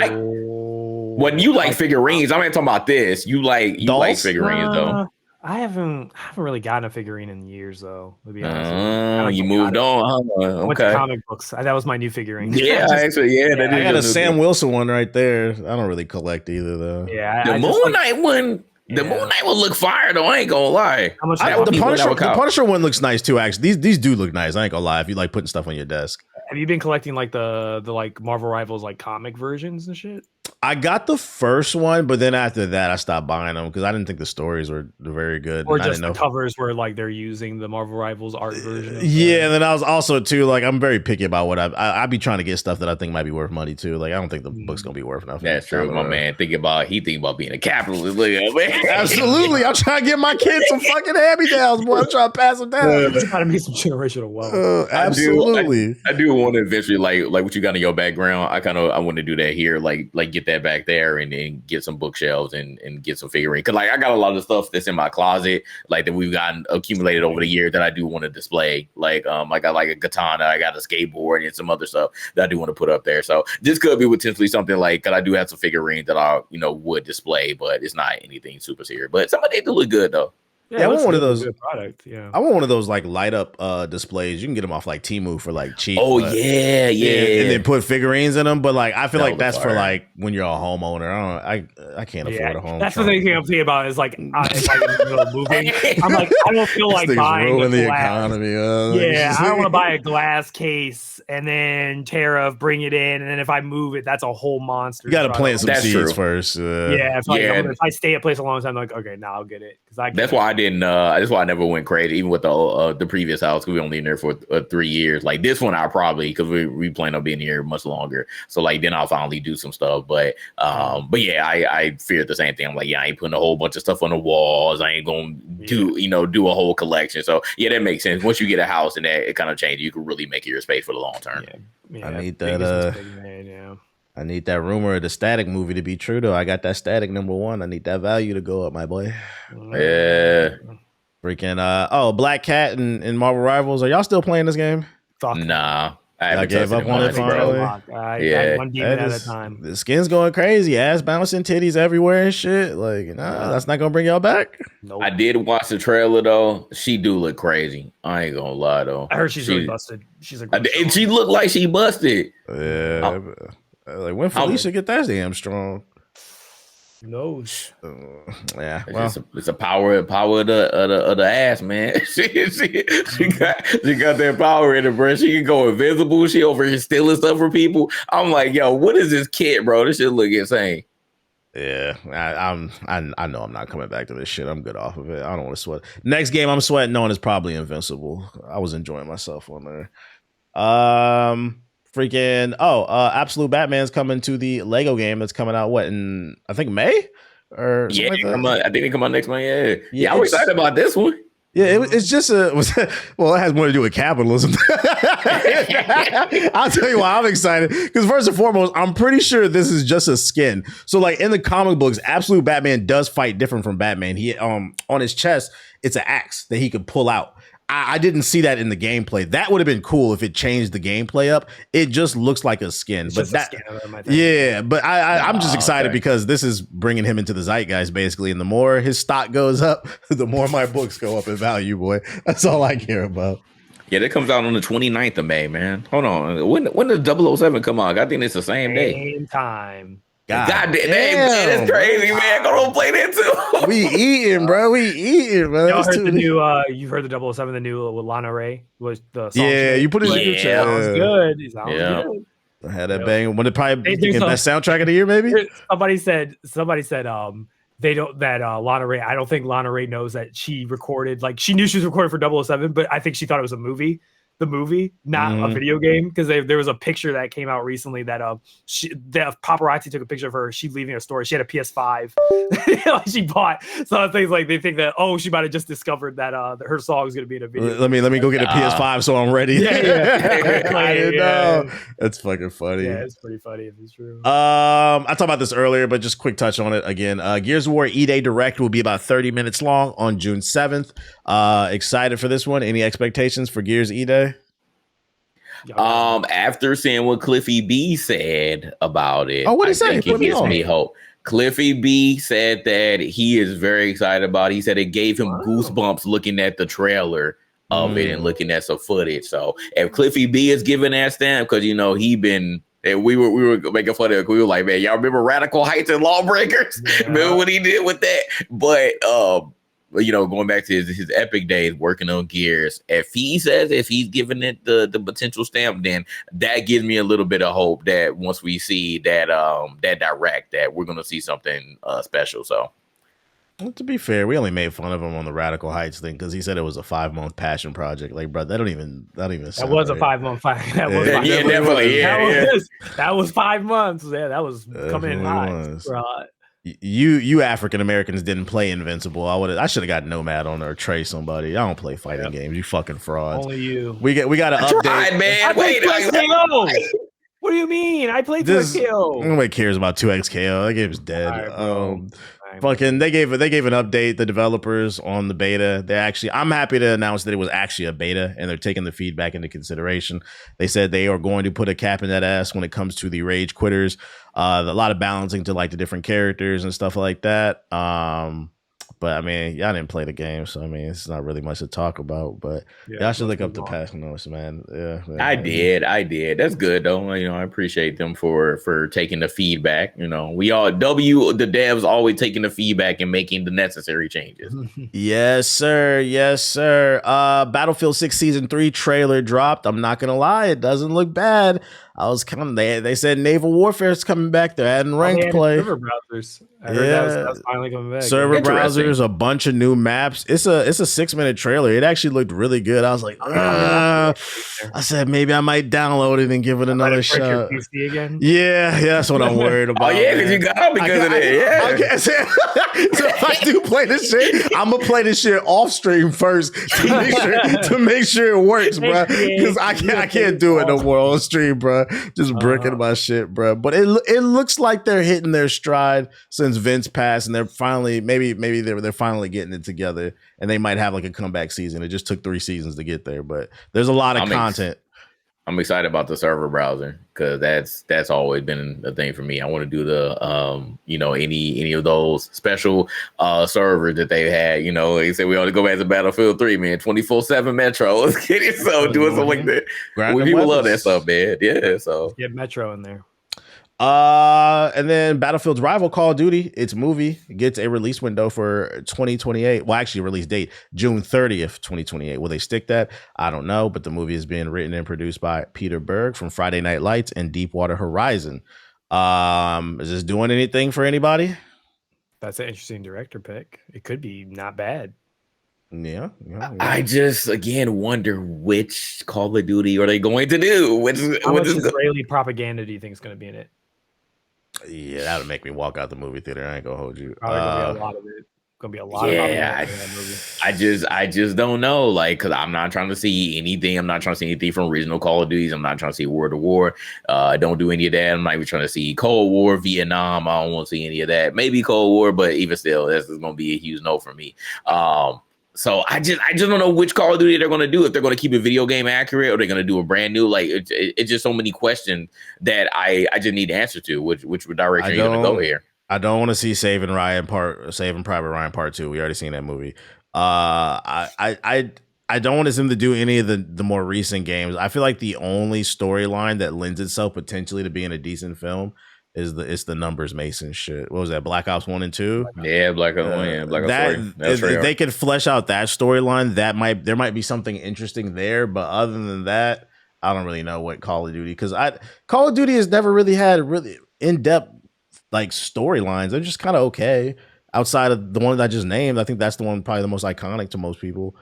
Speaker 3: when you like figurines, I'm not talking about this. You like figurines though.
Speaker 2: I haven't really gotten a figurine in years though. To be honest,
Speaker 3: you moved on. Huh?
Speaker 2: I went to comic books. That was my new figurine.
Speaker 3: Yeah, actually, I
Speaker 1: got a Sam Wilson one right there. I don't really collect either though.
Speaker 3: Yeah, the Moon Knight one. The Moon Knight will look fire though. I ain't gonna lie.
Speaker 1: The Punisher one looks nice too. Actually, these do look nice. I ain't gonna lie. If you like putting stuff on your desk.
Speaker 2: Have you been collecting like the like Marvel Rivals like comic versions and shit?
Speaker 1: I got the first one, but then after that, I stopped buying them because I didn't think the stories were very good.
Speaker 2: Or just the covers where like they're using the Marvel Rivals art version.
Speaker 1: Yeah, and then I was also too like I'm very picky about what I be trying to get stuff that I think might be worth money too. Like I don't think the book's gonna be worth enough.
Speaker 3: That's true, my man. Think about being a capitalist. Look at man.
Speaker 1: Absolutely, I'm trying to get my kids some fucking hand-me-downs, boy. I'm trying to pass them down.
Speaker 2: I'm trying to make some generational wealth.
Speaker 1: Absolutely,
Speaker 3: I do want to eventually like what you got in your background. I want to do that here, like get that back there and then get some bookshelves and get some figurines. Cause like I got a lot of stuff that's in my closet, like that we've gotten accumulated over the year that I do want to display. Like I got like a katana, I got a skateboard and some other stuff that I do want to put up there. So this could be potentially something like, cause I do have some figurines that I would display, but it's not anything super serious. But some of they do look good though.
Speaker 1: Yeah, I want one of those.
Speaker 2: Product, yeah.
Speaker 1: I want one of those like light up displays. You can get them off like Temu for like cheap.
Speaker 3: Oh yeah.
Speaker 1: And then put figurines in them. But like I feel like that's for like when you're a homeowner. I can't afford a home.
Speaker 2: That's the thing I'm thinking about is like if I'm in the middle of moving. I'm like I don't feel like buying the economy. I don't want to buy a glass case and then tear up, bring it in, and then if I move it, that's a whole monster.
Speaker 1: You got to plant some seeds first.
Speaker 2: If I stay a place a long time, I'm like okay, now I'll get it because
Speaker 3: that's why I didn't. That's why I never went crazy, even with the previous house. Cause we only in there for 3 years. Like this one, I probably because we plan on being here much longer. So like then I'll finally do some stuff. But yeah, I feared the same thing. I'm like, I ain't putting a whole bunch of stuff on the walls. I ain't gonna do a whole collection. So yeah, that makes sense. Once you get a house and that it kind of changes, you can really make it your space for the long term.
Speaker 1: I need that. I need that rumor of the Static movie to be true though. I got that Static #1. I need that value to go up, my boy.
Speaker 3: Yeah.
Speaker 1: Freaking Black Cat and Marvel Rivals. Are y'all still playing this game?
Speaker 3: Nah. I
Speaker 1: gave up on it finally.
Speaker 2: One demon at a time.
Speaker 1: The skin's going crazy, ass bouncing, titties everywhere and shit. Like, that's not gonna bring y'all back.
Speaker 2: Nope.
Speaker 3: I did watch the trailer though. She do look crazy. I ain't gonna lie though.
Speaker 2: I heard she's really busted. She's like,
Speaker 3: and she looked like she busted.
Speaker 1: Yeah. Like when Felicia get that damn strong.
Speaker 2: No.
Speaker 1: Yeah.
Speaker 3: It's a power of the ass, man. she got that power in her, bro. She can go invisible. She over here stealing stuff from people. I'm like, yo, what is this kid, bro? This shit look insane.
Speaker 1: Yeah, I know I'm not coming back to this shit. I'm good off of it. I don't want to sweat. Next game I'm sweating on is probably Invincible. I was enjoying myself on there. Freaking Absolute Batman's coming to the Lego game that's coming out in I think May or
Speaker 3: Yeah,
Speaker 1: something like that.
Speaker 3: I think they come out next month.
Speaker 1: Yeah,
Speaker 3: I'm excited about this one.
Speaker 1: Yeah, it's just it has more to do with capitalism. I'll tell you why I'm excited. Because first and foremost, I'm pretty sure this is just a skin. So like in the comic books, Absolute Batman does fight different from Batman. He on his chest, it's an axe that he could pull out. I didn't see that in the gameplay. That would have been cool if it changed the gameplay up. It just looks like a skin.
Speaker 2: It's
Speaker 1: but
Speaker 2: just
Speaker 1: that,
Speaker 2: a skin of him, I think.
Speaker 1: yeah, but I'm just excited because this is bringing him into the zeitgeist basically. And the more his stock goes up, the more my books go up in value, boy. That's all I care about.
Speaker 3: Yeah, that comes out on the 29th of May, man. Hold on. When does 007 come out? I think it's the same day.
Speaker 2: Same time.
Speaker 3: God damn, that's crazy, man. Go on, play that too.
Speaker 1: We eating, bro.
Speaker 2: Y'all heard the new, you heard the 007, the new with Lana Ray was the song.
Speaker 1: Yeah, you put it in your chat.
Speaker 2: Sounds good. It sounds good.
Speaker 1: I had that bang. When it probably
Speaker 2: There's
Speaker 1: best soundtrack of the year, maybe.
Speaker 2: Somebody said they don't that Lana Ray. I don't think Lana Ray knows that she recorded. Like she knew she was recording for 007, but I think she thought it was a movie. The movie, not a video game, because there was a picture that came out recently that the paparazzi took a picture of her. She leaving a store. She had a PS5 like she bought. So things like they think that she might have just discovered that her song is going to be in a video.
Speaker 1: Let me go get a PS5 so I'm ready.
Speaker 2: Yeah.
Speaker 1: I didn't know. That's fucking funny.
Speaker 2: Yeah, it's pretty funny if it's true.
Speaker 1: I talked about this earlier, but just quick touch on it again. Gears of War E-Day Direct will be about 30 minutes long on June 7th. Excited for this one. Any expectations for Gears E-Day?
Speaker 3: After seeing what Cliffy B said about it,
Speaker 1: what did he say?
Speaker 3: It gives me hope. Cliffy B said that he is very excited about it. He said it gave him goosebumps looking at the trailer of it and looking at some footage. So if Cliffy B is giving that stamp, because we were making fun of it. We were like, man, y'all remember Radical Heights and Lawbreakers? Yeah. Remember what he did with that? But going back to his epic days working on Gears, if he's giving it the potential stamp, then that gives me a little bit of hope that once we see that direct, that we're gonna see something special. So,
Speaker 1: well, to be fair, we only made fun of him on the Radical Heights thing because he said it was a 5-month passion project. Like, bro, that don't even. That was
Speaker 2: a 5-month. That was
Speaker 3: definitely.
Speaker 2: That was 5 months. Yeah, that was coming in hot. Right.
Speaker 1: You African Americans didn't play Invincible. I should have got Nomad on there or Trey somebody. I don't play fighting games. You fucking frauds.
Speaker 2: Only you.
Speaker 1: We got an update.
Speaker 3: Tried, man. Wait,
Speaker 2: what do you mean? I played 2XKO.
Speaker 1: Nobody cares about 2XKO. That game's dead. Fucking they gave an update, the developers on the beta. I'm happy to announce that it was actually a beta and they're taking the feedback into consideration. They said they are going to put a cap in that ass when it comes to the rage quitters. A lot of balancing to like the different characters and stuff like that. But I mean, y'all didn't play the game, so I mean, it's not really much to talk about. But y'all should look up the patch notes, man. Yeah,
Speaker 3: I did. That's good though. I appreciate them for taking the feedback. We all the devs always taking the feedback and making the necessary changes.
Speaker 1: Yes, sir. Battlefield 6 Season 3 trailer dropped. I'm not gonna lie, it doesn't look bad. They said naval warfare is coming back. They're adding ranked play.
Speaker 2: Server browsers. I heard that was finally coming back.
Speaker 1: Server browsers, a bunch of new maps. It's a 6-minute trailer. It actually looked really good. I was like, I said maybe I might download it and give it another shot.
Speaker 2: Your PC again?
Speaker 1: Yeah, that's what I'm worried about.
Speaker 3: Because you got because of it. Yeah.
Speaker 1: So if I do play this shit, I'm gonna play this shit off stream first to make sure it works, bro. Because I can't do it no more on stream, bro. Just bricking my shit, bro. But it looks like they're hitting their stride since Vince passed, and they're finally maybe they're finally getting it together, and they might have like a comeback season. It just took 3 seasons to get there, but there's a lot of content.
Speaker 3: I'm excited about the server browser because that's always been a thing for me. I want to do the any of those special servers that they had. They said we ought to go back to Battlefield 3, man. 24/7 Metro. Let's get it. So doing something like that. People love that stuff, man. Yeah. So
Speaker 2: get Metro in there.
Speaker 1: And then Battlefield's rival Call of Duty, its movie gets a release window for 2028. Well, actually, release date June 30th, 2028. Will they stick that? I don't know, but the movie is being written and produced by Peter Berg from Friday Night Lights and Deepwater Horizon. Is this doing anything for anybody?
Speaker 2: That's an interesting director pick. It could be not bad.
Speaker 1: Yeah.
Speaker 3: I just again wonder which Call of Duty are they going to do?
Speaker 2: How much Israeli propaganda do you think is going to be in it?
Speaker 1: Yeah, that'll make me walk out the movie theater. I ain't gonna hold you.
Speaker 2: Probably gonna be a lot of it. Gonna be a lot of propaganda in that movie.
Speaker 3: I just don't know, like, because I'm not trying to see anything. I'm not trying to see anything from original Call of Duties. I'm not trying to see World of War. Don't do any of that. I'm not even trying to see Cold War, Vietnam. I don't want to see any of that. Maybe Cold War, but even still, this is gonna be a huge no for me. So I just don't know which Call of Duty they're going to do. If they're going to keep it video game accurate, or they're going to do a brand new. Like it's just so many questions that I just need to answer to. Which direction are you going to go here?
Speaker 1: I don't want to see Saving Private Ryan Part 2. We already seen that movie. I don't want them to do any of the more recent games. I feel like the only storyline that lends itself potentially to being a decent film is the Numbers Mason shit. What was that? Black Ops 1 and 2?
Speaker 3: Yeah, Black Ops 1, yeah. Black Ops 3.
Speaker 1: If they could flesh out that storyline, there might be something interesting there. But other than that, I don't really know what Call of Duty, because Call of Duty has never really had really in-depth like storylines. They're just kind of okay. Outside of the one that I just named, I think that's the one probably the most iconic to most people.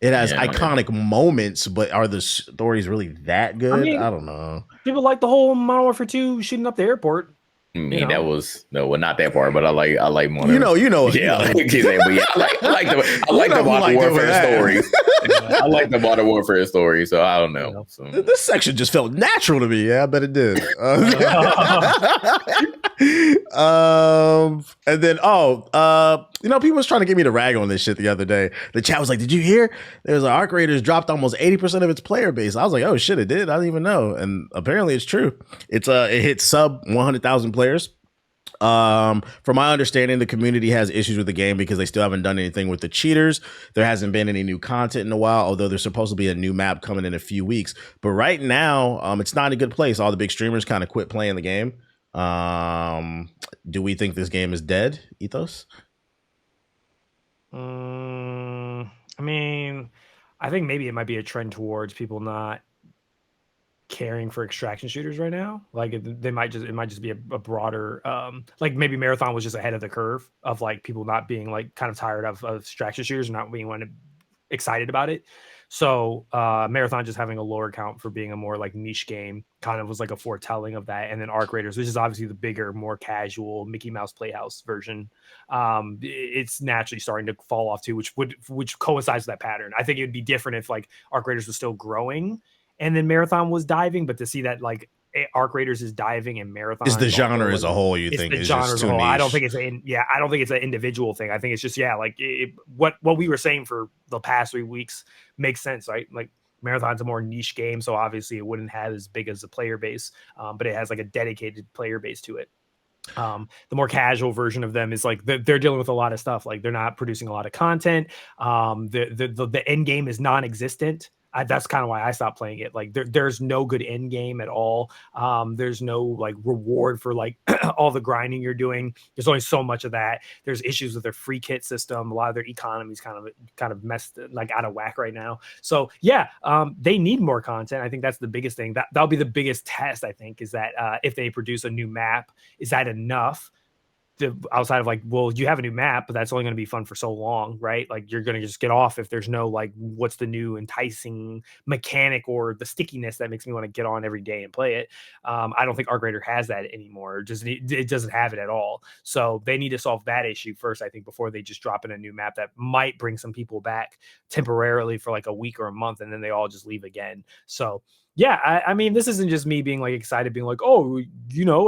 Speaker 1: It has iconic moments, but are the stories really that good? I mean, I don't know.
Speaker 2: People like the whole Modern Warfare 2 shooting up the airport.
Speaker 3: I mean, that was not that part, but I like Modern.
Speaker 1: Yeah, I
Speaker 3: like the Modern Warfare stories. I like the Modern Warfare story, so I don't know. So.
Speaker 1: This section just felt natural to me. Yeah, I bet it did. And then people was trying to get me to rag on this shit the other day. The chat was like, "Did you hear? There's Arc Raiders dropped almost 80% of its player base." I was like, "Oh shit, it did. I didn't even know." And apparently, it's true. It hit sub 100,000 players. From my understanding, the community has issues with the game because they still haven't done anything with the cheaters. There hasn't been any new content in a while, although there's supposed to be a new map coming in a few weeks. But right now, it's not in a good place. All the big streamers kind of quit playing the game. Do we think this game is dead, Ethos?
Speaker 2: I mean, I think maybe it might be a trend towards people not caring for extraction shooters right now. Like it might just be a broader like maybe Marathon was just ahead of the curve of like people not being like kind of tired of extraction shooters and not being excited about it. So Marathon just having a lower count for being a more like niche game kind of was like a foretelling of that. And then Arc Raiders, which is obviously the bigger, more casual Mickey Mouse Playhouse version, it's naturally starting to fall off too, which coincides with that pattern. I think it would be different if like Arc Raiders was still growing and then Marathon was diving, but to see that like Arc Raiders is diving and Marathon
Speaker 1: is the genre as a whole. You think
Speaker 2: the genre as a whole? I don't think it's I don't think it's an individual thing. I think it's just like what we were saying for the past 3 weeks makes sense, right? Like Marathon's a more niche game, so obviously it wouldn't have as big as a player base, but it has like a dedicated player base to it. The more casual version of them is like they're dealing with a lot of stuff. Like they're not producing a lot of content. The end game is non-existent. That's kind of why I stopped playing it. Like there's no good end game at all. There's no like reward for like all the grinding you're doing. There's only so much of that. There's issues with their free kit system. A lot of their economy's kind of messed, like out of whack right now. So they need more content. I think that's the biggest thing. That'll be the biggest test, I think, is that if they produce a new map, is that enough? Outside of like, well, you have a new map, but that's only going to be fun for so long, right? Like you're going to just get off if there's no like, what's the new enticing mechanic or the stickiness that makes me want to get on every day and play it. I don't think Arc Raider has that anymore. It doesn't have it at all. So they need to solve that issue first, I think, before they just drop in a new map that might bring some people back temporarily for like a week or a month, and then they all just leave again. So I mean, this isn't just me being like excited, being like, oh,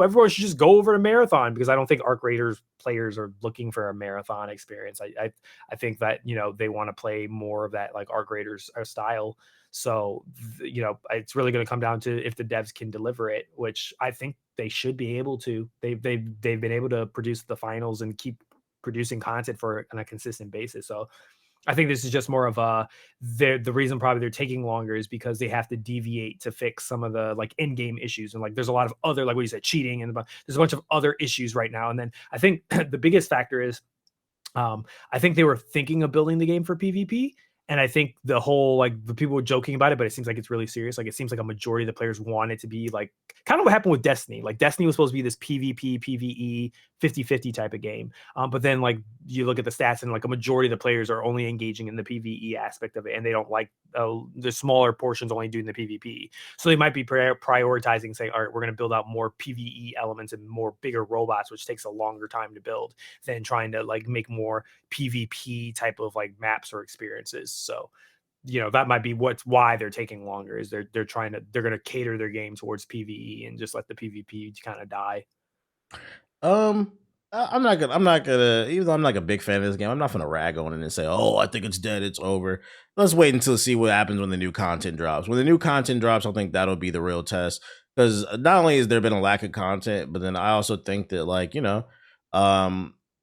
Speaker 2: everyone should just go over to Marathon, because I don't think Arc Raiders players are looking for a Marathon experience. I think that, they want to play more of that like Arc Raiders style. So, it's really going to come down to if the devs can deliver it, which I think they should be able to. They've been able to produce the finals and keep producing content on a consistent basis. So I think this is just more of the reason probably they're taking longer is because they have to deviate to fix some of the like in-game issues. And like, there's a lot of other, like what you said, cheating, and there's a bunch of other issues right now. And then I think the biggest factor is, I think they were thinking of building the game for PvP, And I think the whole, like, the people were joking about it, but it seems like it's really serious. Like, it seems like a majority of the players want it to be like kind of what happened with Destiny. Like, Destiny was supposed to be this PvP, PvE, 50-50 type of game. But then, like, you look at the stats and like a majority of the players are only engaging in the PvE aspect of it. And they don't like the smaller portions only doing the PvP. So they might be prioritizing saying, all right, we're going to build out more PvE elements and more bigger robots, which takes a longer time to build than trying to like make more PvP type of like maps or experiences. So, you know, that might be why they're taking longer, is they're going to cater their game towards PvE and just let the PvP kind of die.
Speaker 1: I'm not gonna, even though I'm like a big fan of this game, I'm not gonna rag on it and say, oh, I think it's dead, it's over. Let's wait until see what happens when the new content drops. When the new content drops, I think that'll be the real test. Because not only has there been a lack of content, but then I also think that, like, you know,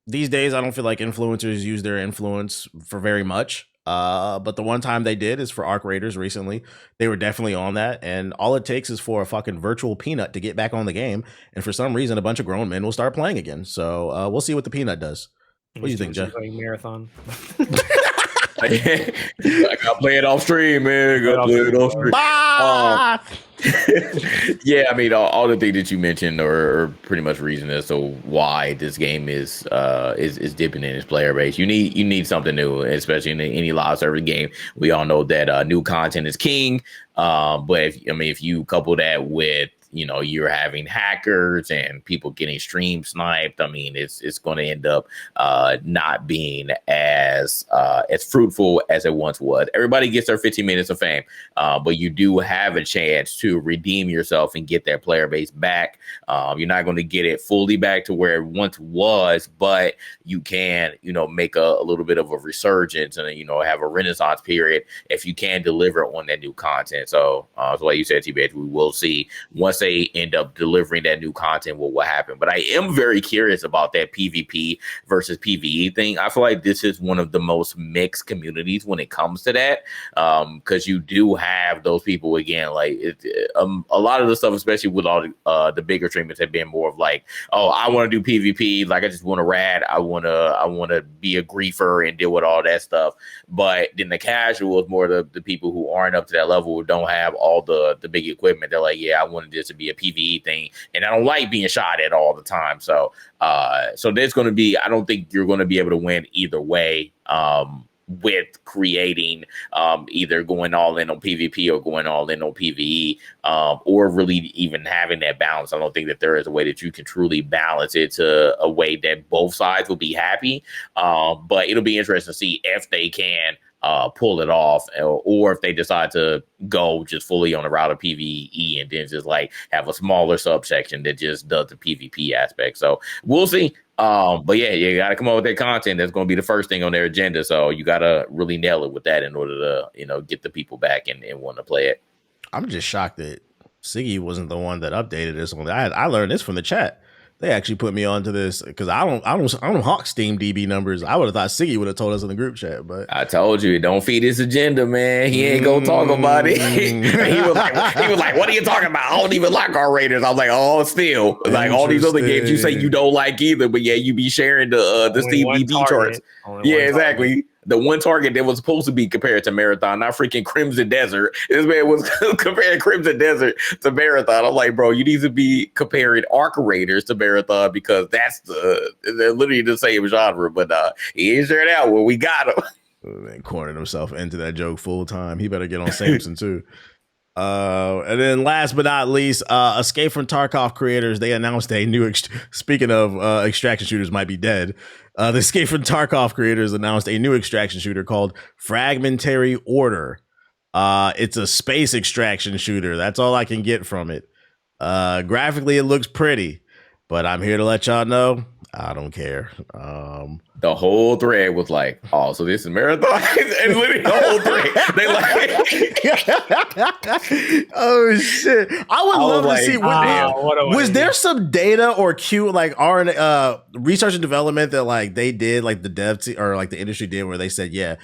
Speaker 1: these days I don't feel like influencers use their influence for very much. But the one time they did is for Arc Raiders recently. They were definitely on that, and all it takes is for a fucking virtual peanut to get back on the game, and for some reason a bunch of grown men will start playing again. So we'll see what the peanut does. What do you think, Jeff?
Speaker 2: Marathon.
Speaker 3: I gotta play it off stream, man. Gotta play it off stream. Yeah, I mean, all the things that you mentioned are pretty much reason as to why this game is dipping in its player base. You need something new, especially in any live service game. We all know that new content is king. But if you couple that with, you know, you're having hackers and people getting stream sniped, I mean, it's going to end up not being as fruitful as it once was. Everybody gets their 15 minutes of fame, but you do have a chance to redeem yourself and get that player base back. You're not going to get it fully back to where it once was, but you can, you know, make a little bit of a resurgence and, you know, have a renaissance period if you can deliver on that new content. So, like you said, TBH, we will see once they end up delivering that new content, what will happen. But I am very curious about that PvP versus PvE thing. I feel like this is one of the most mixed communities when it comes to that, because you do have those people, again, like a lot of the stuff, especially with all the bigger streamers, have been more of like, oh, I want to do PvP, like I just want to rad, I want to be a griefer and deal with all that stuff. But then the casuals, more the people who aren't up to that level, who don't have all the big equipment, they're like, yeah, I wanted this to be a PvE thing, and I don't like being shot at all the time. So there's going to be, I don't think you're going to be able to win either way, with creating either going all in on PvP or going all in on PvE, or really even having that balance. I don't think that there is a way that you can truly balance it to a way that both sides will be happy. But it'll be interesting to see if they can pull it off, or if they decide to go just fully on the route of PvE and then just like have a smaller subsection that just does the PvP aspect. So we'll see. But yeah, you got to come up with that content. That's going to be the first thing on their agenda. So you got to really nail it with that in order to, you know, get the people back and want to play it.
Speaker 1: I'm just shocked that Siggy wasn't the one that updated this. I learned this from the chat. They actually put me onto this because I don't hawk Steam DB numbers. I would have thought Siggy would have told us in the group chat, but
Speaker 3: I told you, don't feed his agenda, man. He ain't gonna talk about it. he was like, what are you talking about? I don't even like our Raiders. I was like, oh, still, like all these other games you say you don't like either, but yeah, you be sharing the Steam DB charts. Yeah, exactly. Target. The one target that was supposed to be compared to Marathon, not freaking Crimson Desert. This man was comparing Crimson Desert to Marathon. I'm like, bro, you need to be comparing Arc Raiders to Marathon because they're literally the same genre. But he ain't sharing out when we got him.
Speaker 1: Man, cornered himself into that joke full time. He better get on Samson too. And then last but not least, Escape from Tarkov creators, they announced a new speaking of extraction shooters might be dead. The Escape from Tarkov creators announced a new extraction shooter called Fragmentary Order. It's a space extraction shooter. That's all I can get from it. Graphically, it looks pretty, but I'm here to let y'all know I don't care.
Speaker 3: The whole thread was like, oh, so this is Marathon? And literally the whole thread. They
Speaker 1: like, oh, shit. I would love to see, was there some data or like research and development that like they did, like the dev or like the industry did, where they said, yeah,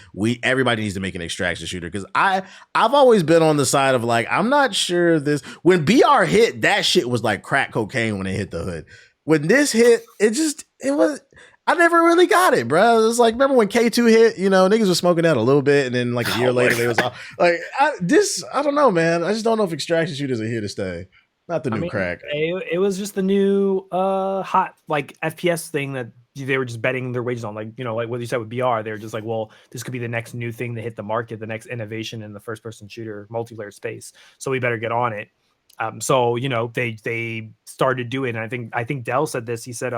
Speaker 1: everybody needs to make an extraction shooter? Because I've always been on the side of like, I'm not sure this, when BR hit, that shit was like crack cocaine when it hit the hood. When this hit, it was, I never really got it, bro. It was like, remember when K2 hit, niggas was smoking that a little bit, and then like a year later, they was all like, I don't know, man. I just don't know if extraction shooters are here to stay. Not the new crack.
Speaker 2: It was just the new hot like FPS thing that they were just betting their wages on. Like, like what you said with BR, they're just like, well, this could be the next new thing to hit the market, the next innovation in the first person shooter multiplayer space. So we better get on it. So they started doing it. And I think Dell said this. He said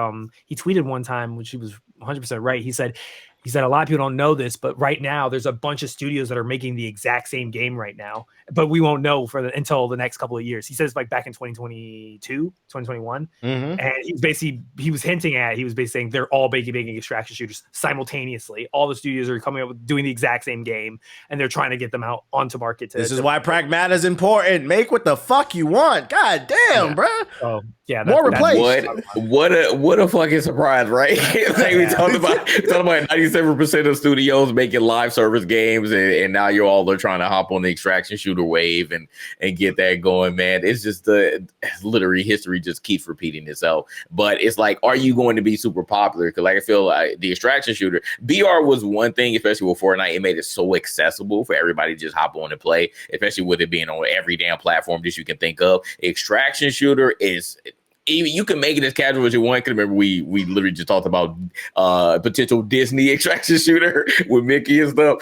Speaker 2: he tweeted one time, which he was 100% right. He said a lot of people don't know this, but right now there's a bunch of studios that are making the exact same game right now, but we won't know until the next couple of years. He says like back in 2022, 2021, and he was basically saying they're all making extraction shooters simultaneously. All the studios are coming up with doing the exact same game, and they're trying to get them out onto market.
Speaker 1: This is why Pragmata is important. Make what the fuck you want. God damn, bro.
Speaker 2: Oh yeah,
Speaker 1: more replaced.
Speaker 3: What a fucking surprise, right? Like we talked about 97% of studios making live service games, and now you all are trying to hop on the extraction shooter wave and get that going, man. It's just literally history just keeps repeating itself. But it's like, are you going to be super popular? Because like I feel like the extraction shooter BR was one thing, especially with Fortnite. It made it so accessible for everybody to just hop on and play, especially with it being on every damn platform that you can think of. Extraction shooter is. Even you can make it as casual as you want. Because remember, we literally just talked about potential Disney extraction shooter with Mickey and stuff.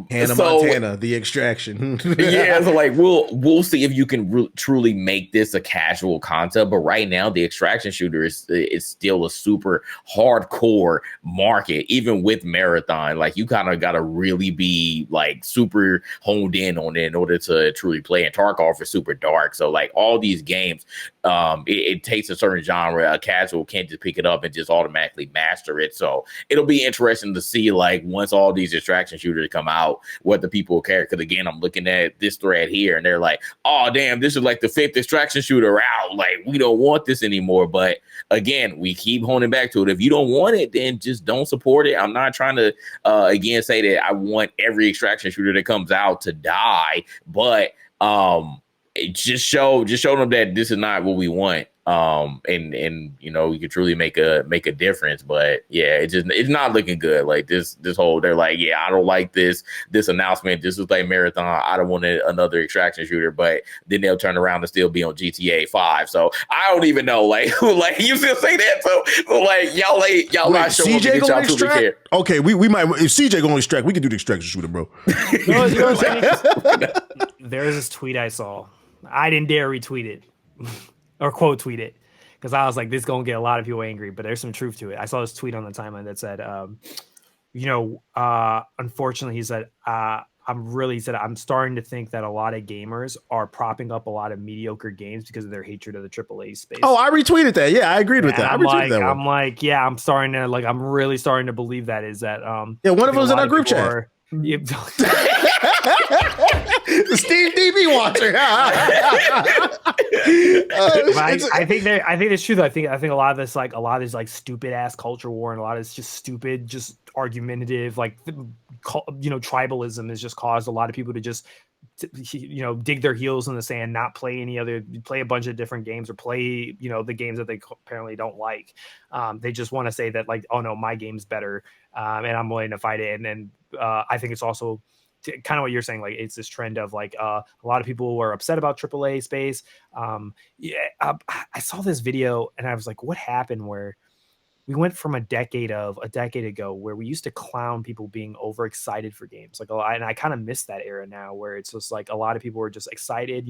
Speaker 1: Hannah Montana, the extraction.
Speaker 3: Yeah, so like we'll see if you can truly make this a casual concept. But right now, the extraction shooter is still a super hardcore market, even with Marathon. Like you kind of got to really be like super honed in on it in order to truly play. And Tarkov is super dark, so like all these games, it takes a certain genre. A casual can't just pick it up and just automatically master it. So it'll be interesting to see, like, once all these extraction shooters come out, what the people care. Because again, I'm looking at this thread here, and they're like, "Oh, damn, this is like the 5th extraction shooter out. Like, we don't want this anymore." But again, we keep honing back to it. If you don't want it, then just don't support it. I'm not trying to again say that I want every extraction shooter that comes out to die, but just show them that this is not what we want. And you can truly make a difference. But yeah, it's not looking good. Like this whole, they're like, yeah, I don't like this announcement. This is like Marathon. I don't want another extraction shooter. But then they'll turn around and still be on GTA 5. So I don't even know. Like you still say that. So like y'all not showing
Speaker 1: CJ gonna extract. Okay, we might. If CJ gonna extract, we can do the extraction shooter, bro.
Speaker 2: There's this tweet I saw. I didn't dare retweet it or quote tweet it because I was like, this is going to get a lot of people angry, but there's some truth to it. I saw this tweet on the timeline that said, unfortunately, he said, I'm starting to think that a lot of gamers are propping up a lot of mediocre games because of their hatred of the AAA space.
Speaker 1: Oh, I retweeted that. Yeah, I agreed with that.
Speaker 2: I'm really starting to believe that is that.
Speaker 1: Yeah, one of them was in our group chat. The Steve DB watcher.
Speaker 2: I think it's true though. I think a lot of this stupid ass culture war and a lot of it's just stupid, just argumentative, like tribalism has just caused a lot of people to just dig their heels in the sand, not play play a bunch of different games or play the games that they apparently don't like. They just want to say that like, oh no, my game's better, and I'm willing to fight it. And then I think it's also kind of what you're saying, like it's this trend of like a lot of people were upset about AAA space. I saw this video and I was like, what happened where we went from a decade ago where we used to clown people being overexcited for games, like a lot, and I kind of miss that era now where it's just like a lot of people were just excited,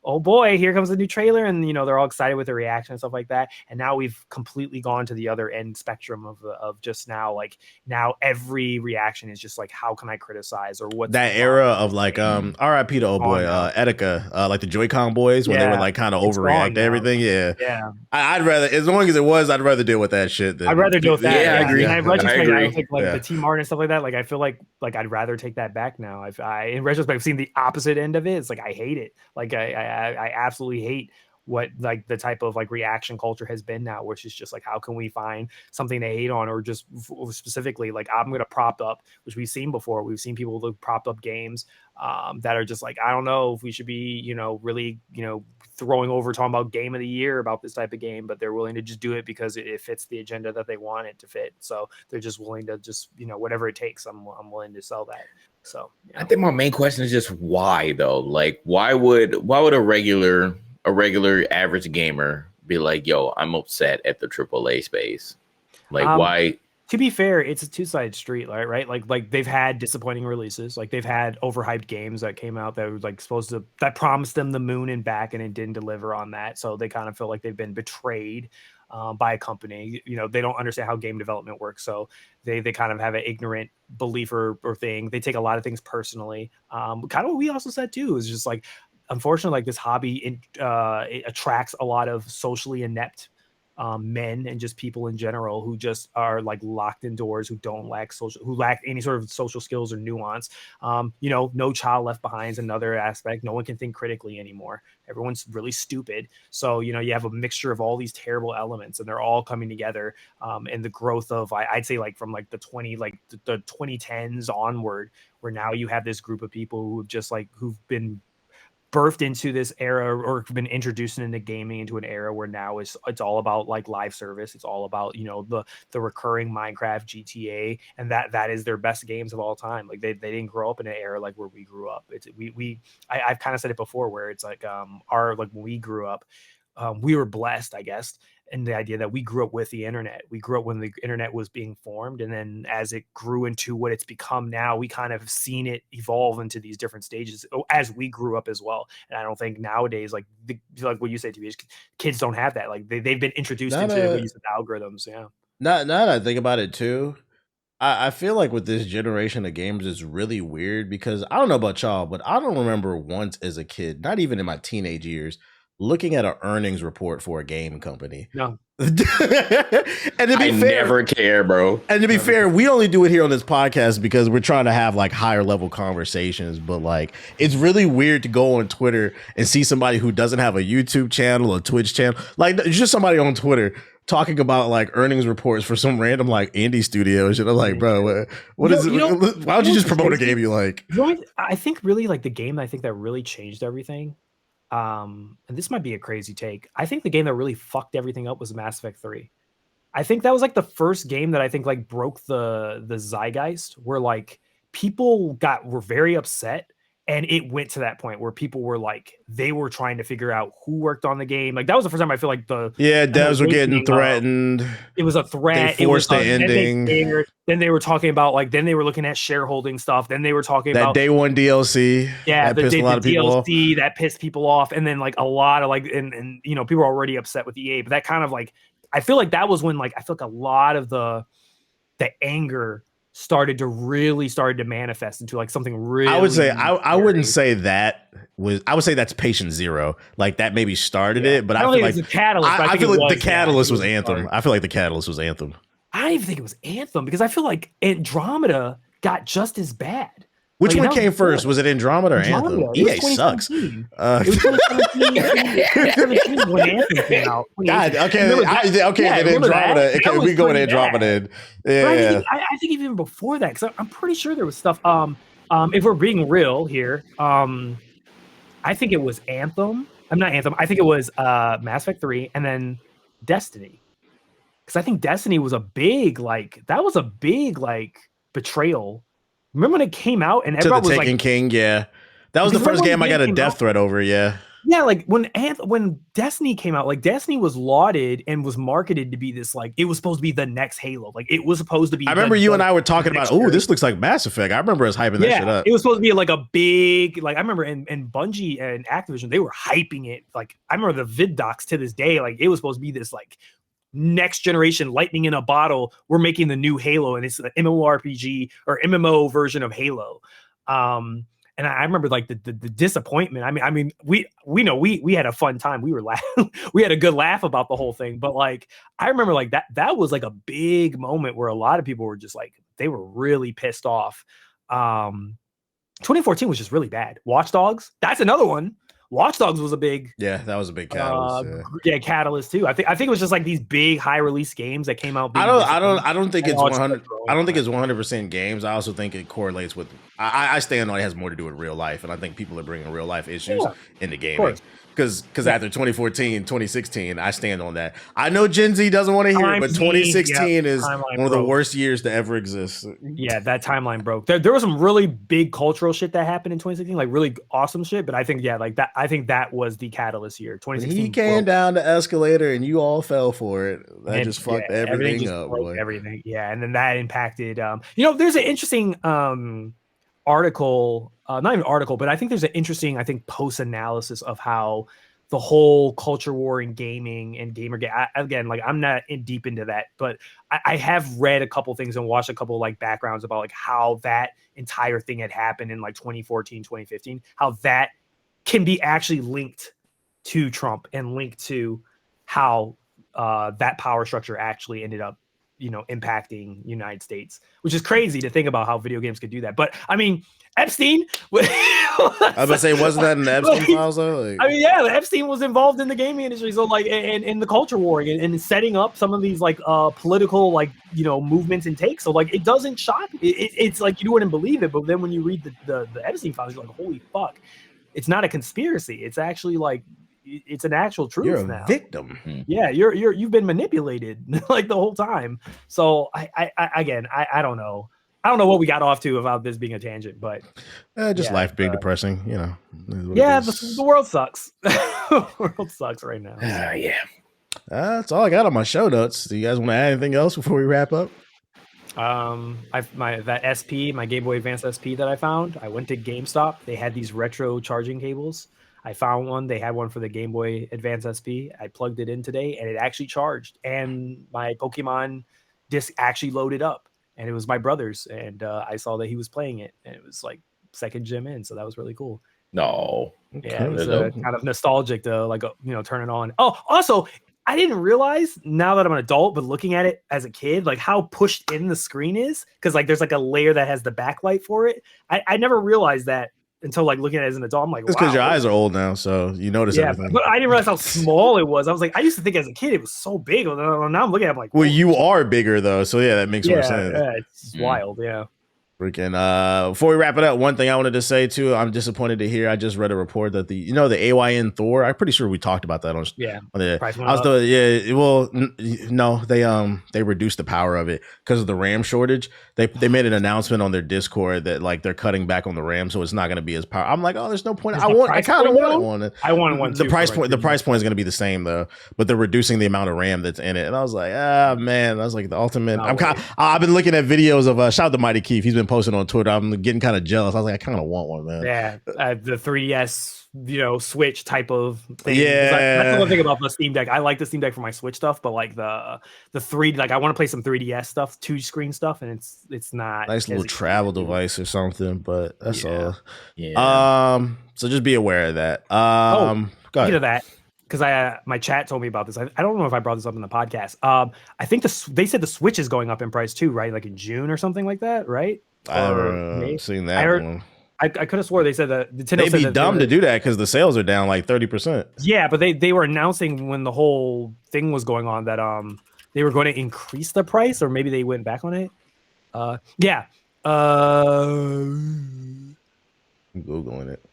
Speaker 2: oh boy, here comes a new trailer, and they're all excited with the reaction and stuff like that. And now we've completely gone to the other end spectrum of just now every reaction is just like, how can I criticize or what
Speaker 1: that era of like RIP to old boy Etika, like the Joy-Con boys when they would like kind of overreact to everything. Yeah. I'd rather, as long as it was, I'd rather deal with that shit.
Speaker 2: I'd rather deal with that.
Speaker 3: Yeah, I agree.
Speaker 2: I think like the T Martin and stuff like that. Like I feel like I'd rather take that back now. I in retrospect, I've seen the opposite end of it. It's like I hate it. Like I absolutely hate what like the type of like reaction culture has been now, which is just like, how can we find something to hate on, or just specifically like, I'm going to prop up, which we've seen before. We've seen people look propped up games that are just like, I don't know if we should be, really, throwing over talking about game of the year about this type of game, but they're willing to just do it because it fits the agenda that they want it to fit. So they're just willing to just, whatever it takes, I'm willing to sell that. So
Speaker 3: I think my main question is just why though? Like why would a regular average gamer be like, yo, I'm upset at the AAA space? Like why?
Speaker 2: To be fair, it's a two-sided street, right? Like they've had disappointing releases. Like they've had overhyped games that came out that were like that promised them the moon and back, and it didn't deliver on that. So they kind of feel like they've been betrayed by a company. They don't understand how game development works. So they kind of have an ignorant belief or thing. They take a lot of things personally. Kind of what we also said too, is just like, unfortunately, like this hobby it attracts a lot of socially inept men and just people in general who just are like locked indoors, who lack any sort of social skills or nuance. No child left behind is another aspect. No one can think critically anymore. Everyone's really stupid. So, you have a mixture of all these terrible elements, and they're all coming together. And the growth of, I'd say like from like the 2010s onward, where now you have this group of people who've been birthed into this era, or been introduced into gaming into an era where now it's all about like live service. It's all about, the recurring Minecraft, GTA, and that is their best games of all time. Like they didn't grow up in an era like where we grew up. I've kind of said it before, where it's like when we grew up, we were blessed, I guess, and the idea that we grew up with the internet. We grew up when the internet was being formed, and then as it grew into what it's become now, we kind of have seen it evolve into these different stages as we grew up as well. And I don't think nowadays, like what you say, TBH, kids don't have that. Like they've been introduced into what you said, algorithms. Yeah.
Speaker 1: Now that I think about it too, I feel like with this generation of gamers, it's really weird because I don't know about y'all, but I don't remember once as a kid, not even in my teenage years, looking at an earnings report for a game company.
Speaker 2: No.
Speaker 1: And to be fair,
Speaker 3: never care, bro.
Speaker 1: And to be fair, we only do it here on this podcast because we're trying to have like higher level conversations. But like, it's really weird to go on Twitter and see somebody who doesn't have a YouTube channel, a Twitch channel, like just somebody on Twitter talking about like earnings reports for some random like indie studio and shit. I'm like, bro, what is it? Why don't you just promote a game you like?
Speaker 2: I think really like the game I think that really changed everything. And this might be a crazy take. I think the game that really fucked everything up was Mass Effect 3. I think that was like the first game that I think like broke the zeitgeist, where like people were very upset, and it went to that point where people were like, they were trying to figure out who worked on the game. Like that was the first time I feel like
Speaker 1: devs were getting threatened.
Speaker 2: It was a threat.
Speaker 1: They forced the ending.
Speaker 2: Then they were talking about like, then they were looking at shareholding stuff. Then they were talking about
Speaker 1: day one DLC.
Speaker 2: Yeah,
Speaker 1: that pissed a lot of people off.
Speaker 2: That pissed people off. And then like a lot of like, and people were already upset with EA, but that kind of like, I feel like that was when like, I feel like a lot of the anger started to manifest into like something really.
Speaker 1: I would say I wouldn't say that was. I would say that's patient zero. Like that maybe started it, but I feel like
Speaker 2: the catalyst.
Speaker 1: I feel like the catalyst was Anthem. I feel like the catalyst was Anthem.
Speaker 2: I don't even think it was Anthem, because I feel like Andromeda got just as bad.
Speaker 1: Which one came first? Was it Andromeda or Anthem? EA sucks.
Speaker 2: It was 2017 when Anthem came out.
Speaker 1: God, okay, then Andromeda. Okay, we go with Andromeda. Yeah,
Speaker 2: I think even before that, because I'm pretty sure there was stuff. If we're being real here, I think it was Anthem. I'm not Anthem. I think it was Mass Effect 3, and then Destiny. Because I think Destiny was a big betrayal. Remember when it came out and everyone was like,
Speaker 1: to the Taken King, yeah. That was the first game I got a death threat over, yeah.
Speaker 2: Yeah, like when Destiny came out, like Destiny was lauded and was marketed to be this, like, it was supposed to be the next Halo. Like it was supposed to be.
Speaker 1: I remember you and I were talking about, oh, this looks like Mass Effect. I remember us hyping that shit up.
Speaker 2: It was supposed to be like a big, like I remember in Bungie and Activision, they were hyping it. Like I remember the vid docs to this day, like it was supposed to be this like next generation lightning in a bottle. We're making the new Halo, and it's an MMORPG or MMO version of Halo. And I remember like the disappointment. I mean, we know we had a fun time. We were laughing. We had a good laugh about the whole thing. But like, I remember like that was like a big moment where a lot of people were just like, they were really pissed off. 2014 was just really bad. Watch Dogs, that's another one. Watch Dogs was a big
Speaker 1: Yeah, that was a big catalyst.
Speaker 2: catalyst too. I think it was just like these big high release games that came out.
Speaker 1: I don't think it's 100. I don't think it's 100% games. I also think it correlates with. I stand on it has more to do with real life, and I think people are bringing real life issues into gaming. Because after 2014, 2016, I stand on that. I know Gen Z doesn't want to hear it, but 2016 is one of the worst years to ever exist.
Speaker 2: Yeah, that timeline broke. There was some really big cultural shit that happened in 2016, like really awesome shit. But I think that. I think that was the catalyst year. 2016.
Speaker 1: He came down the escalator, and you all fell for it. That just fucked everything up, boy.
Speaker 2: Everything, yeah, and then that impacted. There's an interesting article, not even article, but I think there's an interesting, post analysis of how the whole culture war in gaming and again, like I'm not deep into that, but I have read a couple things and watched a couple like backgrounds about like how that entire thing had happened in like 2014, 2015, how that can be actually linked to Trump and linked to how that power structure actually ended up impacting United States, which is crazy to think about how video games could do that. But I mean, Epstein. I
Speaker 1: was about to say, wasn't that in the Epstein files though?
Speaker 2: Epstein was involved in the gaming industry, so like, and in the culture war and setting up some of these like political like movements and takes. So like, it doesn't shock. It's like you wouldn't believe it, but then when you read the Epstein files, you're like, holy fuck, it's not a conspiracy. It's actually like. It's an actual truth.
Speaker 1: You're a
Speaker 2: now.
Speaker 1: victim.
Speaker 2: Yeah, you've been manipulated like the whole time. So I don't know. I don't know what we got off to about this being a tangent, but
Speaker 1: life being depressing,
Speaker 2: Yeah, the world sucks. The world sucks right now.
Speaker 3: Yeah.
Speaker 1: That's all I got on my show notes. Do you guys want to add anything else before we wrap up?
Speaker 2: That SP, my Game Boy Advance SP that I found. I went to GameStop. They had these retro charging cables. I found one. They had one for the Game Boy Advance SP. I plugged it in today, and it actually charged. And my Pokemon disc actually loaded up, and it was my brother's. And I saw that he was playing it, and it was like second gym in, so that was really cool.
Speaker 3: No,
Speaker 2: yeah, it was kind of nostalgic to like turn it on. Oh, also, I didn't realize now that I'm an adult, but looking at it as a kid, like how pushed in the screen is, because like there's like a layer that has the backlight for it. I never realized that. Until like looking at it as an adult, I'm like,
Speaker 1: it's because your eyes are old now, so you notice everything.
Speaker 2: But I didn't realize how small it was. I was like, I used to think as a kid it was so big. Now I'm looking at it, I'm like,
Speaker 1: well, you are bigger though, so yeah, that makes more sense.
Speaker 2: Yeah, it's wild, yeah.
Speaker 1: Freaking before we wrap it up, one thing I wanted to say too, I'm disappointed to hear. I just read a report that the AYN Thor. I'm pretty sure we talked about that on they reduced the power of it because of the RAM shortage. They made an announcement on their Discord that like they're cutting back on the RAM, so it's not going to be as powerful. I'm like, oh, there's no point. I kind of want one. I wanted one. The price point is going to be the same though, but they're reducing the amount of RAM that's in it. And I was like, man, I was like the ultimate. I've been looking at videos of shout out to Mighty Keith. He's been posting on Twitter. I'm getting kind of jealous. I was like, I kind of want one, man.
Speaker 2: Yeah, the 3DS, Switch type of thing.
Speaker 1: Yeah,
Speaker 2: that's the one thing about the Steam Deck. I like the Steam Deck for my Switch stuff, but like the 3, like I want to play some 3DS stuff, 2-screen stuff, and it's not
Speaker 1: nice little travel device or something. But that's all.
Speaker 2: Yeah.
Speaker 1: So just be aware of that.
Speaker 2: Speaking of that, because my chat told me about this. I don't know if I brought this up in the podcast. I think they said the Switch is going up in price too, right? Like in June or something like that, right?
Speaker 1: I haven't seen that one.
Speaker 2: I could have swore they said that
Speaker 1: Nintendo. They'd be dumb to do that because the sales are down like 30%.
Speaker 2: Yeah, but they were announcing when the whole thing was going on that they were going to increase the price, or maybe they went back on it. I'm
Speaker 1: Googling it.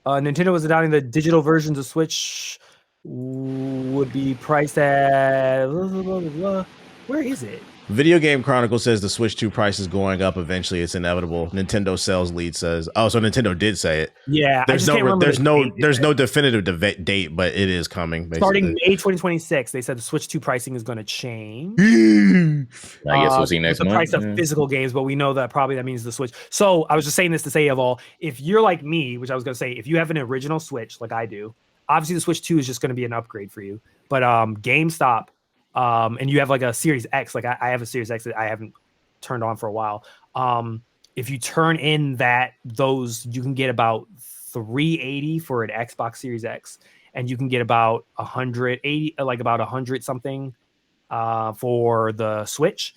Speaker 2: Nintendo was announcing the digital versions of Switch would be priced at where is it?
Speaker 1: Video Game Chronicle says the Switch 2 price is going up eventually. It's inevitable. Nintendo sales lead says, so Nintendo did say it.
Speaker 2: Yeah,
Speaker 1: there's no definitive date, but it is coming. Basically.
Speaker 2: Starting May 2026, they said the Switch 2 pricing is going to change.
Speaker 3: I guess we'll see next month.
Speaker 2: The price of physical games, but we know that probably that means the Switch. So I was just saying this to say, if you're like me, which I was going to say, if you have an original Switch like I do, obviously the Switch 2 is just going to be an upgrade for you. But GameStop. And you have like a Series X, like I have a Series X that I haven't turned on for a while. If you turn in those, you can get about $380 for an Xbox Series X, and you can get about $180, like about $100 something for the Switch.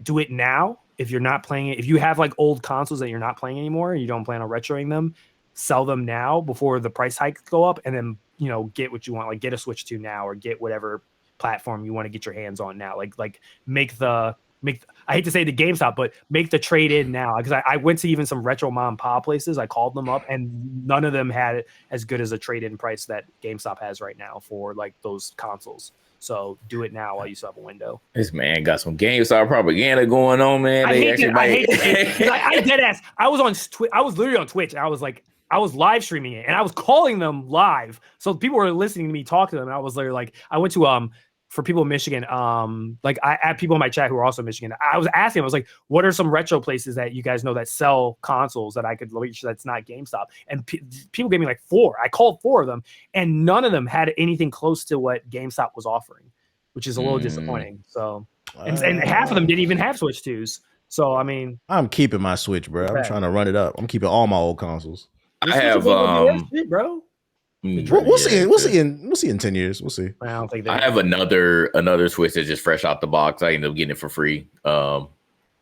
Speaker 2: Do it now, if you're not playing it, if you have like old consoles that you're not playing anymore, and you don't plan on retroing them, sell them now before the price hikes go up, and then get what you want, like get a Switch 2 now, or get whatever platform you want to get your hands on now. Like make I hate to say the GameStop, but make the trade in now, because I went to even some retro mom and pop places. I called them up, and none of them had it as good as a trade in price that GameStop has right now for like those consoles. So do it now while you still have a window.
Speaker 3: This man got some GameStop propaganda going on, man.
Speaker 2: I hate it. I dead ass. I was on Twitch. I was literally on Twitch, and I was live streaming it, and I was calling them live. So people were listening to me talk to them, and I was literally like, I went to for people in Michigan, like I had people in my chat who are also in Michigan. I was asking them, I was like, what are some retro places that you guys know that sell consoles that I could reach that's not GameStop? And people gave me like 4. I called 4 of them, and none of them had anything close to what GameStop was offering, which is a little disappointing. So, and half of them didn't even have Switch 2s. So, I mean,
Speaker 1: I'm keeping my Switch, bro. I'm trying to run it up. I'm keeping all my old consoles.
Speaker 3: I have
Speaker 2: bro.
Speaker 1: We'll see. We'll see in 10 years. We'll see.
Speaker 2: I don't think
Speaker 3: I have another Switch that's just fresh out the box. I ended up getting it for free.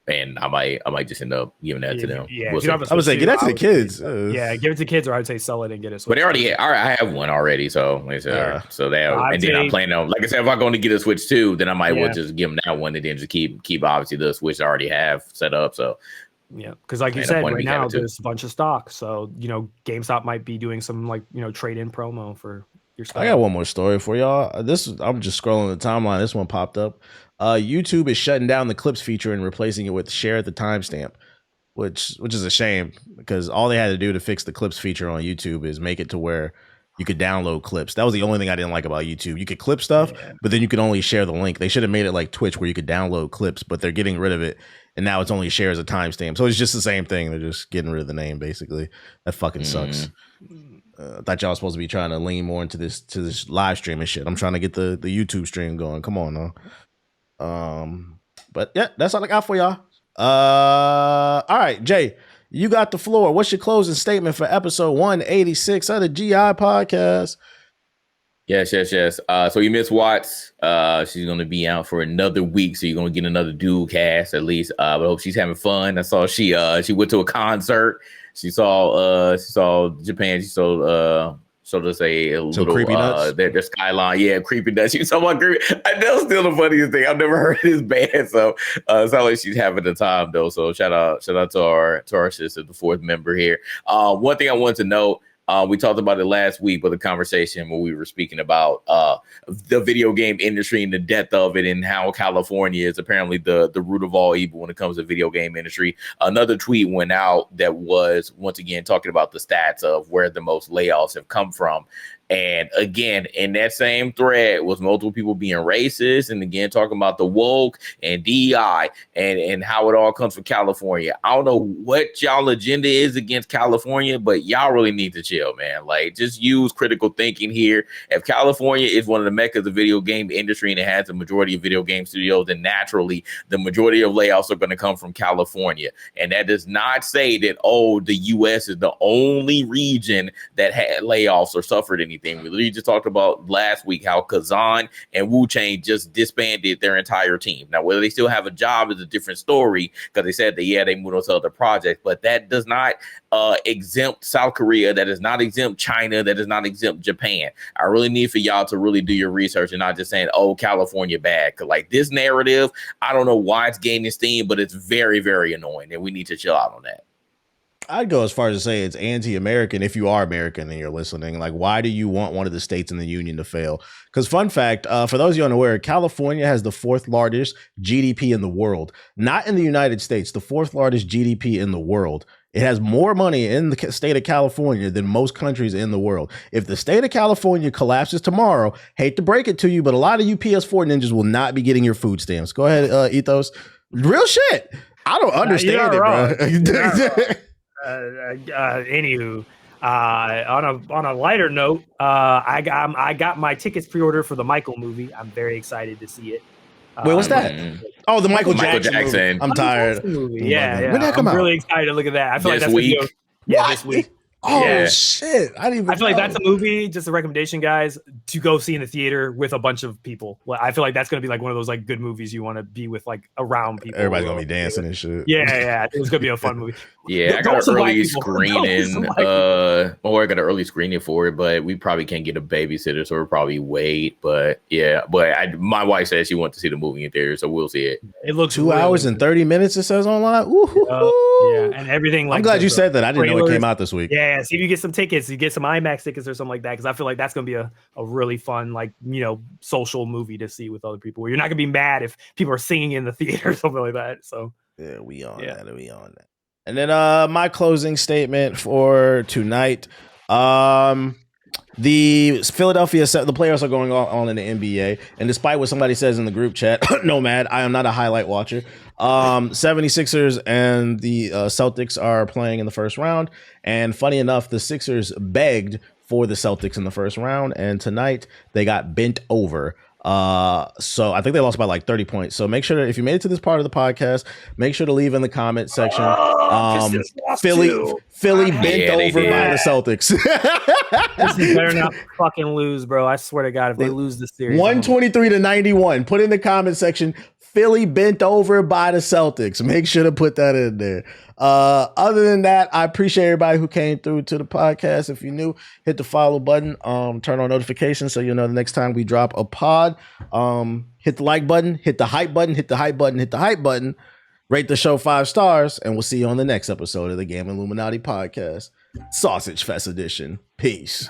Speaker 3: And I might just end up giving that to them.
Speaker 2: Yeah,
Speaker 3: we'll
Speaker 2: I
Speaker 1: would say give that to the kids.
Speaker 2: Yeah, give it to kids, or I would say sell it and get a Switch.
Speaker 3: But they already, I have one already, so so they have, and then I'm planning on, like I said, if I'm going to get a Switch 2, then I might well just give them that one, and then just keep obviously the Switch I already have set up. So
Speaker 2: yeah, because like you said, right now there's a bunch of stock, so GameStop might be doing some like trade-in promo for your stuff.
Speaker 1: I got one more story for y'all. I'm just scrolling the timeline. This one popped up. YouTube is shutting down the clips feature and replacing it with share at the timestamp, which is a shame, because all they had to do to fix the clips feature on YouTube is make it to where you could download clips. That was the only thing I didn't like about YouTube. You could clip stuff, but then you could only share the link. They should have made it like Twitch where you could download clips, but they're getting rid of it, and now it's only share as a timestamp. So it's just the same thing. They're just getting rid of the name, basically. That fucking sucks. I thought y'all was supposed to be trying to lean more into this live streaming shit. I'm trying to get the YouTube stream going. Come on now. But yeah, that's all I got for y'all. All right, Jay, you got the floor. What's your closing statement for episode 186 of the GI podcast?
Speaker 3: Yes. So you miss Watts. She's going to be out for another week, so you're going to get another dual cast at least. But I hope she's having fun. I saw she went to a concert. She saw Japan. She saw so to say a little
Speaker 1: creepy nuts.
Speaker 3: Their skyline, creepy nuts. She talking about creepy. That's still the funniest thing. I've never heard this band. So it's not like she's having the time though. So shout out to our sister, the 4th member here. One thing I wanted to note. We talked about it last week with a conversation where we were speaking about the video game industry and the depth of it, and how California is apparently the root of all evil when it comes to video game industry. Another tweet went out that was once again talking about the stats of where the most layoffs have come from. And again, in that same thread was multiple people being racist, and again talking about the woke and DEI and how it all comes from California. I don't know what y'all agenda is against California, but y'all really need to chill, man. Like, just use critical thinking here. If California is one of the meccas of the video game industry and it has a majority of video game studios, then naturally the majority of layoffs are going to come from California. And that does not say that, the U.S. is the only region that had layoffs or suffered anything. We literally just talked about last week how Kazan and Wu Chang just disbanded their entire team. Now, whether they still have a job is a different story, because they said that, they moved on to other projects, but that does not exempt South Korea. That does not exempt China. That does not exempt Japan. I really need for y'all to really do your research and not just saying, California bad. Cause like this narrative, I don't know why it's gaining steam, but it's very, very annoying, and we need to chill out on that.
Speaker 1: I'd go as far as to say it's anti-American if you are American and you're listening. Like, why do you want one of the states in the union to fail? Because fun fact, for those of you unaware, California has the 4th largest GDP in the world. Not in the United States, the 4th largest GDP in the world. It has more money in the state of California than most countries in the world. If the state of California collapses tomorrow, hate to break it to you, but a lot of you PS4 ninjas will not be getting your food stamps. Go ahead, Ethos. Real shit. I don't understand it, bro.
Speaker 2: Anywho, on a lighter note, I got my tickets pre-ordered for the Michael movie. I'm very excited to see it.
Speaker 1: Wait, what's that? Oh, the Michael Jackson movie. I'm tired.
Speaker 2: Yeah. When did that come out? I'm really excited to look at that. I feel like that's
Speaker 3: week.
Speaker 2: This week.
Speaker 1: Oh
Speaker 3: Yeah.
Speaker 1: shit! I didn't even.
Speaker 2: I feel like
Speaker 1: know.
Speaker 2: that's a movie, just a recommendation, guys, to go see in the theater with a bunch of people. I feel like that's gonna be like one of those like good movies you want to be with, like around people.
Speaker 1: Everybody's gonna be dancing and shit.
Speaker 2: Yeah, it's gonna be a fun movie.
Speaker 3: Yeah, I got
Speaker 2: Don't
Speaker 3: an early
Speaker 2: invite people.
Speaker 3: screening.
Speaker 2: Don't invite
Speaker 3: Or I got an early screening for it, but we probably can't get a babysitter, so we'll probably wait. But yeah, my wife says she wants to see the movie in theater, so we'll see it.
Speaker 2: It looks
Speaker 1: 2 hours and 30 minutes. It says online. Ooh,
Speaker 2: and everything. Like
Speaker 1: I'm glad you
Speaker 2: the
Speaker 1: said that. I didn't know it
Speaker 2: trailers.
Speaker 1: came out this week.
Speaker 2: Yeah, see if you get some tickets, you get some IMAX tickets or something like that, because I feel like that's gonna be a really fun, like, social movie to see with other people. Where you're not gonna be mad if people are singing in the theater or something like that. So
Speaker 1: yeah, we on that. And then my closing statement for tonight. The Philadelphia the players are going on in the NBA, and despite what somebody says in the group chat, Nomad, I am not a highlight watcher. 76ers and the Celtics are playing in the first round, and funny enough, the Sixers begged for the Celtics in the first round, and tonight they got bent over. So I think they lost by like 30 points. So make sure that if you made it to this part of the podcast, make sure to leave in the comment section. Philly bent over by the Celtics.
Speaker 2: Pistons better not fucking lose, bro. I swear to God, if they lose this series,
Speaker 1: 123-91. Put in the comment section. Philly bent over by the Celtics. Make sure to put that in there. Other than that, I appreciate everybody who came through to the podcast. If you're new, hit the follow button. Turn on notifications so you know the next time we drop a pod. Hit the like button, hit the hype button, hit the hype button, hit the hype button. Rate the show 5 stars, and we'll see you on the next episode of the Game Illuminati podcast. Sausage Fest edition. Peace.